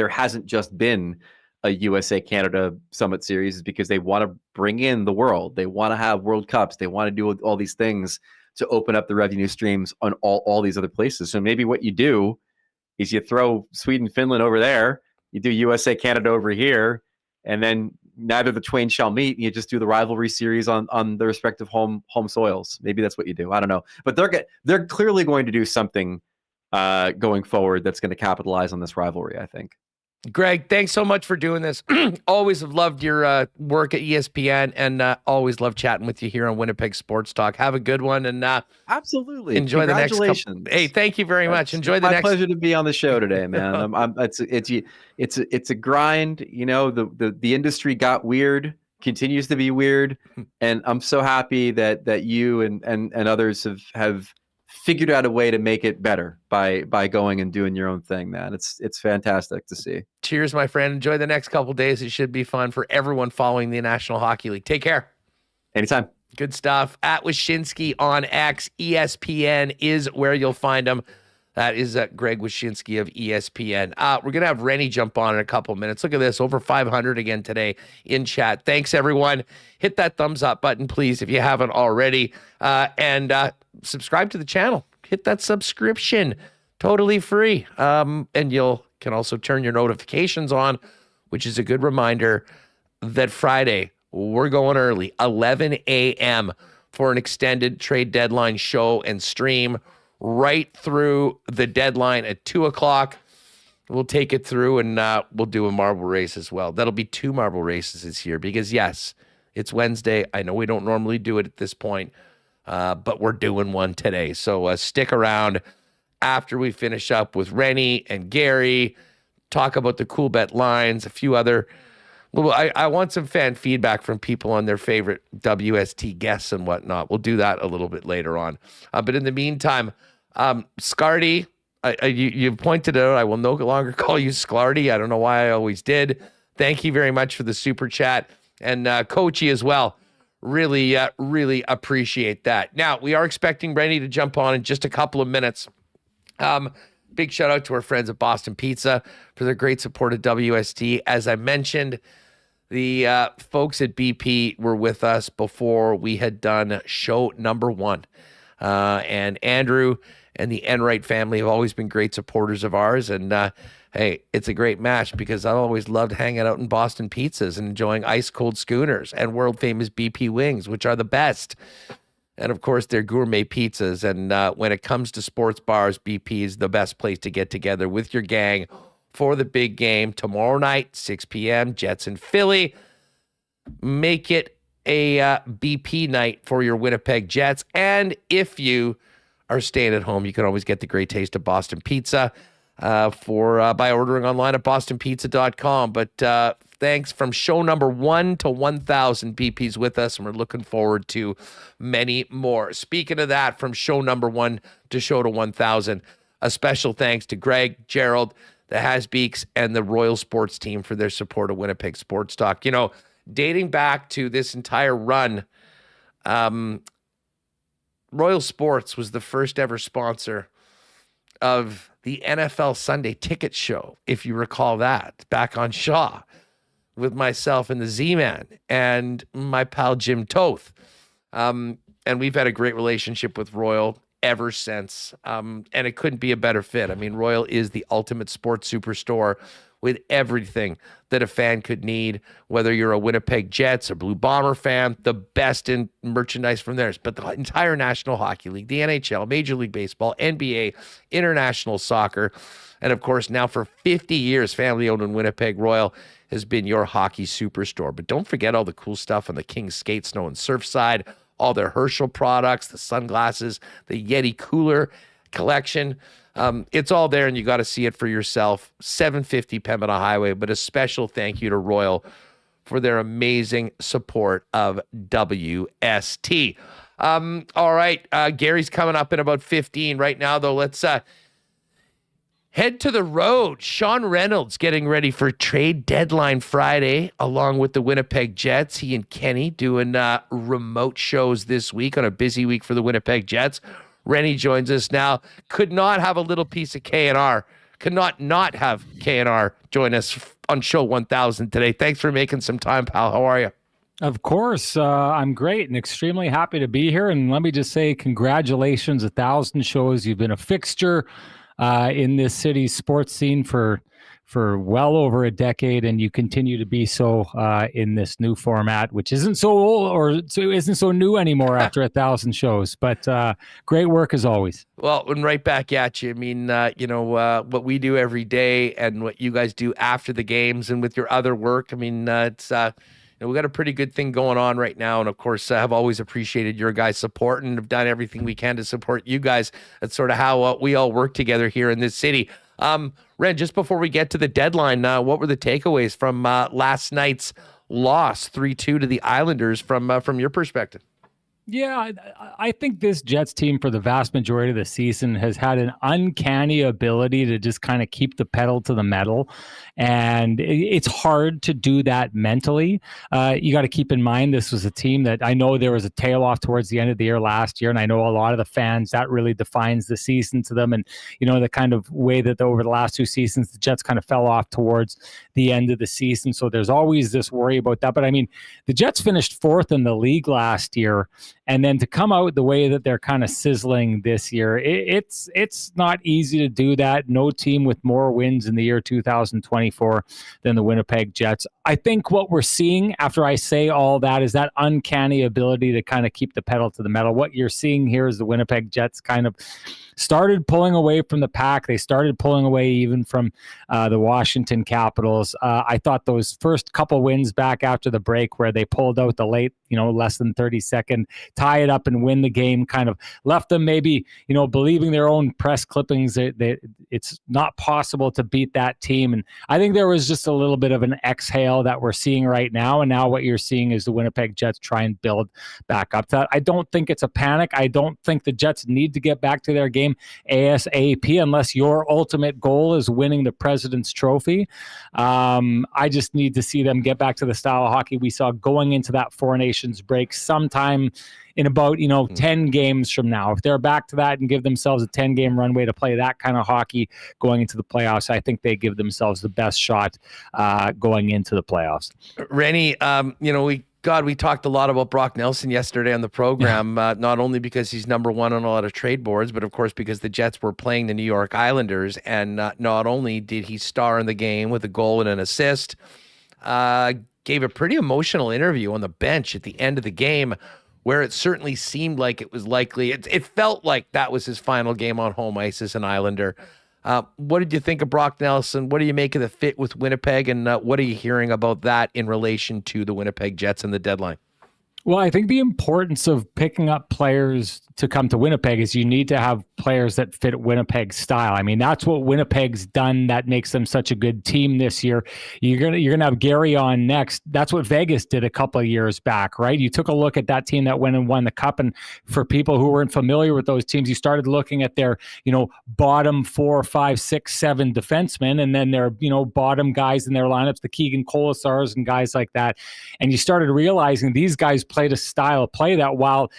hasn't just been a USA-Canada Summit Series is because they want to bring in the world. They want to have World Cups. They want to do all these things to open up the revenue streams on all these other places. So maybe what you do is you throw Sweden, Finland over there. You do USA, Canada over here, and then neither the twain shall meet. And you just do the rivalry series on the respective home soils. Maybe that's what you do. I don't know, but they're clearly going to do something going forward that's going to capitalize on this rivalry, I think. Greg, thanks so much for doing this. Always have loved your work at ESPN, and always love chatting with you here on Winnipeg Sports Talk. Have a good one, and absolutely enjoy the next couple. Congratulations. Hey, thank you very much. Enjoy the next. My pleasure to be on the show today, man. It's a grind. You know, the industry got weird, continues to be weird, and I'm so happy that you and others have figured out a way to make it better by going and doing your own thing, man. It's fantastic to see. Cheers, my friend. Enjoy the next couple days. It should be fun for everyone following the National Hockey League. Take care. Anytime. Good stuff. At Wyshynski on X, ESPN is where you'll find him. That is Greg Wyshynski of ESPN. We're going to have Rennie jump on in a couple minutes. Look at this, over 500 again today in chat. Thanks, everyone. Hit that thumbs up button, please, if you haven't already. And subscribe to the channel. Hit that subscription. Totally free. And can also turn your notifications on, which is a good reminder that Friday, we're going early, 11 a.m. for an extended trade deadline show and stream right through the deadline at 2 o'clock. We'll take it through, and we'll do a marble race as well. That'll be 2 marble races this year because, yes, it's Wednesday. I know we don't normally do it at this point, but we're doing one today. So stick around after we finish up with Rennie and Gary, talk about the Coolbet lines, a few other. Well, I want some fan feedback from people on their favorite WST guests and whatnot. We'll do that a little bit later on. But in the meantime, Scardy, you pointed out, I will no longer call you Sklardy. I don't know why I always did. Thank you very much for the super chat. And Coachy as well. Really, really appreciate that. Now, we are expecting Rennie to jump on in just a couple of minutes. Big shout out to our friends at Boston Pizza for their great support of WST. As I mentioned, the folks at BP were with us before we had done show number 1. And Andrew and the Enright family have always been great supporters of ours. And hey, it's a great match because I've always loved hanging out in Boston Pizzas and enjoying ice cold schooners and world famous BP wings, which are the best. And of course, they're gourmet pizzas. And when it comes to sports bars, BP is the best place to get together with your gang for the big game tomorrow night, 6 p.m., Jets in Philly. Make it a BP night for your Winnipeg Jets. And if you are staying at home, you can always get the great taste of Boston Pizza by ordering online at bostonpizza.com. But thanks from show number 1 to 1,000 BP's with us, and we're looking forward to many more. Speaking of that, from show number 1 to show to 1,000, a special thanks to Greg, Gerald, the Hasbeeks, and the Royal Sports team for their support of Winnipeg Sports Talk. You know, dating back to this entire run, Royal Sports was the first ever sponsor of the NFL Sunday Ticket Show, if you recall that, back on Shaw, with myself and the Z-Man and my pal Jim Toth. And we've had a great relationship with Royal ever since. And it couldn't be a better fit. I mean, Royal is the ultimate sports superstore with everything that a fan could need, whether you're a Winnipeg Jets or Blue Bomber fan, the best in merchandise from theirs, but the entire National Hockey League, the NHL, Major League Baseball, NBA, international soccer, and of course, now for 50 years, family-owned in Winnipeg, Royal has been your hockey superstore. But don't forget all the cool stuff on the King's Skate, Snow, and Surf side, all their Herschel products, the sunglasses, the Yeti cooler collection. It's all there, and you got to see it for yourself. 750 Pembina Highway, but a special thank you to Royal for their amazing support of WST. All right, Gary's coming up in about 15. Right now, though, let's head to the road. Sean Reynolds getting ready for Trade Deadline Friday, along with the Winnipeg Jets. He and Kenny doing remote shows this week on a busy week for the Winnipeg Jets. Rennie joins us now. Could not have a little piece of K&R. Could not have K&R join us on show 1000 today. Thanks for making some time, pal. How are you? Of course. I'm great and extremely happy to be here. And let me just say congratulations, 1,000 shows. You've been a fixture in this city's sports scene for well over a decade, and you continue to be so in this new format, which isn't so old or isn't so new anymore after 1,000 shows. But great work as always. Well, and right back at you. I mean, what we do every day and what you guys do after the games and with your other work. I mean, it's we got a pretty good thing going on right now. And of course, I have always appreciated your guys' support and have done everything we can to support you guys. That's sort of how we all work together here in this city. Ren, just before we get to the deadline, what were the takeaways from last night's loss 3-2 to the Islanders from your perspective? Yeah, I think this Jets team for the vast majority of the season has had an uncanny ability to just kind of keep the pedal to the metal. And it's hard to do that mentally. You got to keep in mind, this was a team that I know there was a tail off towards the end of the year last year. And I know a lot of the fans, that really defines the season to them. And, the kind of way that over the last two seasons, the Jets kind of fell off towards the end of the season. So there's always this worry about that. But I mean, the Jets finished 4th in the league last year. And then to come out the way that they're kind of sizzling this year, it's not easy to do that. No team with more wins in the year 2024 than the Winnipeg Jets. I think what we're seeing after I say all that is that uncanny ability to kind of keep the pedal to the metal. What you're seeing here is the Winnipeg Jets kind of started pulling away from the pack. They started pulling away even from the Washington Capitals. I thought those first couple wins back after the break where they pulled out the late, less than 30-second, tie it up and win the game, kind of left them maybe, believing their own press clippings that it's not possible to beat that team. And I think there was just a little bit of an exhale that we're seeing right now. And now what you're seeing is the Winnipeg Jets try and build back up to that. I don't think it's a panic. I don't think the Jets need to get back to their game ASAP unless your ultimate goal is winning the President's Trophy. I just need to see them get back to the style of hockey we saw going into that Four Nations break sometime in about 10 games from now. If they're back to that and give themselves a 10-game runway to play that kind of hockey going into the playoffs, I think they give themselves the best shot going into the playoffs. Rennie, we talked a lot about Brock Nelson yesterday on the program, not only because he's number one on a lot of trade boards, but of course because the Jets were playing the New York Islanders. And not only did he star in the game with a goal and an assist, gave a pretty emotional interview on the bench at the end of the game where it certainly seemed like it was likely. It felt like that was his final game on home ice as an Islander. What did you think of Brock Nelson? What do you make of the fit with Winnipeg? And what are you hearing about that in relation to the Winnipeg Jets and the deadline? Well, I think the importance of picking up players to come to Winnipeg is you need to have players that fit Winnipeg's style. I mean, that's what Winnipeg's done that makes them such a good team this year. You're gonna have Gary on next. That's what Vegas did a couple of years back, right? You took a look at that team that went and won the cup, and for people who weren't familiar with those teams, you started looking at their, bottom 4, 5, 6, 7 defensemen, and then their, bottom guys in their lineups, the Keegan Colasars and guys like that. And you started realizing these guys played a style of play that while,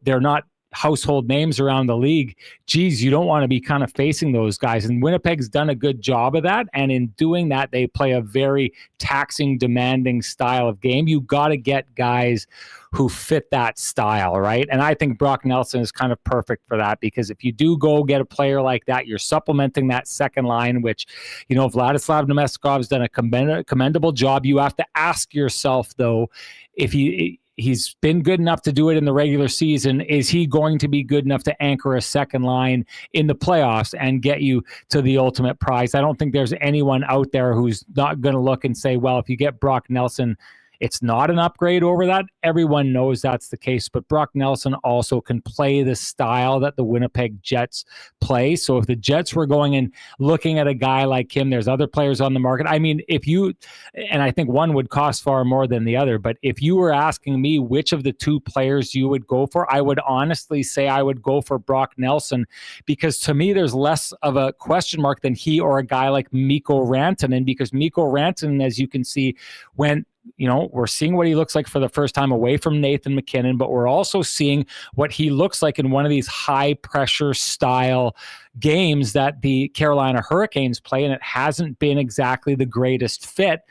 they're not household names around the league, geez, you don't want to be kind of facing those guys. And Winnipeg's done a good job of that. And in doing that, they play a very taxing, demanding style of game. You got to get guys who fit that style, right? And I think Brock Nelson is kind of perfect for that, because if you do go get a player like that, you're supplementing that second line, which, Vladislav Nemeskov's done a commendable job. You have to ask yourself, though, if he's been good enough to do it in the regular season, is he going to be good enough to anchor a second line in the playoffs and get you to the ultimate prize? I don't think there's anyone out there who's not going to look and say, well, if you get Brock Nelson, it's not an upgrade over that. Everyone knows that's the case, but Brock Nelson also can play the style that the Winnipeg Jets play. So if the Jets were going and looking at a guy like him, there's other players on the market. I mean, and I think one would cost far more than the other, but if you were asking me which of the two players you would go for, I would honestly say I would go for Brock Nelson, because to me, there's less of a question mark than he or a guy like Mikko Rantanen, because Mikko Rantanen, as you can see, when we're seeing what he looks like for the first time away from Nathan McKinnon, but we're also seeing what he looks like in one of these high pressure style games that the Carolina Hurricanes play, and it hasn't been exactly the greatest fit.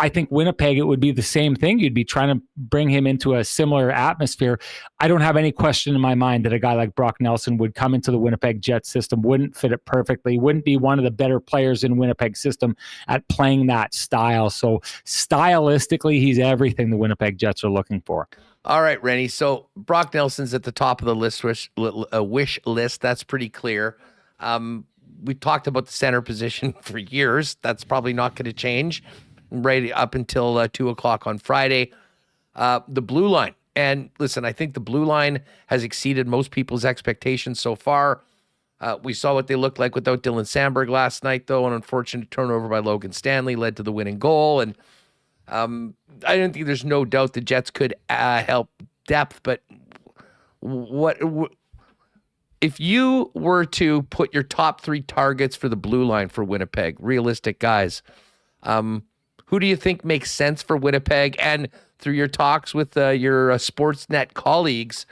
I think Winnipeg, it would be the same thing. You'd be trying to bring him into a similar atmosphere. I don't have any question in my mind that a guy like Brock Nelson would come into the Winnipeg Jets system, wouldn't fit it perfectly, wouldn't be one of the better players in Winnipeg system at playing that style. So stylistically, he's everything the Winnipeg Jets are looking for. All right, Rennie. So Brock Nelson's at the top of the list, wish list. That's pretty clear. We talked about the center position for years. That's probably not going to change right up until 2:00 on Friday. The blue line. And listen, I think the blue line has exceeded most people's expectations so far. We saw what they looked like without Dylan Sandberg last night, though. An unfortunate turnover by Logan Stanley led to the winning goal. And I don't think there's no doubt the Jets could help depth. But what if you were to put your top 3 targets for the blue line for Winnipeg, realistic guys, who do you think makes sense for Winnipeg? And through your talks with your Sportsnet colleagues,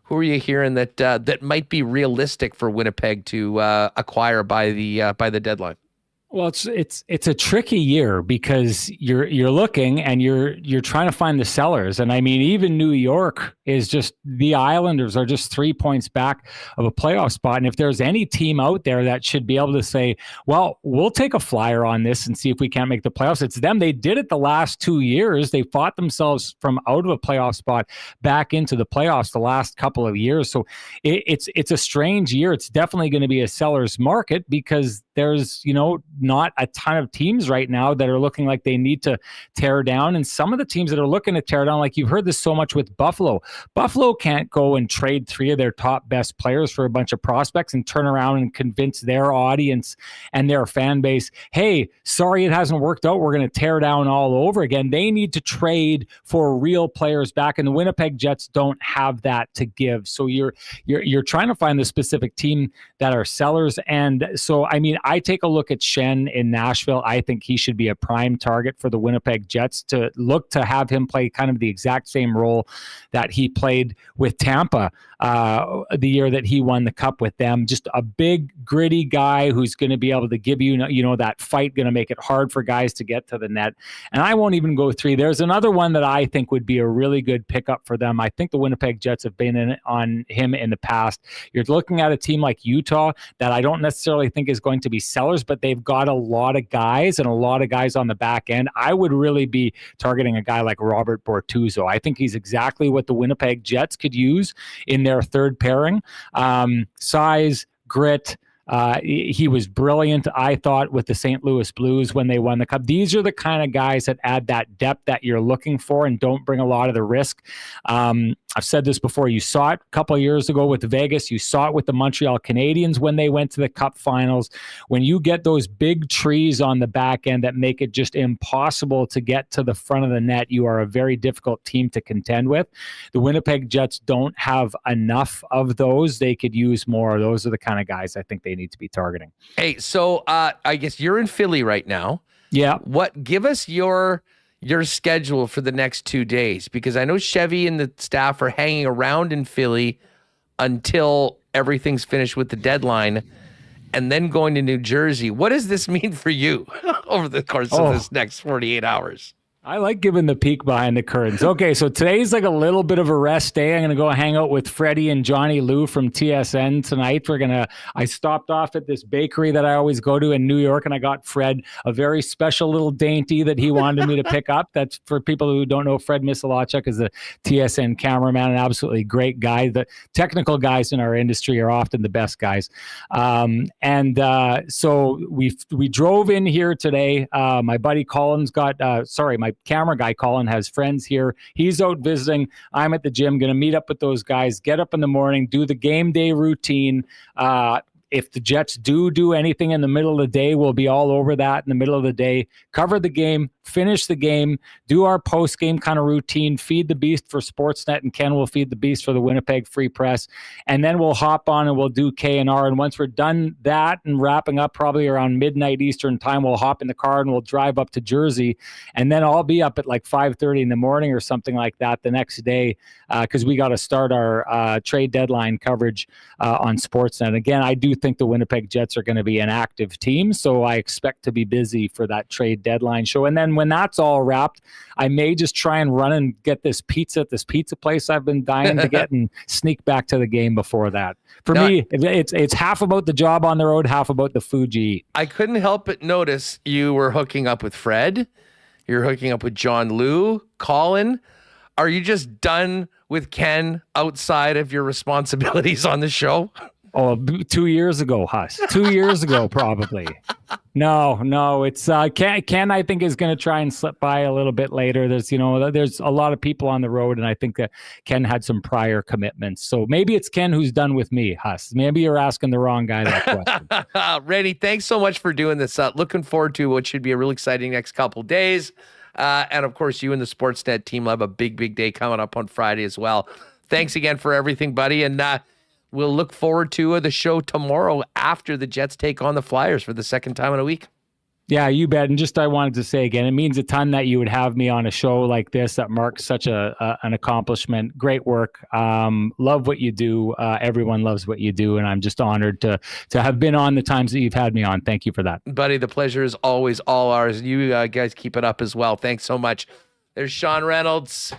who are you hearing that might be realistic for Winnipeg to acquire by the deadline? Well, it's a tricky year because you're looking and you're trying to find the sellers. And I mean, even New York is just, the Islanders are just 3 points back of a playoff spot. And if there's any team out there that should be able to say, well, we'll take a flyer on this and see if we can't make the playoffs, it's them. They did it the last 2 years. They fought themselves from out of a playoff spot back into the playoffs the last couple of years. So it's a strange year. It's definitely going to be a seller's market because there's, not a ton of teams right now that are looking like they need to tear down. And some of the teams that are looking to tear down, like you've heard this so much with Buffalo. Buffalo can't go and trade 3 of their top best players for a bunch of prospects and turn around and convince their audience and their fan base, hey, sorry it hasn't worked out. We're going to tear down all over again. They need to trade for real players back, and the Winnipeg Jets don't have that to give. So you're trying to find the specific team that are sellers. And so, I mean, I take a look at Shen in Nashville. I think he should be a prime target for the Winnipeg Jets to look to have him play kind of the exact same role that he played with Tampa the year that he won the cup with them. Just a big, gritty guy who's going to be able to give you, that fight, going to make it hard for guys to get to the net. And I won't even go 3. There's another one that I think would be a really good pickup for them. I think the Winnipeg Jets have been on him in the past. You're looking at a team like Utah that I don't necessarily think is going to be sellers, but they've got a lot of guys and a lot of guys on the back end. I would really be targeting a guy like Robert Bortuzzo. I think he's exactly what the Winnipeg Jets could use in their third pairing. Size, grit. He was brilliant, I thought, with the St. Louis Blues when they won the cup. These are the kind of guys that add that depth that you're looking for and don't bring a lot of the risk. I've said this before. You saw it a couple of years ago with Vegas. You saw it with the Montreal Canadiens when they went to the Cup Finals. When you get those big trees on the back end that make it just impossible to get to the front of the net, you are a very difficult team to contend with. The Winnipeg Jets don't have enough of those. They could use more. Those are the kind of guys I think they need to be targeting. Hey, so I guess you're in Philly right now. Yeah. Give us your schedule for the next 2 days, because I know Chevy and the staff are hanging around in Philly until everything's finished with the deadline and then going to New Jersey. What does this mean for you over the course of this next 48 hours? I like giving the peek behind the curtains. Okay, so today's like a little bit of a rest day. I'm going to go hang out with Freddie and Johnny Lou from TSN tonight. I stopped off at this bakery that I always go to in New York, and I got Fred a very special little dainty that he wanted me to pick up. That's for people who don't know, Fred Misalachuk is a TSN cameraman, an absolutely great guy. The technical guys in our industry are often the best guys. So we drove in here today. My buddy Colin's my camera guy Colin has friends here. He's out visiting. I'm at the gym, going to meet up with those guys, get up in the morning, do the game day routine. If the Jets do anything in the middle of the day, we'll be all over that in the middle of the day. Cover the game, finish the game, do our post-game kind of routine, feed the beast for Sportsnet, and Ken will feed the beast for the Winnipeg Free Press. And then we'll hop on and we'll do K&R. And once we're done that and wrapping up probably around midnight Eastern time, we'll hop in the car and we'll drive up to Jersey. And then I'll be up at like 5:30 in the morning or something like that the next day because we got to start our trade deadline coverage on Sportsnet. Again, I do think the Winnipeg Jets are going to be an active team, so I expect to be busy for that trade deadline show. And then when that's all wrapped, I may just try and run and get this pizza at this pizza place I've been dying to get and sneak back to the game before that. For me, it's half about the job on the road, half about the food you eat. I couldn't help but notice you were hooking up with Fred. You're hooking up with John Lou, Colin. Are you just done with Ken outside of your responsibilities on the show? Oh, 2 years ago, Huss. 2 years ago, probably. No, it's Ken, I think, is going to try and slip by a little bit later. There's a lot of people on the road, and I think that Ken had some prior commitments. So maybe it's Ken who's done with me, Huss. Maybe you're asking the wrong guy that question. Randy, thanks so much for doing this. Looking forward to what should be a really exciting next couple days. And of course, you and the Sportsnet team will have a big day coming up on Friday as well. Thanks again for everything, buddy. And we'll look forward to the show tomorrow after the Jets take on the Flyers for the second time in a week. Yeah, you bet. And I wanted to say again, it means a ton that you would have me on a show like this that marks such an accomplishment. Great work. Love what you do. Everyone loves what you do. And I'm just honored to have been on the times that you've had me on. Thank you for that. Buddy, the pleasure is always all ours. You guys keep it up as well. Thanks so much. There's Sean Reynolds,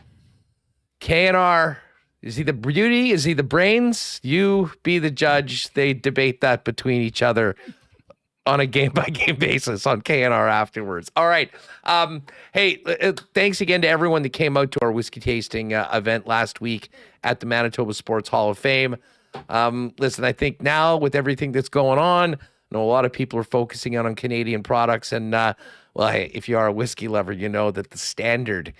K&R. Is he the beauty? Is he the brains? You be the judge. They debate that between each other on a game-by-game basis on K&R afterwards. All right. Hey, thanks again to everyone that came out to our whiskey tasting event last week at the Manitoba Sports Hall of Fame. Listen, I think now with everything that's going on, I know a lot of people are focusing on Canadian products. And, hey, if you are a whiskey lover, you know that the standard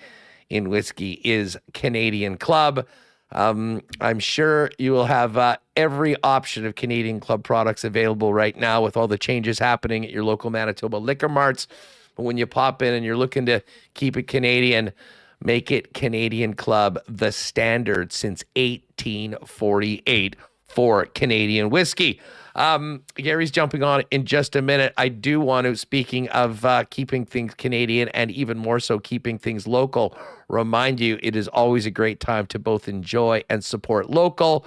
in whiskey is Canadian Club. I'm sure you will have every option of Canadian Club products available right now with all the changes happening at your local Manitoba liquor marts. But when you pop in and you're looking to keep it Canadian, make it Canadian Club, the standard since 1848 for Canadian whiskey. Gary's jumping on in just a minute. I do want to, speaking of keeping things Canadian and even more so keeping things local, remind you it is always a great time to both enjoy and support local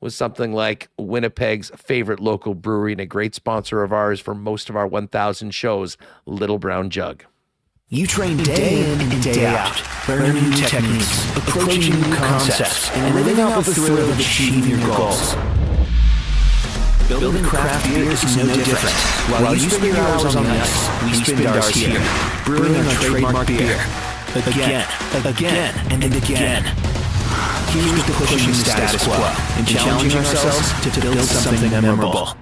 with something like Winnipeg's favorite local brewery and a great sponsor of ours for most of our 1,000 shows, Little Brown Jug. You train day in and day out, learning new techniques, approaching new concepts, and living out the thrill of achieving your goals. Building craft beer is no different. While you spend your hours on the ice, we spend ours here, brewing our trademark beer. Again, and again. Here's to pushing the status quo and challenging ourselves to build something memorable.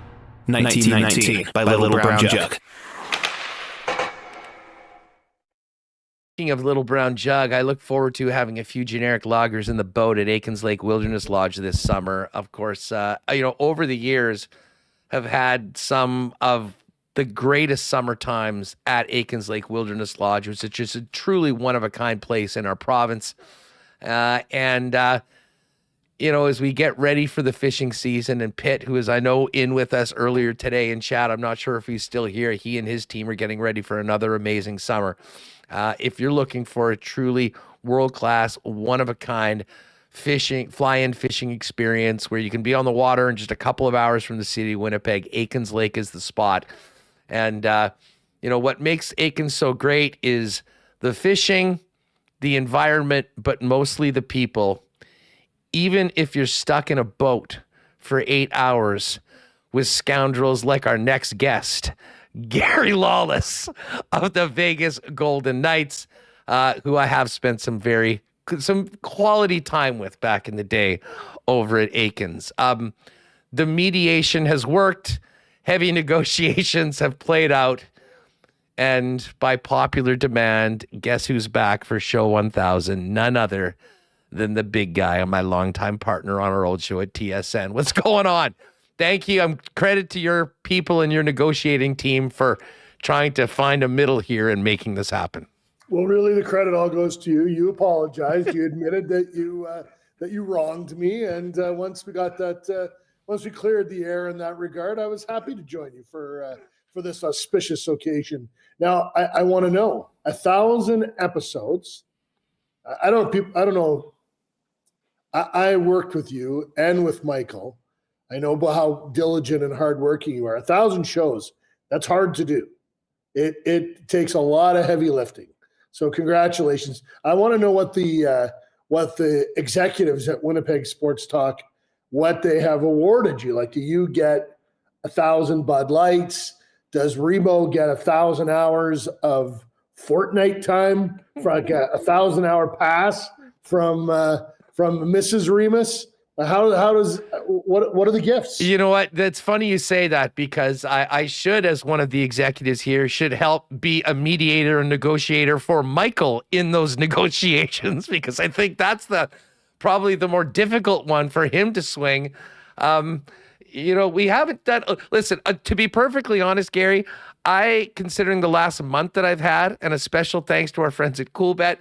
1919 by Little Brown Jug. Speaking of Little Brown Jug, I look forward to having a few generic lagers in the boat at Aikens Lake Wilderness Lodge this summer. Of course, over the years, have had some of the greatest summer times at Aikens Lake Wilderness Lodge, which is just a truly one-of-a-kind place in our province. As we get ready for the fishing season, and Pitt, who is, I know, in with us earlier today in chat, I'm not sure if he's still here. He and his team are getting ready for another amazing summer. If you're looking for a truly world-class, one-of-a-kind fly-in fishing experience where you can be on the water in just a couple of hours from the city of Winnipeg, Aikens Lake is the spot. And, what makes Aikens so great is the fishing, the environment, but mostly the people. Even if you're stuck in a boat for 8 hours with scoundrels like our next guest, Gary Lawless of the Vegas Golden Knights, who I have spent some quality time with back in the day over at Aikens. The mediation has worked. Heavy negotiations have played out. And by popular demand, guess who's back for show 1000? None other than the big guy, my longtime partner on our old show at TSN. What's going on? Thank you. Credit to your people and your negotiating team for trying to find a middle here and making this happen. Well, really, the credit all goes to you. You apologized. You admitted that you wronged me, and once we got that, once we cleared the air in that regard, I was happy to join you for this auspicious occasion. Now, I want to know 1,000 episodes. I don't know. I worked with you and with Michael. I know about how diligent and hardworking you are. 1,000 shows, that's hard to do. It takes a lot of heavy lifting. So congratulations. I want to know what the executives at Winnipeg Sports Talk, what they have awarded you. Like, do you get 1,000 Bud Lights? Does Remo get 1,000 hours of Fortnite time for like a 1,000-hour pass from Mrs. Remis? How does what are the gifts? You know what? That's funny you say that, because I should, as one of the executives here, should help be a mediator and negotiator for Michael in those negotiations, because I think that's probably the more difficult one for him to swing. We haven't done. Listen, to be perfectly honest, Gary, considering the last month that I've had, and a special thanks to our friends at Coolbet,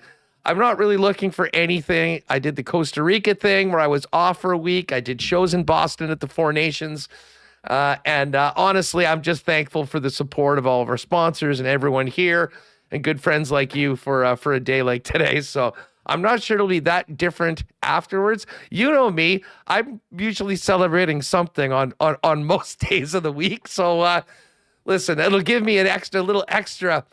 I'm not really looking for anything. I did the Costa Rica thing where I was off for a week. I did shows in Boston at the Four Nations. And honestly, I'm just thankful for the support of all of our sponsors and everyone here and good friends like you for a day like today. So I'm not sure it'll be that different afterwards. You know me, I'm usually celebrating something on most days of the week. So listen, it'll give me an little extra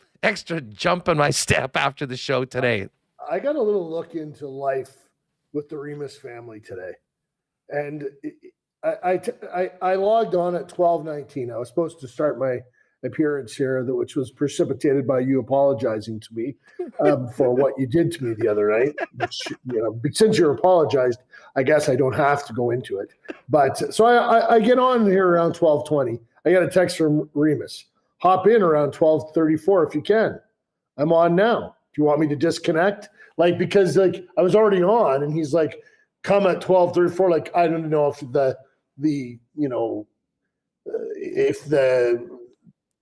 jump in my step after the show today. I got a little look into life with the Remis family today, and I logged on at 12:19. I was supposed to start my appearance here, which was precipitated by you apologizing to me for what you did to me the other night. Which, since you apologized, I guess I don't have to go into it. But so I get on here around 12:20. I got a text from Remis. Hop in around 12:34 if you can. I'm on now. Do you want me to disconnect? Because I was already on, and he's like, come at 12:34. Like, I don't know if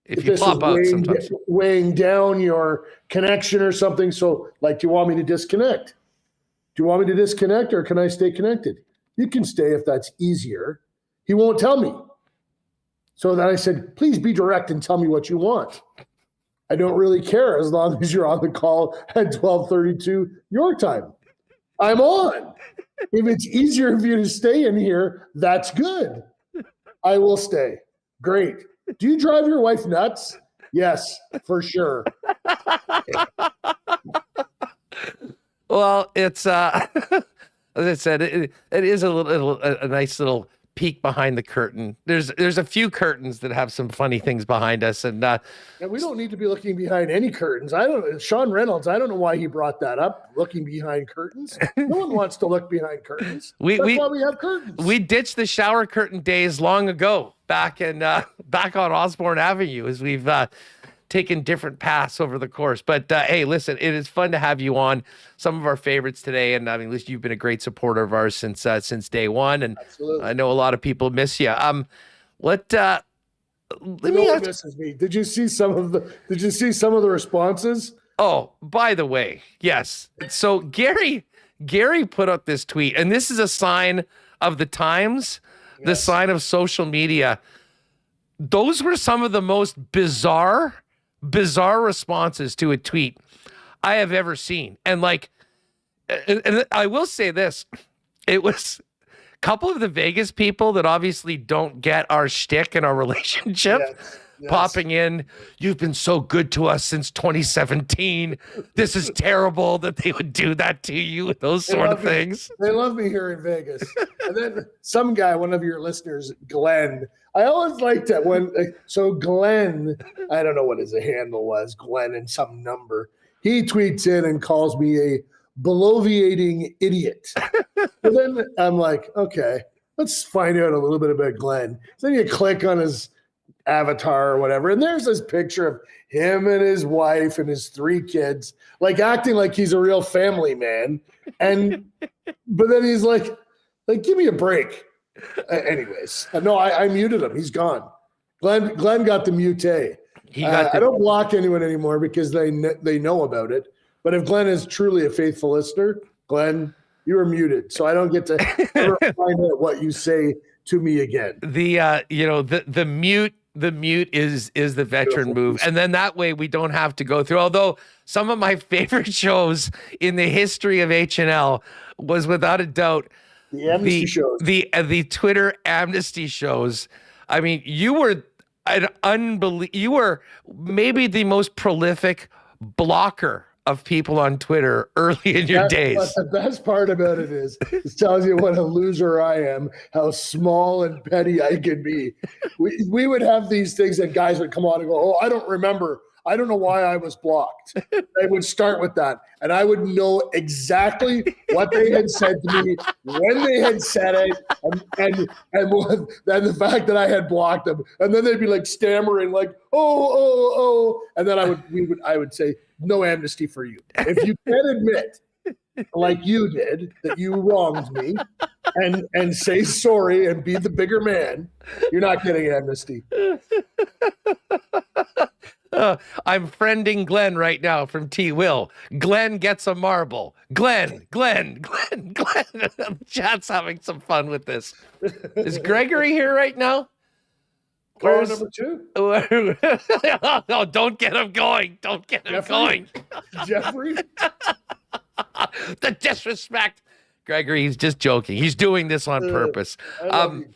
if you pop out sometimes weighing down your connection or something. So, do you want me to disconnect? Do you want me to disconnect, or can I stay connected? You can stay if that's easier. He won't tell me. So then I said, please be direct and tell me what you want. I don't really care as long as you're on the call at 12:32 your time. I'm on. If it's easier for you to stay in here, that's good. I will stay. Great. Do you drive your wife nuts? Yes, for sure. Well, it's as I said, it is a nice little peek behind the curtain. There's a few curtains that have some funny things behind us, and we don't need to be looking behind any curtains. Sean Reynolds, I don't know why he brought that up, looking behind curtains. No one wants to look behind curtains. That's why we have curtains. We ditched the shower curtain days long ago, back on Osborne Avenue, as we've taken different paths over the course. But hey, listen, it is fun to have you on. Some of our favorites today, and I mean, you've been a great supporter of ours since day one, and absolutely. I know a lot of people miss you. Let me ask. Misses me. Did you see some of the responses? Oh, by the way, yes. So Gary put up this tweet, and this is a sign of the times, the sign of social media. Those were some of the most bizarre responses to a tweet I have ever seen. And and I will say this, it was a couple of the Vegas people that obviously don't get our shtick and our relationship. Yes. Popping in, you've been so good to us since 2017. This is terrible that they would do that to you, those sort of things. They love me here in Vegas. And then some guy, one of your listeners, Glenn, I always liked that Glenn, I don't know what his handle was, Glenn and some number. He tweets in and calls me a bloviating idiot. And then I'm like, okay, let's find out a little bit about Glenn. So then you click on his avatar or whatever, and there's this picture of him and his wife and his 3 kids, acting like he's a real family man. But then he's like, give me a break. Anyways, no, I muted him. He's gone. Glenn got the mute. I don't block anyone anymore because they know about it. But if Glenn is truly a faithful listener, Glenn, you are muted, so I don't get to ever find out what you say to me again. The mute is the veteran move. And then that way we don't have to go through. Although some of my favorite shows in the history of H&L was without a doubt The amnesty shows. The Twitter amnesty shows. I mean, you were you were maybe the most prolific blocker of people on Twitter early in your days. But the best part about it is, it tells you what a loser I am, how small and petty I can be. We would have these things that guys would come on and go, oh, I don't remember. I don't know why I was blocked. I would start with that. And I would know exactly what they had said to me, when they had said it, and the fact that I had blocked them. And then they'd be like stammering, like, oh. And then I would say, no amnesty for you. If you can't admit, like you did, that you wronged me and say sorry and be the bigger man, you're not getting amnesty. I'm friending Glenn right now from T. Will. Glenn gets a marble. Glenn. The chat's having some fun with this. Is Gregory here right now? Where's number 2? Oh, don't get him going. Don't get him going. Jeffrey? The disrespect. Gregory, he's just joking. He's doing this on purpose. Let's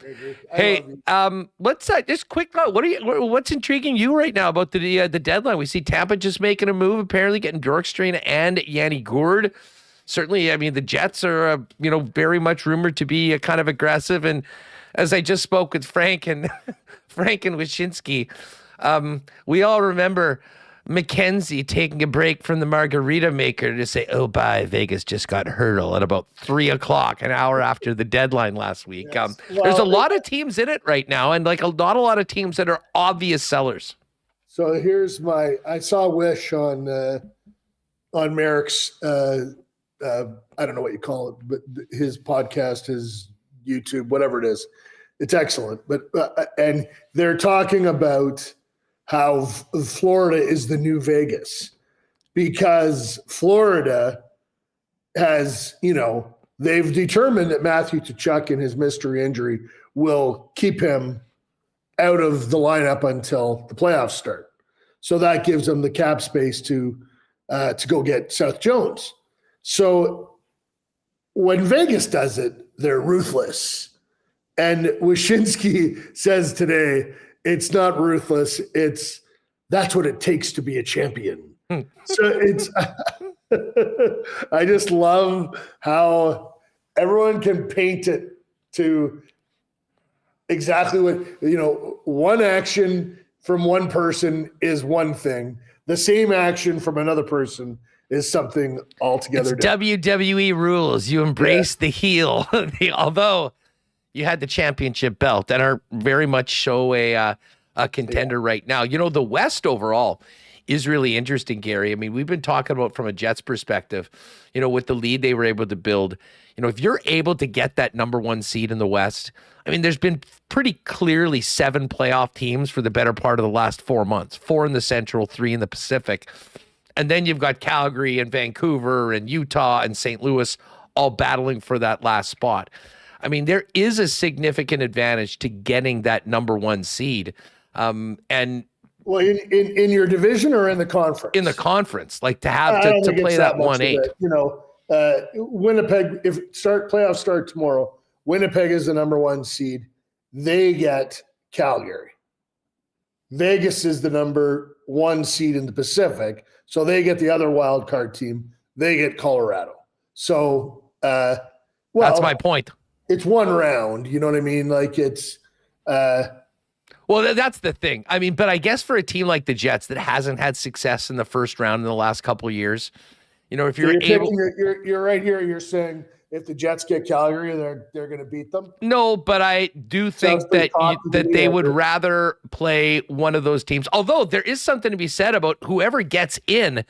just quick thought. What's intriguing you right now about the deadline? We see Tampa just making a move, apparently getting Bjorkstrand and Yanni Gourde. Certainly, I mean, the Jets are very much rumored to be kind of aggressive. And as I just spoke with Frank and Wyshynski, we all remember Mackenzie taking a break from the margarita maker to say, oh, Vegas just got hurdle at about 3:00, an hour after the deadline last week. Yes. There's a lot of teams in it right now, and not a lot of teams that are obvious sellers. So I saw Wish on Merrick's, I don't know what you call it, but his podcast, his YouTube, whatever it is. It's excellent. But and they're talking about how Florida is the new Vegas, because Florida has, they've determined that Matthew Tkachuk and his mystery injury will keep him out of the lineup until the playoffs start. So that gives them the cap space to go get Seth Jones. So when Vegas does it, they're ruthless. And Wyshynski says today, it's not ruthless. That's what it takes to be a champion. So I just love how everyone can paint it to exactly what, one action from one person is one thing. The same action from another person is something altogether different. WWE rules. You embrace the heel, although you had the championship belt and are very much show a contender right now. The West overall is really interesting, Gary. I mean, we've been talking about from a Jets perspective, with the lead they were able to build. If you're able to get that number 1 seed in the West, I mean, there's been pretty clearly 7 playoff teams for the better part of the last 4 months, 4 in the Central, 3 in the Pacific. And then you've got Calgary and Vancouver and Utah and St. Louis all battling for that last spot. I mean, there is a significant advantage to getting that number 1 seed. And well, in your division or in the conference? In the conference, like to have to play that 1-8. Winnipeg, if playoffs start tomorrow, Winnipeg is the number 1 seed. They get Calgary. Vegas is the number 1 seed in the Pacific, so they get the other wild card team. They get Colorado. So, that's my point. It's one round, you know what I mean? Like it's well, that's the thing. I mean, but I guess for a team like the Jets that hasn't had success in the first round in the last couple of years, if you're able, you're right here. You're saying if the Jets get Calgary, they're going to beat them. No, but I do think that they would rather play one of those teams. Although there is something to be said about whoever gets in,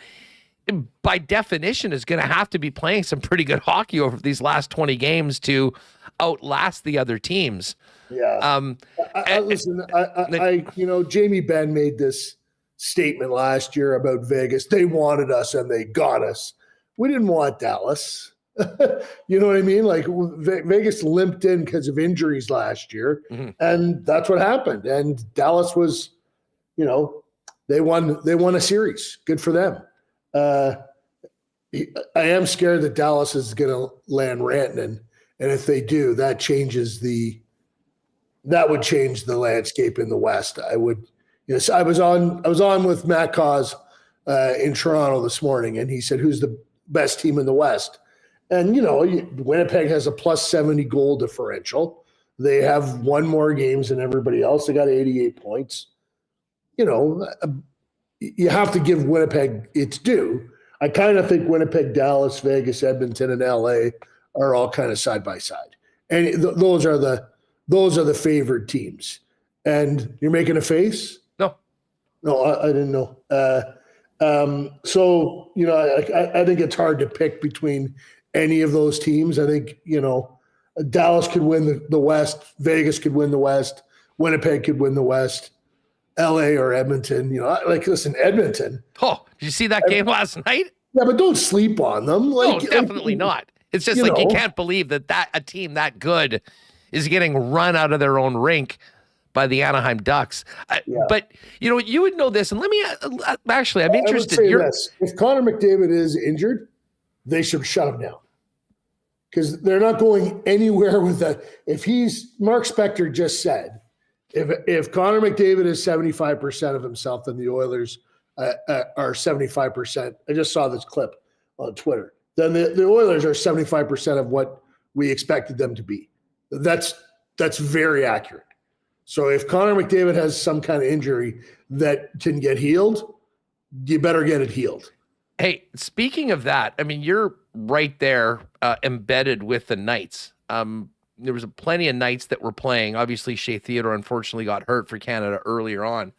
by definition, is going to have to be playing some pretty good hockey over these last 20 games to outlast the other teams. Yeah. Listen, Jamie Benn made this statement last year about Vegas. They wanted us and they got us. We didn't want Dallas. You know what I mean? Like Vegas limped in because of injuries last year, and that's what happened. And Dallas was, they won a series. Good for them. I am scared that Dallas is going to land Rantanen And if they do, that would change the landscape in the West. I was on with Matt Cause in Toronto this morning, and he said, who's the best team in the West? And, Winnipeg has a plus 70 goal differential. They have won more games than everybody else. They got 88 points. You have to give Winnipeg its due. I kind of think Winnipeg, Dallas, Vegas, Edmonton, and LA are all kind of side by side. And those are the favored teams. And you're making a face? No, I didn't know. So, I think it's hard to pick between any of those teams. I think, Dallas could win the West. Vegas could win the West. Winnipeg could win the West. LA or Edmonton, listen, Edmonton. Oh, did you see that game last night? Yeah, but don't sleep on them. No, definitely not. It's just you can't believe that a team that good is getting run out of their own rink by the Anaheim Ducks. But, you would know this. And let me, actually, I'm interested. I would say this. If Connor McDavid is injured, they should shut him down. Because they're not going anywhere with that. Mark Spector just said, if Connor McDavid is 75% of himself, then the Oilers are 75%. I just saw this clip on Twitter. Then the Oilers are 75% of what we expected them to be. That's very accurate. So if Connor McDavid has some kind of injury that can get healed, you better get it healed. Hey, speaking of that, I mean, you're right there embedded with the Knights. There was plenty of Knights that were playing. Obviously, Shea Theodore unfortunately got hurt for Canada earlier on.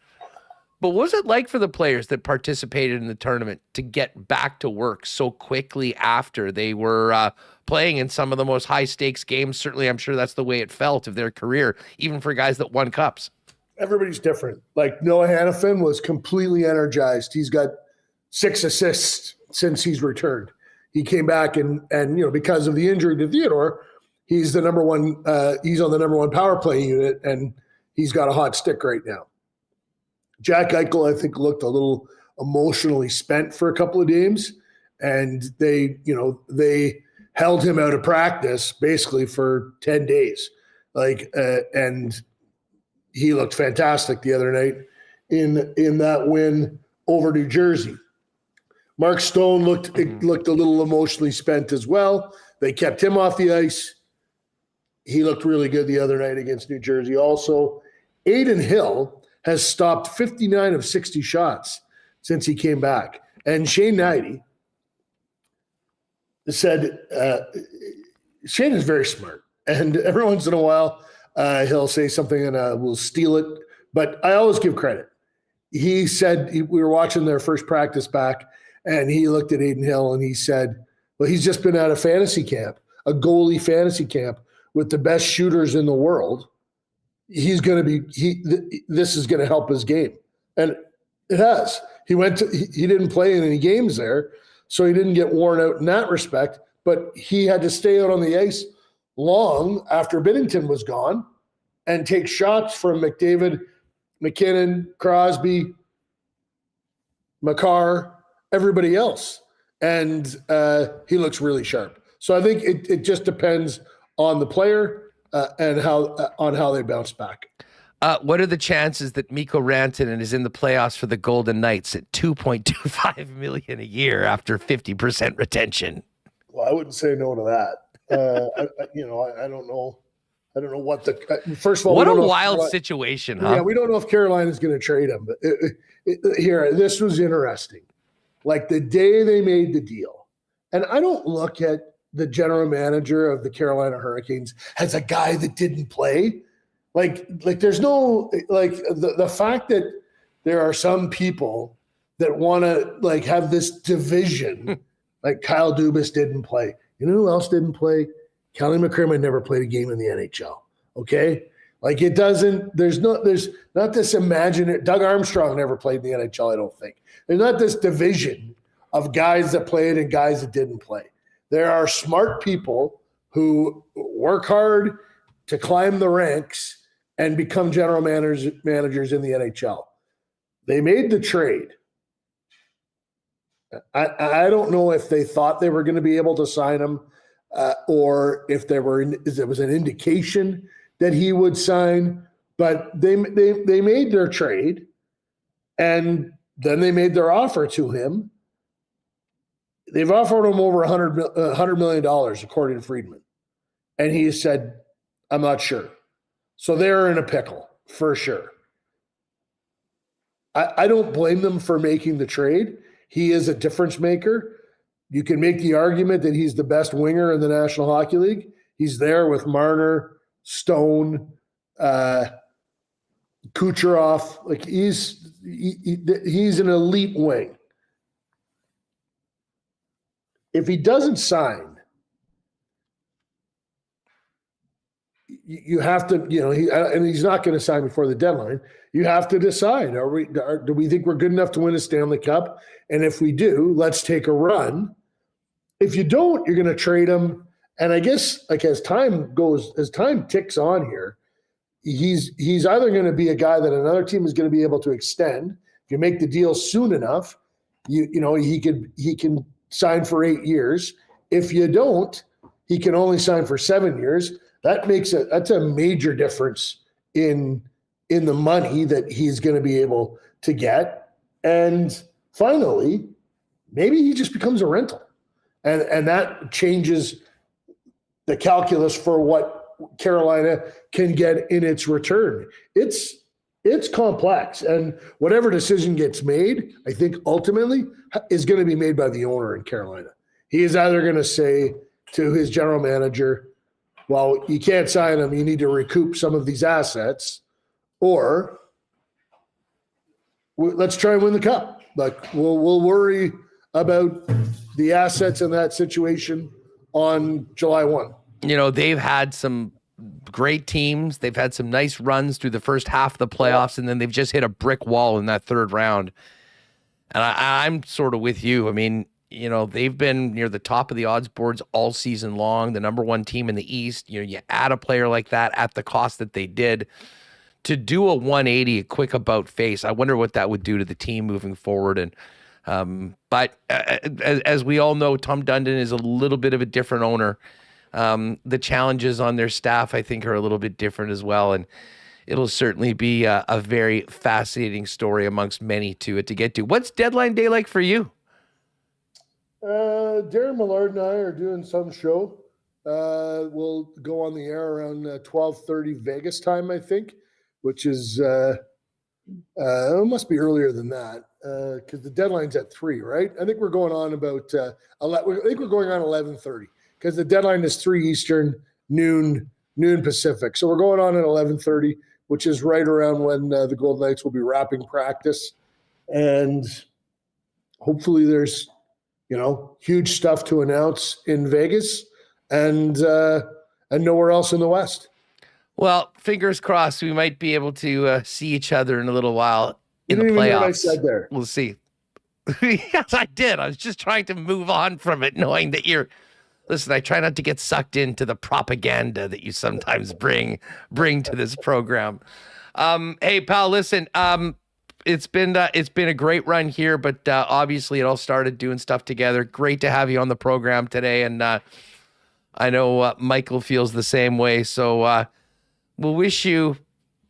But what was it like for the players that participated in the tournament to get back to work so quickly after they were playing in some of the most high-stakes games? Certainly, I'm sure that's the way it felt of their career, even for guys that won cups. Everybody's different. Like Noah Hannafin was completely energized. He's got 6 assists since he's returned. He came back and because of the injury to Theodore, he's the number one. He's on the number one power play unit, and he's got a hot stick right now. Jack Eichel, I think, looked a little emotionally spent for a couple of games, and they held him out of practice basically for 10 days. And he looked fantastic the other night in that win over New Jersey. Mark Stone looked a little emotionally spent as well. They kept him off the ice. He looked really good the other night against New Jersey. Also, Aiden Hill has stopped 59 of 60 shots since he came back. And Shane Knighty said, Shane is very smart. And every once in a while, he'll say something and we'll steal it. But I always give credit. He said, we were watching their first practice back, and he looked at Aiden Hill and he said, well, he's just been at a fantasy camp, a goalie fantasy camp with the best shooters in the world. He's going to be, this is going to help his game. And it has. He didn't play in any games there, so he didn't get worn out in that respect, but he had to stay out on the ice long after Binnington was gone and take shots from McDavid, McKinnon, Crosby, Makar, everybody else. And he looks really sharp. So I think it just depends on the player and how they bounce back. What are the chances that Mikko Rantanen is in the playoffs for the Golden Knights at $2.25 million a year after 50% retention? Well, I wouldn't say no to that. I don't know. I don't know what first of all, what a wild situation, huh? Yeah, we don't know if Carolina is going to trade him. But this was interesting. Like the day they made the deal, and I don't look at the general manager of the Carolina Hurricanes as a guy that didn't play. Like there's no, like the fact that there are some people that want to have this division, like Kyle Dubas didn't play. You know who else didn't play? Kelly McCrimmon never played a game in the NHL. Okay. Like there's not this imaginary, Doug Armstrong never played in the NHL. I don't think there's not this division of guys that played and guys that didn't play. There are smart people who work hard to climb the ranks and become general managers in the NHL. They made the trade. I don't know if they thought they were going to be able to sign him or if there was an indication that he would sign. But they made their trade, and then they made their offer to him. They've offered him over $100 million, according to Friedman. And he said, I'm not sure. So they're in a pickle, for sure. I don't blame them for making the trade. He is a difference maker. You can make the argument that he's the best winger in the National Hockey League. He's there with Marner, Stone, Kucherov. Like he's an elite wing. If he doesn't sign, you have to, and he's not going to sign before the deadline. You have to decide: do we think we're good enough to win a Stanley Cup? And if we do, let's take a run. If you don't, you're going to trade him. And I guess, like as time ticks on here, he's either going to be a guy that another team is going to be able to extend. If you make the deal soon enough, he can sign for 8 years. If you don't, he can only sign for 7 years. That's a major difference in the money that he's going to be able to get. And finally, maybe he just becomes a rental. And that changes the calculus for what Carolina can get in its return. It's complex. And whatever decision gets made, I think ultimately is going to be made by the owner in Carolina. He is either going to say to his general manager, well, you can't sign him, you need to recoup some of these assets, or let's try and win the cup. Like we'll worry about the assets in that situation on July 1. They've had some great teams. They've had some nice runs through the first half of the playoffs, and then they've just hit a brick wall in that third round. And I'm sort of with you. I mean, they've been near the top of the odds boards all season long, the number one team in the East. You add a player like that at the cost that they did to do a 180, a quick about face. I wonder what that would do to the team moving forward. And but as we all know, Tom Dundon is a little bit of a different owner. The challenges on their staff, I think, are a little bit different as well. And it'll certainly be a very fascinating story amongst many to get to. What's deadline day like for you? Darren Millard and I are doing some show. We'll go on the air around 12:30 Vegas time, I think, which is it must be earlier than that because the deadline's at 3, right? I think we're going on about I think we're going on 11:30 because the deadline is 3 Eastern, noon Pacific. So we're going on at 11:30, which is right around when the Golden Knights will be wrapping practice, and hopefully there's huge stuff to announce in Vegas and nowhere else in the West. Well, fingers crossed we might be able to see each other in a little while in the playoffs. You didn't even hear what I said there. We'll see. Yes, I did. I was just trying to move on from it, knowing that listen, I try not to get sucked into the propaganda that you sometimes bring to this program. Hey, pal, listen, it's been a great run here, but obviously it all started doing stuff together. Great to have you on the program today, and I know Michael feels the same way. So we'll wish you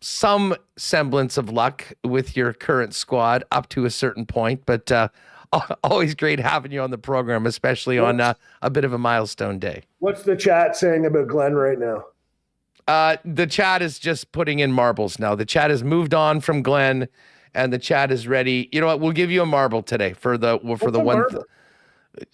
some semblance of luck with your current squad up to a certain point, but always great having you on the program, especially on a bit of a milestone day. What's the chat saying about Glenn right now? The chat is just putting in marbles now. The chat has moved on from Glenn, and the chat is ready. You know what? We'll give you a marble today for the one.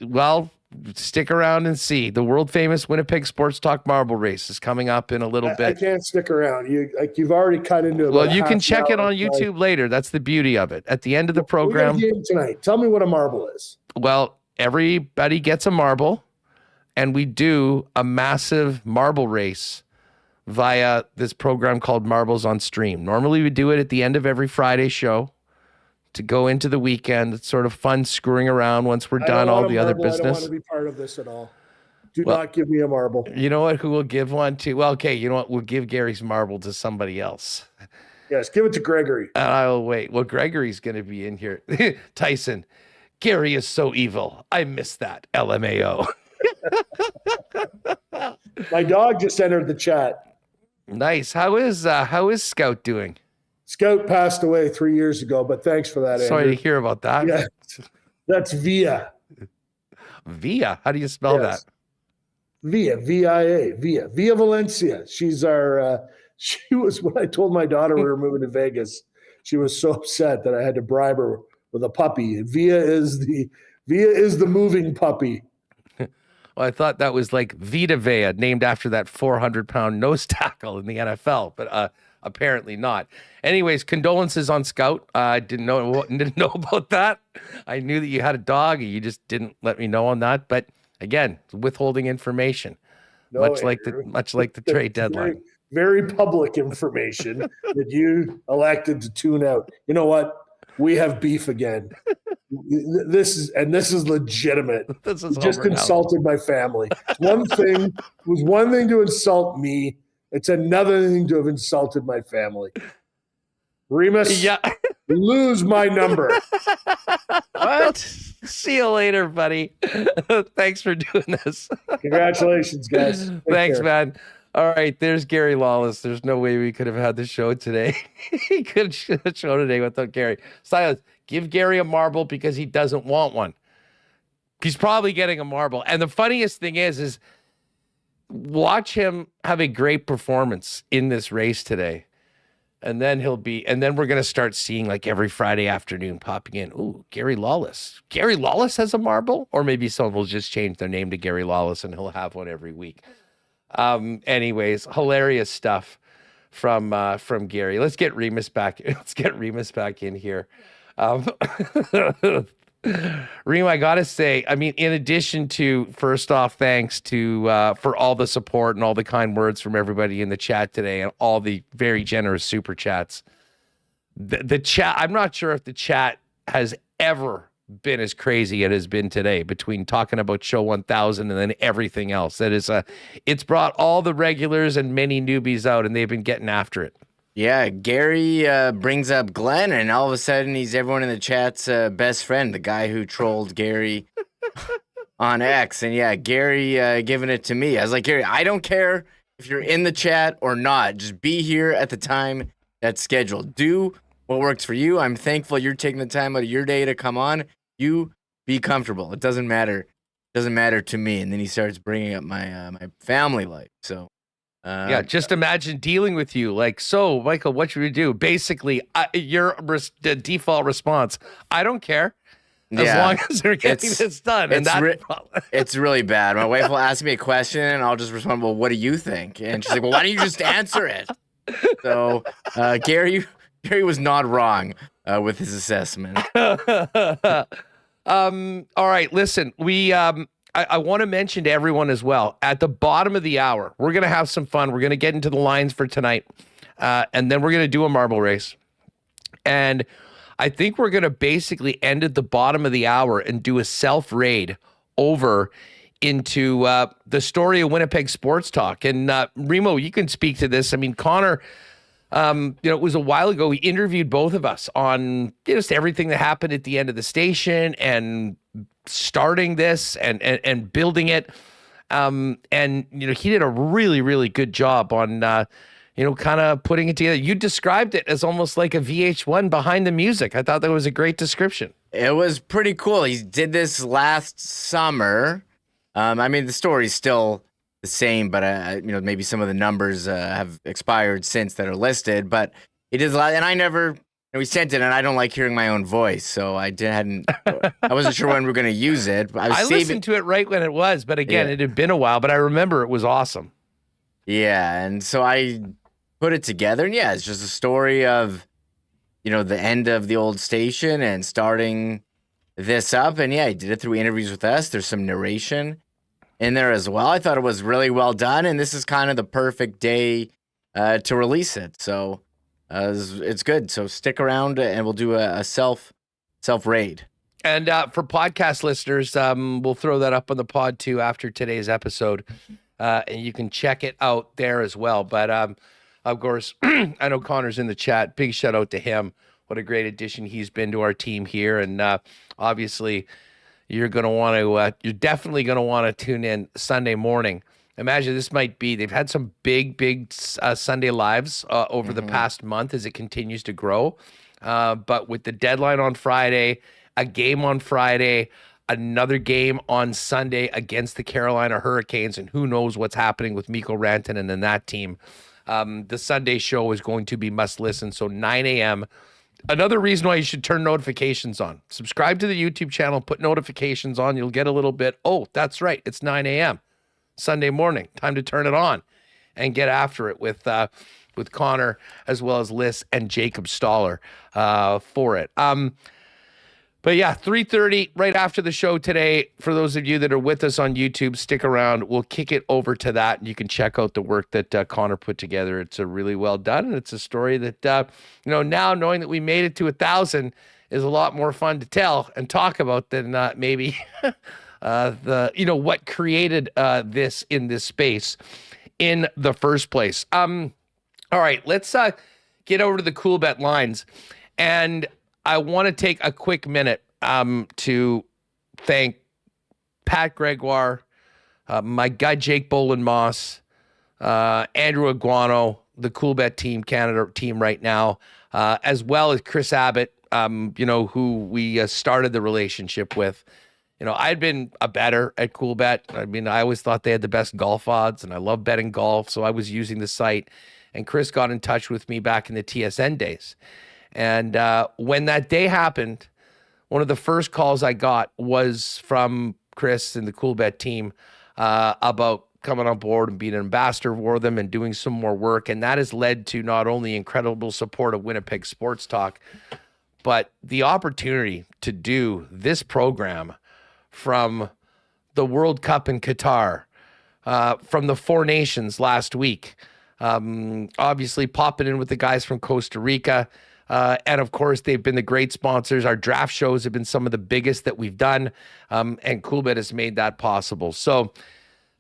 Well, stick around and see. The world famous Winnipeg Sports Talk marble race is coming up in a little bit. I can't stick around. You've already cut into it. Well, you can check it on YouTube later. That's the beauty of it. At the end of the program, we got a game tonight. Tell me what a marble is. Well, everybody gets a marble, and we do a massive marble race via this program called Marbles on Stream. Normally we do it at the end of every Friday show to go into the weekend. It's sort of fun screwing around once we're done all the other business. I don't want to be part of this at all. Do not give me a marble. You know what? Who will give one to? Well, okay, you know what? We'll give Gary's marble to somebody else. Yes, give it to Gregory. And I'll wait. Well, Gregory's going to be in here. Tyson, Gary is so evil. I miss that. LMAO. My dog just entered the chat. Nice. How is Scout doing? Scout passed away 3 years ago, but thanks for that, Sorry Andrew. to hear about that. Yeah, that's Via. Via? How do you spell that? Via, V-I-A, Via Valencia. She's our, she was, when I told my daughter we were moving to Vegas, she was so upset that I had to bribe her with a puppy. Via is the moving puppy. Well, I thought that was like Vita Vea, named after that 400-pound nose tackle in the NFL, but apparently not. Anyways, condolences on Scout. I didn't know about that. I knew that you had a dog, and you just didn't let me know on that. But again, withholding information, much like the trade deadline. Very public information that you elected to tune out. You know what? We have beef again. This is legitimate. This is you just insulted my family. It was one thing to insult me. It's another thing to have insulted my family. Remis, lose my number. What? See you later, buddy. Thanks for doing this. Congratulations, guys. Thanks, man. All right, there's Gary Lawless. There's no way we could have had the show today. He could have the show today without Gary. Silas, give Gary a marble because he doesn't want one. He's probably getting a marble. And the funniest thing is watch him have a great performance in this race today. And then we're going to start seeing like every Friday afternoon popping in. Ooh, Gary Lawless. Gary Lawless has a marble? Or maybe someone will just change their name to Gary Lawless and he'll have one every week. Anyways, hilarious stuff from Gary. Let's get Remis back. Let's get Remis back in here. Reem, I gotta say, I mean, in addition to, first off, thanks to for all the support and all the kind words from everybody in the chat today and all the very generous super chats. The chat, I'm not sure if the chat has ever been as crazy as it has been today, between talking about show 1000 and then everything else. That is it's brought all the regulars and many newbies out, and they've been getting after it. Yeah, Gary brings up Glenn, and all of a sudden he's everyone in the chat's best friend, the guy who trolled Gary on X. And yeah, Gary giving it to me. I was like, Gary, I don't care if you're in the chat or not. Just be here at the time that's scheduled. Do what works for you. I'm thankful you're taking the time out of your day to come on. You be comfortable. It doesn't matter. It doesn't matter to me. And then he starts bringing up my my family life. So. Yeah, just imagine dealing with you like, so, Michael, what should we do? Basically, your default response, I don't care, as long as they're getting this done. And it's really bad. My wife will ask me a question, and I'll just respond, well, what do you think? And she's like, well, why don't you just answer it? So Gary was not wrong with his assessment. All right, listen, I want to mention to everyone as well, at the bottom of the hour, we're going to have some fun. We're going to get into the lines for tonight, and then we're going to do a marble race. And I think we're going to basically end at the bottom of the hour and do a self-raid over into the story of Winnipeg Sports Talk. And Remo, you can speak to this. I mean, Connor, it was a while ago. He interviewed both of us on just everything that happened at the end of the station and starting this and building it. And, he did a really, really good job on, kind of putting it together. You described it as almost like a VH1 behind the music. I thought that was a great description. It was pretty cool. He did this last summer. I mean, the story's still the same, but maybe some of the numbers have expired since that are listed. But he did a lot, and I never. We sent it, and I don't like hearing my own voice, so I wasn't sure when we were going to use it. But I listened to it right when it was, but again, it had been a while. But I remember it was awesome. Yeah, and so I put it together, and it's just a story of, the end of the old station and starting this up. And I did it through interviews with us. There's some narration in there as well. I thought it was really well done, and this is kind of the perfect day to release it. So it's good. So stick around, and we'll do a self raid. And for podcast listeners, we'll throw that up on the pod too after today's episode, and you can check it out there as well. But of course, I know Connor's in the chat. Big shout out to him. What a great addition he's been to our team here, and obviously, you're going to want to, you're definitely going to want to tune in Sunday morning. Imagine this might be, they've had some big Sunday lives over the past month as it continues to grow. But with the deadline on Friday, a game on Friday, another game on Sunday against the Carolina Hurricanes, and who knows what's happening with Mikko Rantanen and that team. The Sunday show is going to be must listen. So 9 a.m. Another reason why you should turn notifications on. Subscribe to the YouTube channel, put notifications on. You'll get a little bit, oh, that's right, it's 9 a.m. Sunday morning. Time to turn it on and get after it with Connor as well as Liz and Jacob Stoller for it. But yeah, 3:30 right after the show today. For those of you that are with us on YouTube, stick around. We'll kick it over to that, and you can check out the work that Connor put together. It's a really well done, and it's a story that now knowing that we made it to 1,000 is a lot more fun to tell and talk about than maybe what created this in this space in the first place. All right, let's get over to the Coolbet lines, and I want to take a quick minute to thank Pat Gregoire, my guy Jake Boland-Moss, Andrew Aguano, the Coolbet team, Canada team right now, as well as Chris Abbott, who we started the relationship with. I'd been a better at Coolbet. I mean, I always thought they had the best golf odds, and I love betting golf, so I was using the site. And Chris got in touch with me back in the TSN days. And when that day happened, one of the first calls I got was from Chris and the Coolbet team about coming on board and being an ambassador for them and doing some more work. And that has led to not only incredible support of Winnipeg Sports Talk, but the opportunity to do this program from the World Cup in Qatar, from the Four Nations last week, obviously popping in with the guys from Costa Rica. And of course, they've been the great sponsors. Our draft shows have been some of the biggest that we've done, and Coolbet has made that possible. So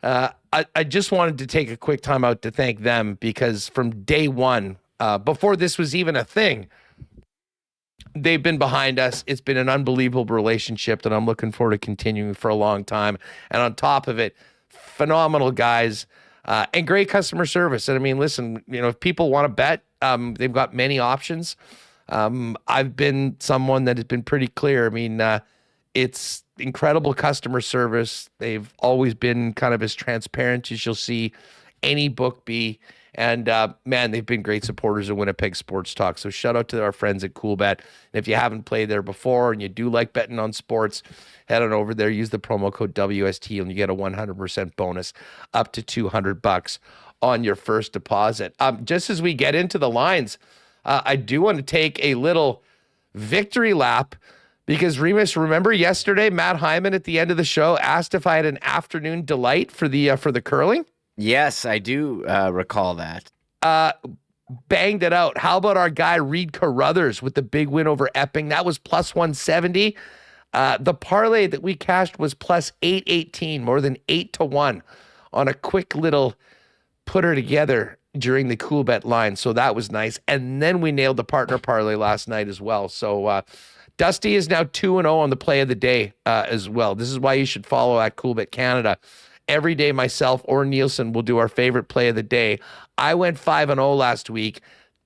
I just wanted to take a quick time out to thank them, because from day one, before this was even a thing, they've been behind us. It's been an unbelievable relationship that I'm looking forward to continuing for a long time. And on top of it, phenomenal guys and great customer service. And I mean, listen, if people want to bet, they've got many options. I've been someone that has been pretty clear. I mean, it's incredible customer service. They've always been kind of as transparent as you'll see any book be. And man, they've been great supporters of Winnipeg Sports Talk. So shout out to our friends at Coolbet. And if you haven't played there before and you do like betting on sports, head on over there, use the promo code WST, and you get a 100% bonus up to $200 on your first deposit. Just as we get into the lines, I do want to take a little victory lap, because Remis, remember yesterday, Matt Hyman at the end of the show asked if I had an afternoon delight for the curling? Yes, I do recall that. Banged it out. How about our guy Reed Carruthers with the big win over Epping? That was plus 170. The parlay that we cashed was plus 818, more than 8-1 on a quick little put her together during the Coolbet line. So that was nice. And then we nailed the partner parlay last night as well. So Dusty is now 2-0 on the play of the day as well. This is why you should follow at Coolbet Canada. Every day myself or Nielsen will do our favorite play of the day. I went 5-0 last week.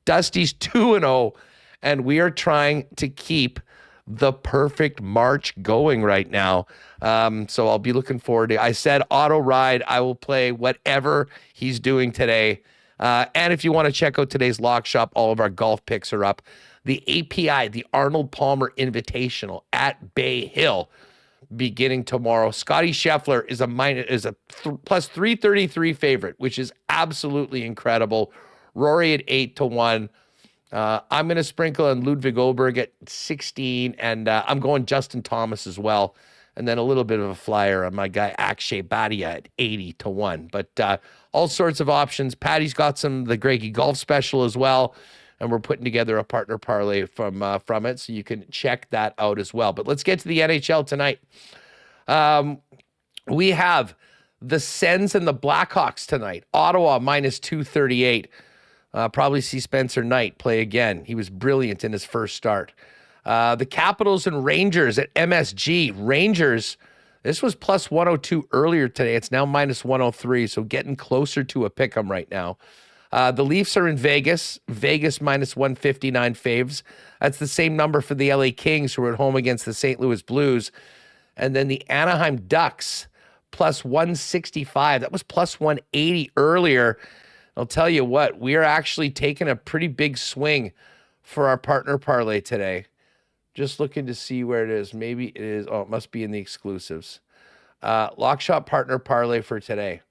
Dusty's 2-0, and we are trying to keep the perfect March going right now. So I'll be looking forward to it. I said auto ride. I will play whatever he's doing today. And if you want to check out today's lock shop, all of our golf picks are up. The API, the Arnold Palmer Invitational at Bay Hill, beginning tomorrow. Scotty Scheffler is a plus 333 favorite, which is absolutely incredible. Rory at 8-1. I'm going to sprinkle in Ludwig Oberg at 16, and I'm going Justin Thomas as well. And then a little bit of a flyer on my guy Akshay Bhatia at 80-1. But all sorts of options. Patty's got the Greggy Golf Special as well, and we're putting together a partner parlay from it, so you can check that out as well. But let's get to the NHL tonight. We have the Sens and the Blackhawks tonight. Ottawa minus 238. Probably see Spencer Knight play again. He was brilliant in his first start. The Capitals and Rangers at MSG. Rangers, this was plus 102 earlier today. It's now minus 103, so getting closer to a pick 'em right now. The Leafs are in Vegas. Vegas minus 159 faves. That's the same number for the LA Kings, who are at home against the St. Louis Blues. And then the Anaheim Ducks plus 165. That was plus 180 earlier. I'll tell you what, we are actually taking a pretty big swing for our partner parlay today. Just looking to see where it is. Maybe it is. Oh, it must be in the exclusives. Lock shot partner parlay for today.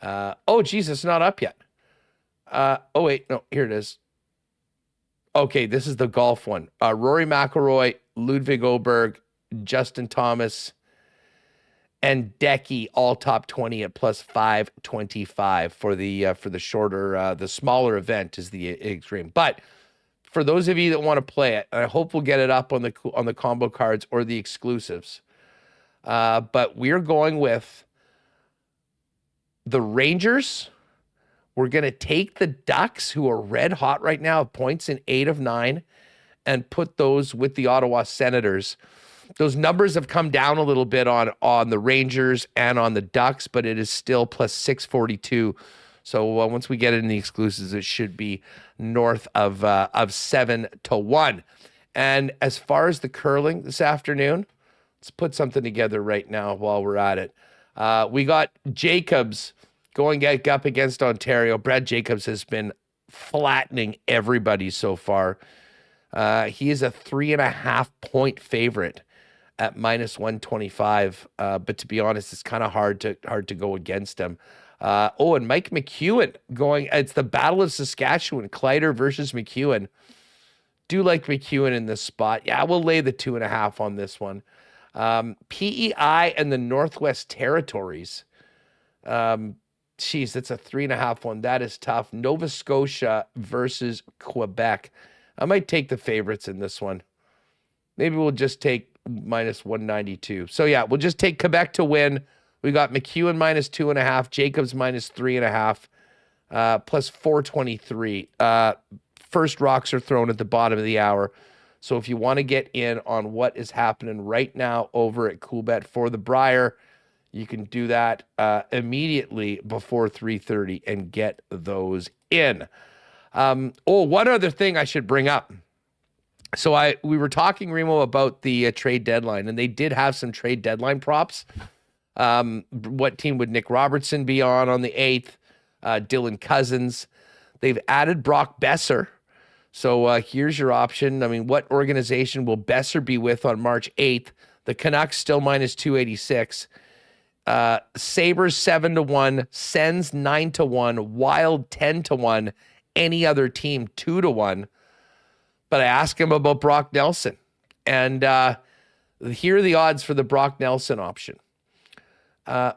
Oh, geez, it's not up yet. Oh, wait. No, here it is. Okay, this is the golf one. Rory McIlroy, Ludwig Oberg, Justin Thomas, and Decky all top 20 at plus 525 for the shorter, the smaller event is the extreme. But for those of you that want to play it, I hope we'll get it up on the combo cards or the exclusives. But we're going with the Rangers. We're going to take the Ducks, who are red hot right now, points in 8 of 9, and put those with the Ottawa Senators. Those numbers have come down a little bit on the Rangers and on the Ducks, but it is still plus 642. So once we get it in the exclusives, it should be north of 7-1. And as far as the curling this afternoon, let's put something together right now while we're at it. We got Jacobs going up against Ontario. Brad Jacobs has been flattening everybody so far. He is a 3.5-point favorite at minus 125. But to be honest, it's kind of hard to go against him. And Mike McEwen it's the Battle of Saskatchewan, Kleider versus McEwen. Do like McEwen in this spot. Yeah, we'll lay the 2.5 on this one. PEI and the Northwest Territories. Geez, that's a 3.5 one. That is tough. Nova Scotia versus Quebec. I might take the favorites in this one. Maybe we'll just take minus 192. So yeah, we'll just take Quebec to win. We got McEwen minus 2.5, Jacobs minus 3.5, plus 423. First rocks are thrown at the bottom of the hour. So if you want to get in on what is happening right now over at Coolbet for the Briar, you can do that immediately before 3:30 and get those in. One other thing I should bring up. So we were talking, Remo, about the trade deadline, and they did have some trade deadline props. What team would Nick Robertson be on the 8th? Dylan Cousins. They've added Brock Besser. So here's your option. I mean, what organization will Besser be with on March 8th? The Canucks still minus 286. Sabres 7-1, Sens 9-1, Wild 10-1, any other team 2-1. But I asked him about Brock Nelson, and here are the odds for the Brock Nelson option.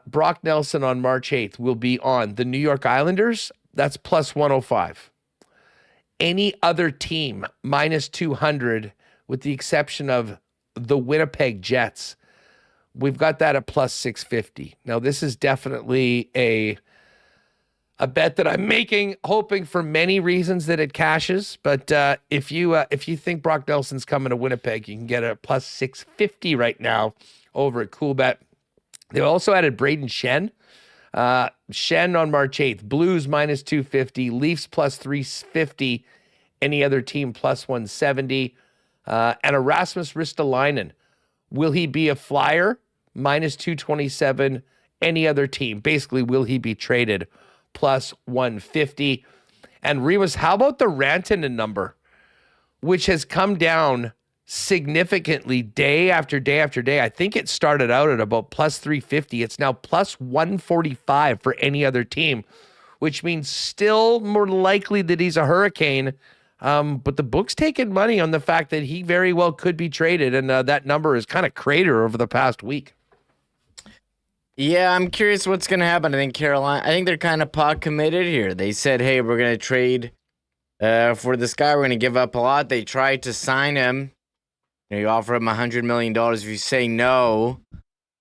Brock Nelson on March 8th will be on the New York Islanders. That's plus 105. Any other team minus 200, with the exception of the Winnipeg Jets. We've got that at plus 650. Now, this is definitely a bet that I'm making, hoping for many reasons that it cashes. But if you think Brock Nelson's coming to Winnipeg, you can get it at plus 650 right now over at Coolbet. They also added Braden Shen. Shen on March 8th. Blues minus 250. Leafs plus 350. Any other team plus 170. And Erasmus Ristolainen. Will he be a Flyer? Minus 227. Any other team. Basically, will he be traded? Plus 150. And Remis, how about the Rantanen number, which has come down significantly day after day after day? I think it started out at about plus 350. It's now plus 145 for any other team, which means still more likely that he's a Hurricane. But the book's taking money on the fact that he very well could be traded, and that number is kind of cratered over the past week. Yeah, I'm curious what's going to happen. I think they're kind of pot committed here. They said, hey, we're going to trade for this guy. We're going to give up a lot. They tried to sign him. You offer him $100 million. If you say no,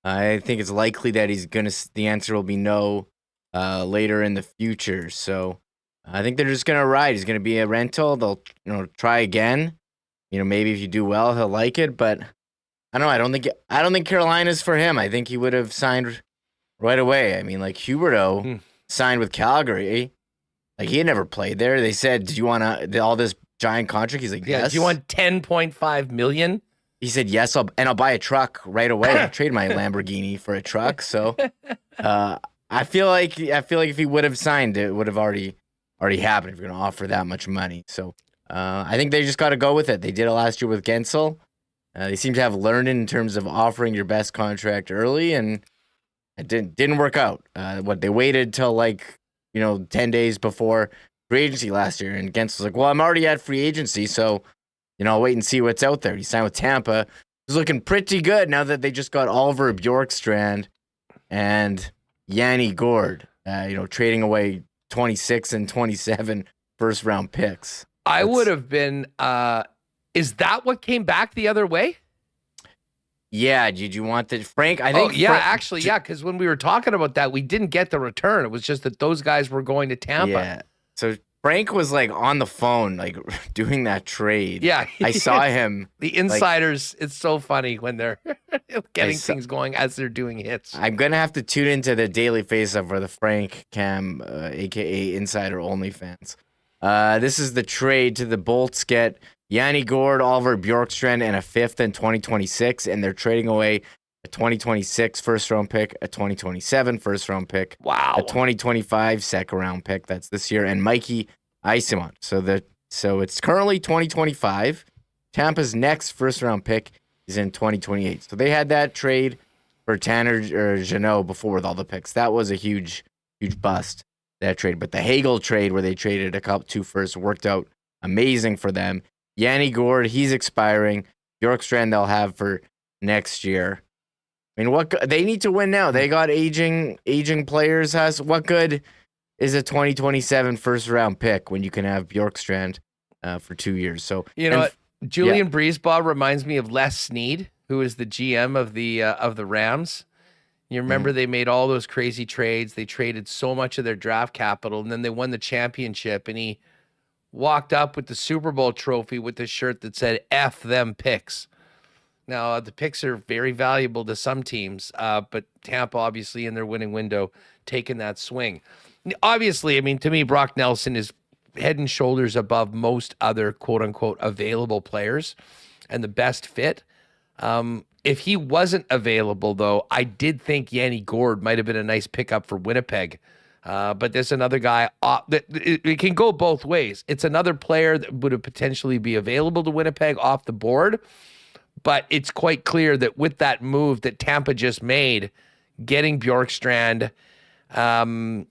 I think it's likely that the answer will be no later in the future. So I think they're just going to ride. He's going to be a rental. They'll try again. maybe if you do well, he'll like it. But I don't know. I don't think Carolina's for him. I think he would have signed right away. I mean, like Huberdeau signed with Calgary. Like he had never played there. They said, "Do you want all this giant contract?" He's like, "Yes." Do you want $10.5 million? He said, "Yes, I'll buy a truck right away. I'll trade my Lamborghini for a truck." So, I feel like if he would have signed, it would have already happened. If you're going to offer that much money, so I think they just got to go with it. They did it last year with Gensel. They seem to have learned in terms of offering your best contract early, and it didn't work out. They waited till 10 days before free agency last year, and Gensel's like, "Well, I'm already at free agency, so I'll wait and see what's out there." He signed with Tampa. He's looking pretty good now that they just got Oliver Bjorkstrand and Yanni Gourde. Trading away 26 and 27 first-round picks. I would have been. Is that what came back the other way? Yeah. Did you want the Frank? I think. Oh, yeah, actually, yeah. Because when we were talking about that, we didn't get the return. It was just that those guys were going to Tampa. Yeah. So Frank was on the phone, doing that trade. Yeah. I saw him. The insiders, it's so funny when they're getting things going as they're doing hits. I'm going to have to tune into the Daily Faceoff for the Frank Cam, a.k.a. Insider Only fans. This is the trade to the Bolts get Yanni Gourde, Oliver Bjorkstrand, and a 5th in 2026, and they're trading away a 2026 first-round pick, a 2027 first-round pick, wow, a 2025 second-round pick, that's this year, and Mikey Eyssimont. So it's currently 2025. Tampa's next first-round pick is in 2028. So they had that trade for Tanner Jeannot before with all the picks. That was a huge bust, that trade. But the Hagel trade where they traded two firsts worked out amazing for them. Yanni Gourde, he's expiring. Bjorkstrand they'll have for next year. I mean, they need to win now. They got aging players. What good is a 2027 first round pick when you can have Bjorkstrand for 2 years? So Julian Breezeball reminds me of Les Snead, who is the GM of the Rams. You remember they made all those crazy trades. They traded so much of their draft capital, and then they won the championship. And he walked up with the Super Bowl trophy with the shirt that said "F them picks." Now, the picks are very valuable to some teams, but Tampa, obviously, in their winning window, taking that swing. Obviously, I mean, to me, Brock Nelson is head and shoulders above most other quote-unquote available players and the best fit. If he wasn't available, though, I did think Yanni Gourde might have been a nice pickup for Winnipeg. But there's another guy that it can go both ways. It's another player that would have potentially be available to Winnipeg off the board. But it's quite clear that with that move that Tampa just made, getting Bjorkstrand and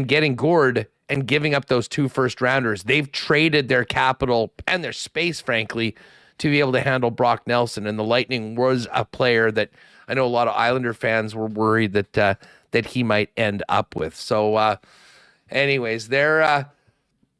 getting Gourde and giving up those 2 first-rounders, they've traded their capital and their space, frankly, to be able to handle Brock Nelson. And the Lightning was a player that I know a lot of Islander fans were worried that he might end up with. So anyways,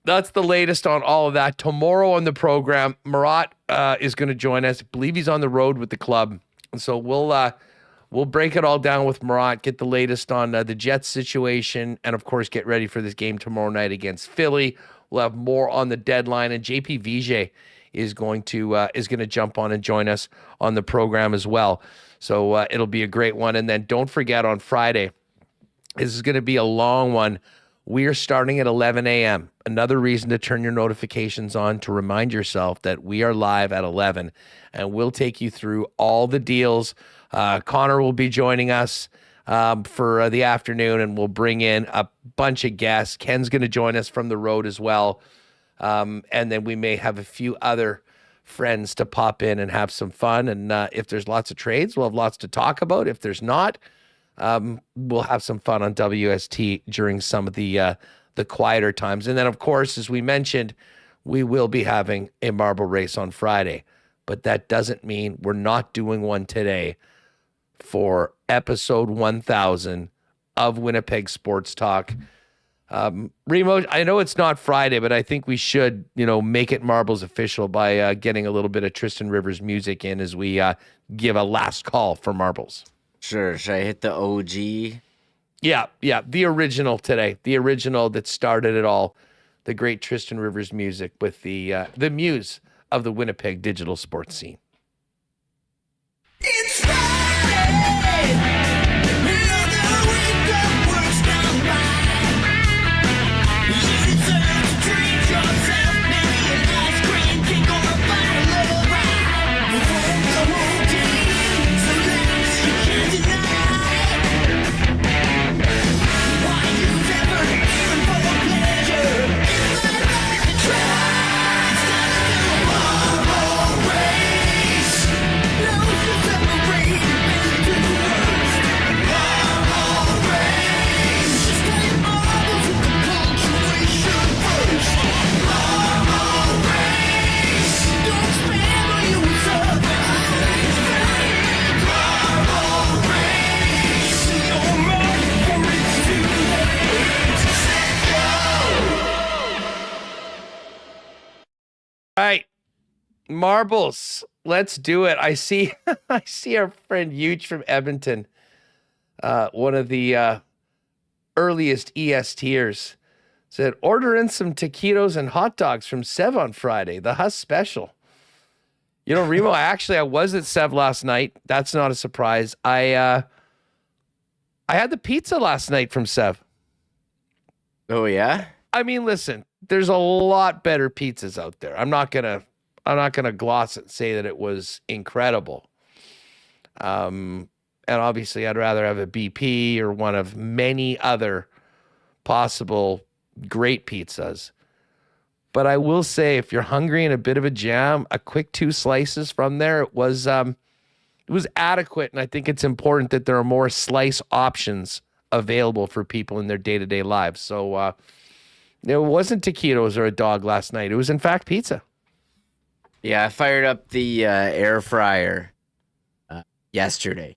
that's the latest on all of that. Tomorrow on the program, Murat is going to join us. I believe he's on the road with the club. And so we'll break it all down with Murat, get the latest on the Jets situation, and of course get ready for this game tomorrow night against Philly. We'll have more on the deadline, and JP Vijay is going to jump on and join us on the program as well. So it'll be a great one. And then don't forget on Friday, this is going to be a long one. We are starting at 11 a.m. Another reason to turn your notifications on to remind yourself that we are live at 11, and we'll take you through all the deals. Connor will be joining us for the afternoon, and we'll bring in a bunch of guests. Ken's going to join us from the road as well. And then we may have a few other friends to pop in and have some fun. And if there's lots of trades, we'll have lots to talk about. If there's not, we'll have some fun on WST during some of the quieter times. And then, of course, as we mentioned, we will be having a marble race on Friday. But that doesn't mean we're not doing one today for episode 1000 of Winnipeg Sports Talk. Remo, I know it's not Friday, but I think we should, make it Marbles official by getting a little bit of Tristan Rivers music in as we give a last call for Marbles. Sure. Should I hit the OG? Yeah. The original today. The original that started it all. The great Tristan Rivers music with the muse of the Winnipeg digital sports scene. It's Friday. Another week of work's gone by. You deserve to treat yourself, maybe an ice cream cake or a bottle of wine. You won't go home deep, so last you can't deny. Why use effort even for pleasure? If I like to try, it's time to do a moral race. Those who separate bend to the worst. Moral race. Just play marbles with the punctuation first. Moral race. Don't spam or you will survive. Moral race. Your mark for it's too late. Set go. All right, marbles. Let's do it. I see our friend Huge from Edmonton, one of the earliest ES tiers, said, order in some taquitos and hot dogs from Sev on Friday, the Huss special. You know, Remo, I was at Sev last night. That's not a surprise. I had the pizza last night from Sev. Oh, yeah? I mean, listen, there's a lot better pizzas out there. I'm not gonna gloss it and say that it was incredible. And obviously I'd rather have a BP or one of many other possible great pizzas. But I will say, if you're hungry and a bit of a jam, a quick 2 slices from there, it was adequate. And I think it's important that there are more slice options available for people in their day-to-day lives. So it wasn't taquitos or a dog last night. It was, in fact, pizza. Yeah, I fired up the air fryer yesterday.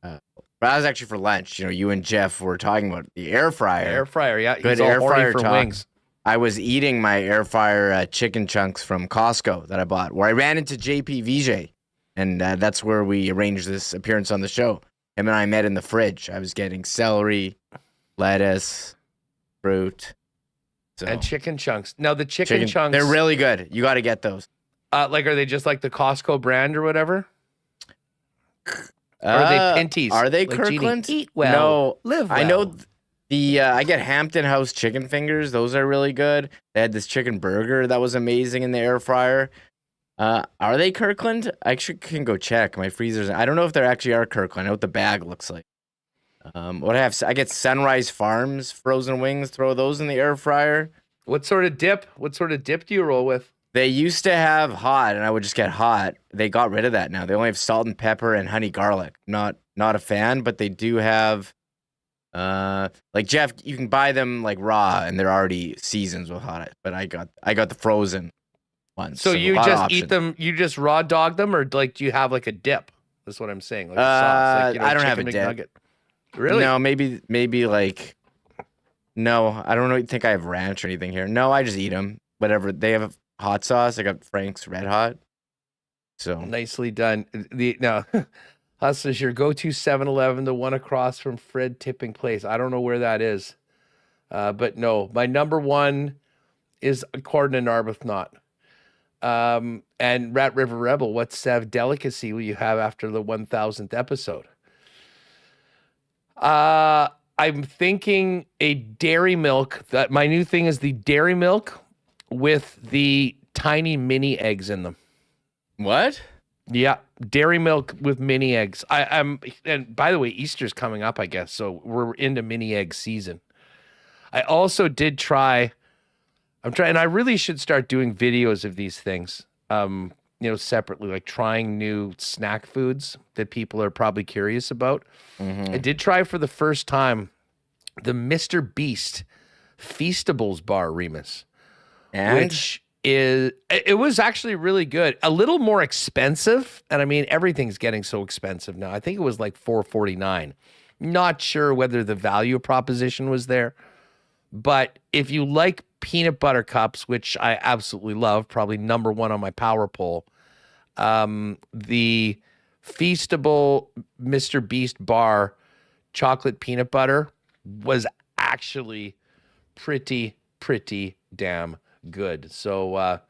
But that was actually for lunch. You know, you and Jeff were talking about the air fryer. Air fryer, yeah. Good He's all air horny fryer for talk. wings. I was eating my air fryer chicken chunks from Costco that I bought, where I ran into JP Vijay, and that's where we arranged this appearance on the show. Him and I met in the fridge. I was getting celery, lettuce, fruit, and chicken chunks. Now the chicken chunks, they're really good. You got to get those. Like, are they just like the Costco brand or whatever? Or are they Pinties? Are they like Kirkland? Eat well, no, live well. I know I get Hampton House chicken fingers. Those are really good. They had this chicken burger that was amazing in the air fryer. Are they Kirkland? I actually can go check my freezers. I don't know if they actually are Kirkland. I know what the bag looks like. I get Sunrise Farms frozen wings. Throw those in the air fryer. What sort of dip? What sort of dip do you roll with? They used to have hot, and I would just get hot. They got rid of that now. They only have salt and pepper and honey garlic. Not a fan, but they do have, like Jeff, you can buy them like raw, and they're already seasoned with hot. But I got the frozen ones. So you just eat them? You just raw dog them, or like do you have like a dip? That's what I'm saying. Like a sauce, like, I don't have a dip. McNugget. Really? No, maybe like. No, I don't think I have ranch or anything here. No, I just eat them. Whatever they have. Hot sauce. I got Frank's Red Hot. So nicely done. Hustlers, your go-to 7-Eleven, the one across from Fred Tipping Place. I don't know where that is, but no, my number one is According to Arbuthnot. And Rat River Rebel. What Sev delicacy will you have after the 1000th episode? I'm thinking a dairy milk. That my new thing is the dairy milk with the tiny mini eggs in them. What? Yeah, dairy milk with mini eggs. I'm and by the way, Easter's coming up, I guess, so we're into mini egg season. I also did try. And I really should start doing videos of these things, separately, like trying new snack foods that people are probably curious about. Mm-hmm. I did try for the first time the Mr. Beast Feastables bar, Remis. And? Which it was actually really good. A little more expensive. And I mean, everything's getting so expensive now. I think it was like $4.49. Not sure whether the value proposition was there. But if you like peanut butter cups, which I absolutely love, probably number one on my power poll, the Feastable Mr. Beast bar chocolate peanut butter was actually pretty damn good. So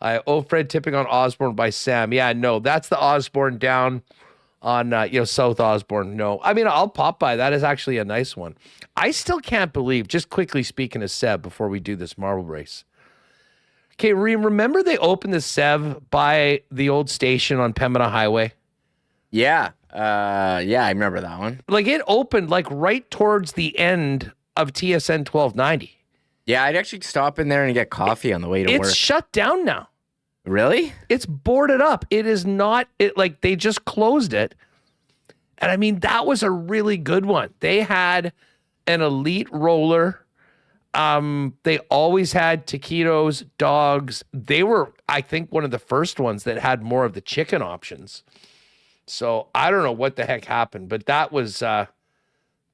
Fred tipping on Osborne by Sam. Yeah, no, that's the Osborne down on South Osborne. No, I mean, I'll pop by. That is actually a nice one. I still can't believe, just quickly speaking of Seb before we do this marble race. Okay, Reem, remember they opened the Sev by the old station on Pembina Highway? Yeah. I remember that one. Like, it opened like right towards the end of TSN 1290. Yeah, I'd actually stop in there and get coffee on the way to work. It's shut down now. Really? It's boarded up. It is not, like they just closed it. And I mean, that was a really good one. They had an elite roller. They always had taquitos, dogs. They were, I think, one of the first ones that had more of the chicken options. So I don't know what the heck happened, but that was a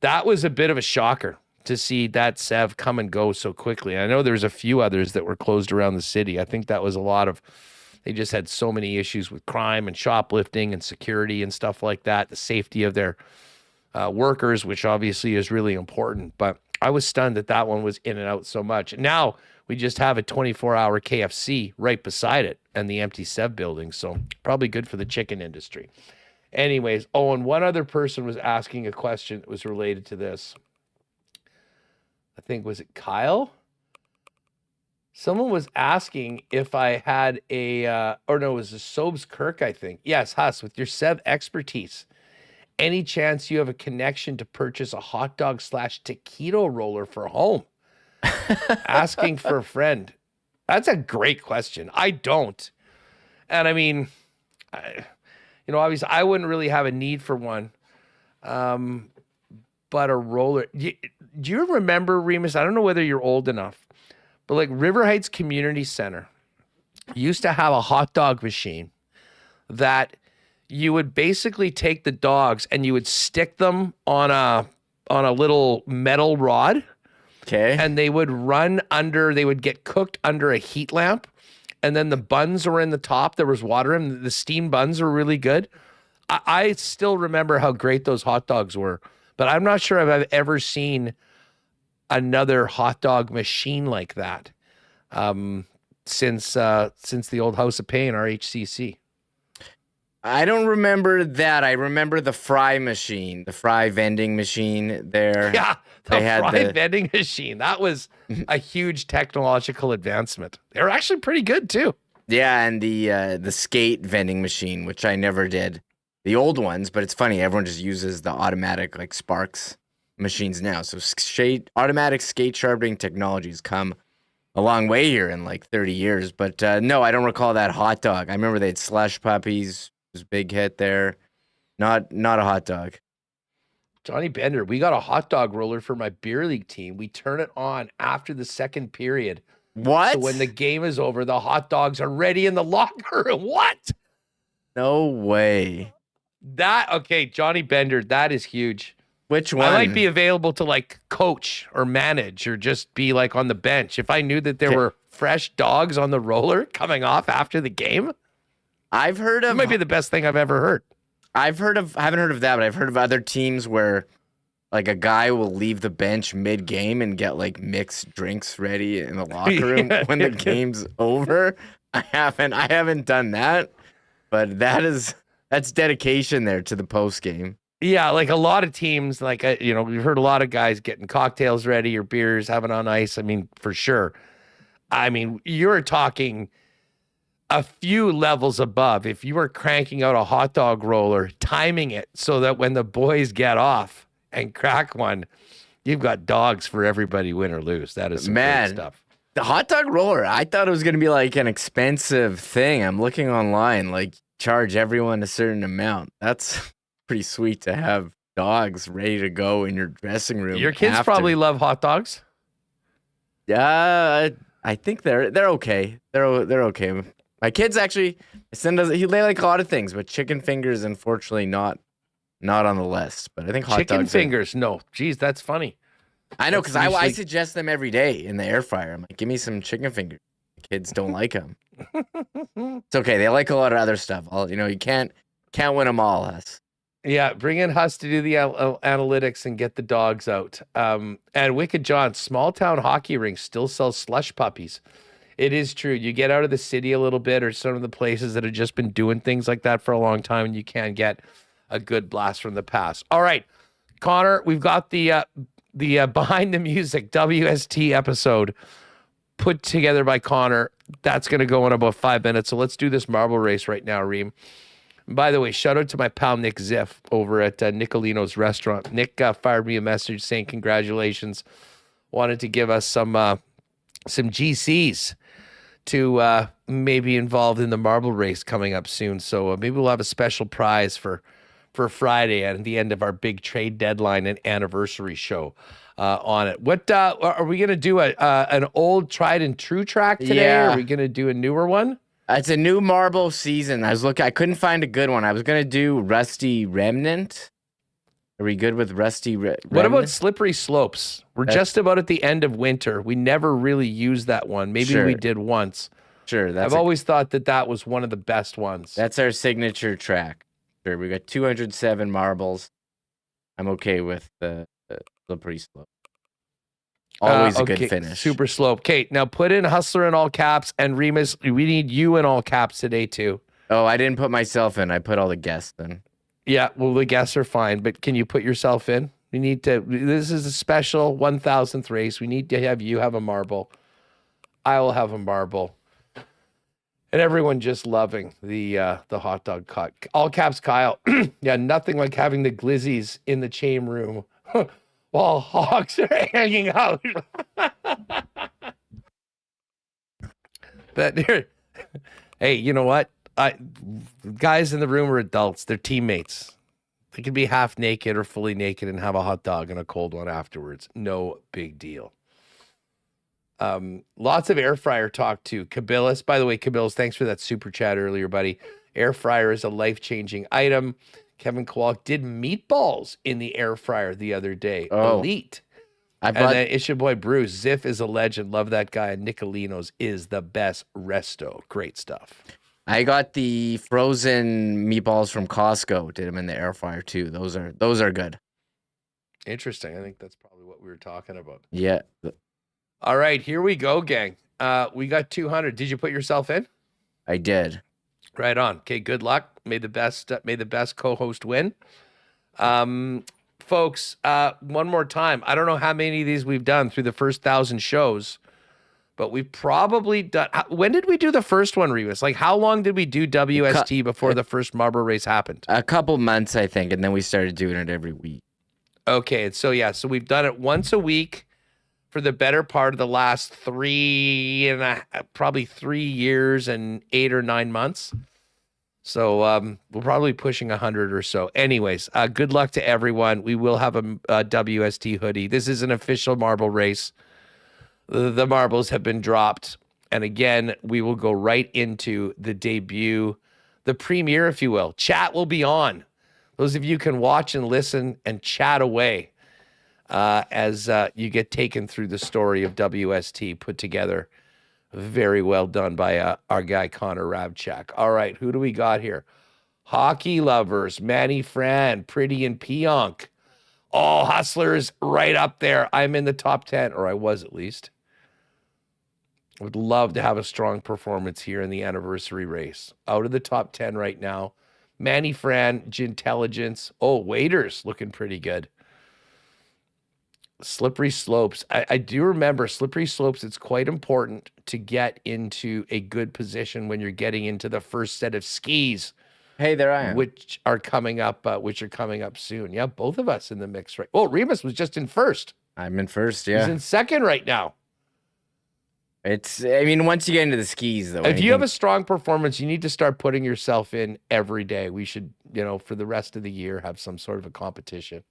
bit of a shocker to see that Sev come and go so quickly. I know there's a few others that were closed around the city. I think that was a lot of, they just had so many issues with crime and shoplifting and security and stuff like that, the safety of their workers, which obviously is really important. But I was stunned that one was in and out so much. Now we just have a 24-hour KFC right beside it and the empty Sev building. So probably good for the chicken industry. Anyways, and one other person was asking a question that was related to this. I think, was it Kyle? Someone was asking if I had it was a Sobes Kirk, I think. Yes, Huss, with your Sev expertise, any chance you have a connection to purchase a hot dog / taquito roller for home? Asking for a friend. That's a great question. I don't. And I mean, obviously I wouldn't really have a need for one. But a roller. Do you remember, Remis? I don't know whether you're old enough, but like River Heights Community Center used to have a hot dog machine that you would basically take the dogs and you would stick them on a little metal rod. Okay. And they would they would get cooked under a heat lamp. And then the buns were in the top. There was water in them. The steamed buns were really good. I still remember how great those hot dogs were. But I'm not sure if I've ever seen another hot dog machine like that since the old House of Pain, RHCC. I don't remember that. I remember the fry machine, the fry vending machine there. Yeah, the vending machine. That was a huge technological advancement. They were actually pretty good too. Yeah, and the skate vending machine, which I never did. The old ones, but it's funny, everyone just uses the automatic like Sparks machines now. So automatic skate sharpening technologies come a long way here in like 30 years. But no, I don't recall that hot dog. I remember they had slush puppies. It was a big hit there. Not a hot dog. Johnny Bender, we got a hot dog roller for my beer league team. We turn it on after the second period. What? So when the game is over, the hot dogs are ready in the locker room. What? No way. Okay, Johnny Bender, that is huge. Which one? I might be available to like coach or manage or just be like on the bench. If I knew that there were fresh dogs on the roller coming off after the game. I've heard of. It might be the best thing I've ever heard. I haven't heard of that, but I've heard of other teams where like a guy will leave the bench mid-game and get like mixed drinks ready in the locker room when the game's over. I haven't done that, but that's dedication there to the post game. Yeah, like a lot of teams, like we've heard a lot of guys getting cocktails ready or beers, having on ice. I mean, for sure. I mean, you're talking a few levels above. If you were cranking out a hot dog roller, timing it so that when the boys get off and crack one, you've got dogs for everybody, win or lose. That is some great stuff. The hot dog roller, I thought it was going to be like an expensive thing. I'm looking online, like charge everyone a certain amount. That's pretty sweet to have dogs ready to go in your dressing room. Your kids probably love hot dogs. Yeah, I think they're okay. They're okay. My kids actually, they like a lot of things, but chicken fingers, unfortunately, not on the list. But I think hot dogs. Chicken fingers, no. Geez, that's funny. I know, because I suggest them every day in the air fryer. I'm like, give me some chicken fingers. The kids don't like them. It's okay. They like a lot of other stuff. You can't win them all, Huss. Yeah, bring in Huss to do the analytics and get the dogs out. And Wicked John, small town hockey rinks still sell slush puppies. It is true. You get out of the city a little bit, or some of the places that have just been doing things like that for a long time, and you can get a good blast from the past. All right, Connor, we've got the behind the music WST episode put together by Connor. That's going to go in about 5 minutes. So let's do this marble race right now, Reem. By the way, shout out to my pal Nick Ziff over at Nicolino's restaurant. Nick fired me a message saying congratulations. Wanted to give us some GCs to maybe involved in the marble race coming up soon. So maybe we'll have a special prize for Friday at the end of our big trade deadline and anniversary show on it. What are we going to do? An old tried and true track today? Yeah. Or are we going to do a newer one? It's a new marble season. I couldn't find a good one. I was going to do Rusty Remnant. Are we good with Rusty Remnant? What about Slippery Slopes? We're just about at the end of winter. We never really used that one. Maybe we did once. Sure. I've always thought that was one of the best ones. That's our signature track. Sure. We got 207 marbles. I'm okay with the Slippery Slope. Always a good finish. Super slope. Okay, now put in Hustler in all caps, and Remis, we need you in all caps today too. Oh, I didn't put myself in. I put all the guests in. Yeah, well, the guests are fine, but can you put yourself in? We need to. This is a special 1,000th race. We need to have you have a marble. I will have a marble, and everyone just loving the hot dog cut. All caps, Kyle. Yeah, nothing like having the glizzies in the chain room while Hawks are hanging out. But here, hey, you know what? Guys in the room are adults. They're teammates. They can be half naked or fully naked and have a hot dog and a cold one afterwards. No big deal. Lots of air fryer talk too. Kabilis, by the way, Kabilis, thanks for that super chat earlier, buddy. Air fryer is a life-changing item. Kevin Kowalk did meatballs in the air fryer the other day. Oh. Elite. And then it's your boy Bruce. Ziff is a legend. Love that guy. And Nicolino's is the best resto. Great stuff. I got the frozen meatballs from Costco. Did them in the air fryer too. Those are good. Interesting. I think that's probably what we were talking about. Yeah. All right, here we go, gang. We got 200. Did you put yourself in? I did. Right on. Okay, good luck. May the best co-host win. Folks, one more time. I don't know how many of these we've done through the first 1,000 shows, but we've probably done. When did we do the first one, Remis? Like, how long did we do WST before the first marble race happened? A couple months, I think, and then we started doing it every week. Okay, so we've done it once a week for the better part of the last probably 3 years and 8 or 9 months. So we're probably pushing 100 or so. Anyways, good luck to everyone. We will have a WST hoodie. This is an official marble race. The marbles have been dropped. And again, we will go right into the debut, the premiere, if you will. Chat will be on. Those of you can watch and listen and chat away as you get taken through the story of WST put together. Very well done by our guy, Connor Rabchak. All right, who do we got here? Hockey lovers, Manny Fran, Pretty and Pionk. Oh, Hustlers right up there. I'm in the top 10, or I was at least. Would love to have a strong performance here in the anniversary race. Out of the top 10 right now. Manny Fran, Gintelligence. Oh, Waiters looking pretty good. Slippery Slopes. I do remember Slippery Slopes. It's quite important to get into a good position when you're getting into the first set of skis. Hey, there I am. Which are coming up soon. Yeah, both of us in the mix, right? Oh, Remis was just in first. I'm in first, yeah. He's in second right now. Once you get into the skis, though. If you have a strong performance, you need to start putting yourself in every day. We should, for the rest of the year, have some sort of a competition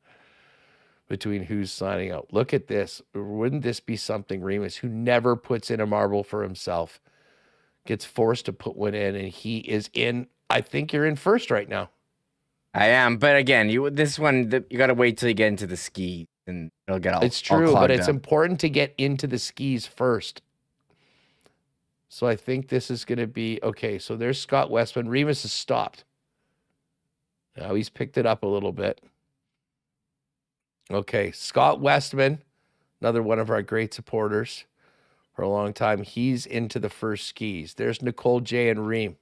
between who's signing out. Look at this. Wouldn't this be something, Remis, who never puts in a marble for himself, gets forced to put one in, and he is in. I think you're in first right now. I am, but again, you got to wait till you get into the ski, and it'll get all. It's true, but it's important to get into the skis first. So I think this is going to be okay. So there's Scott Westman. Remis has stopped. Now he's picked it up a little bit. Okay, Scott Westman, another one of our great supporters. for a long time. He's into the first skis. There's Nicole J. and Reem.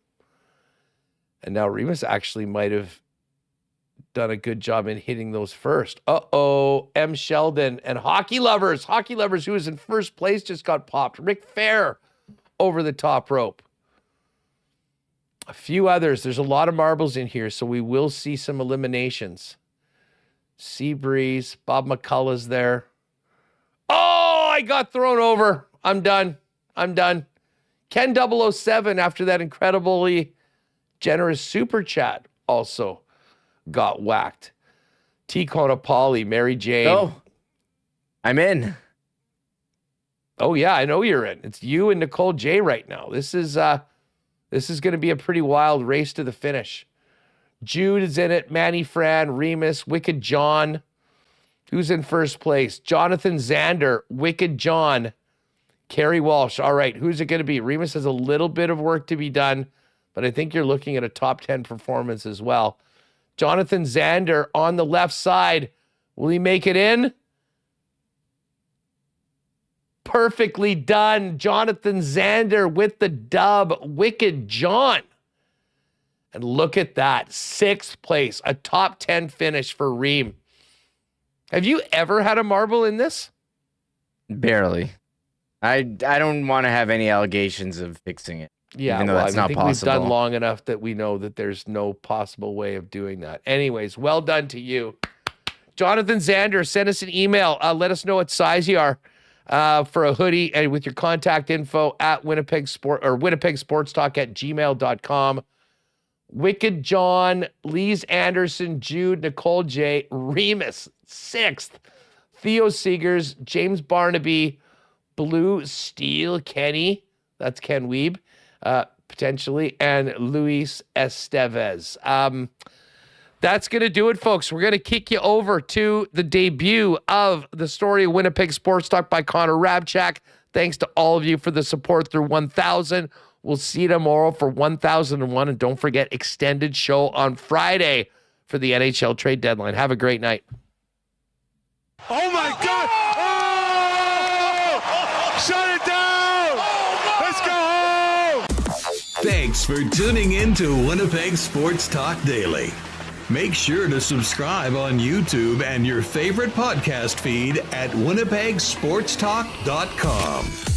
And now Remis actually might have done a good job in hitting those first. Uh-oh, M. Sheldon and Hockey Lovers, who was in first place, just got popped. Rick Fair over the top rope. A few others. There's a lot of marbles in here, so we will see some eliminations. Seabreeze, Bob McCullough's there. Oh, I got thrown over. I'm done. Ken 007, after that incredibly generous super chat, also got whacked. T. Conopoli, Mary Jane. Oh, I'm in. Oh, yeah, I know you're in. It's you and Nicole J right now. This is going to be a pretty wild race to the finish. Jude is in it. Manny Fran, Remis, Wicked John. Who's in first place? Jonathan Zander, Wicked John, Kerry Walsh. All right, who's it going to be? Remis has a little bit of work to be done, but I think you're looking at a top 10 performance as well. Jonathan Zander on the left side. Will he make it in? Perfectly done. Jonathan Zander with the dub. Wicked John. And look at that. 6th place. A top 10 finish for Reem. Have you ever had a marble in this? Barely. I don't want to have any allegations of fixing it. Yeah, even though that's not possible. We've done long enough that we know that there's no possible way of doing that. Anyways, well done to you. Jonathan Zander, send us an email. Let us know what size you are for a hoodie, and with your contact info at Winnipeg Sports Talk at gmail.com. Wicked John, Lise Anderson, Jude, Nicole J, Remis, 6th. Theo Seegers, James Barnaby, Blue Steel Kenny, that's Ken Weeb, potentially, and Luis Estevez. That's going to do it, folks. We're going to kick you over to the debut of the story of Winnipeg Sports Talk by Connor Rabchak. Thanks to all of you for the support through 1,000. We'll see you tomorrow for 1,001. And don't forget, extended show on Friday for the NHL Trade Deadline. Have a great night. Oh, my God. Oh! Shut it down. Let's go home. Thanks for tuning in to Winnipeg Sports Talk Daily. Make sure to subscribe on YouTube and your favorite podcast feed at winnipegsportstalk.com.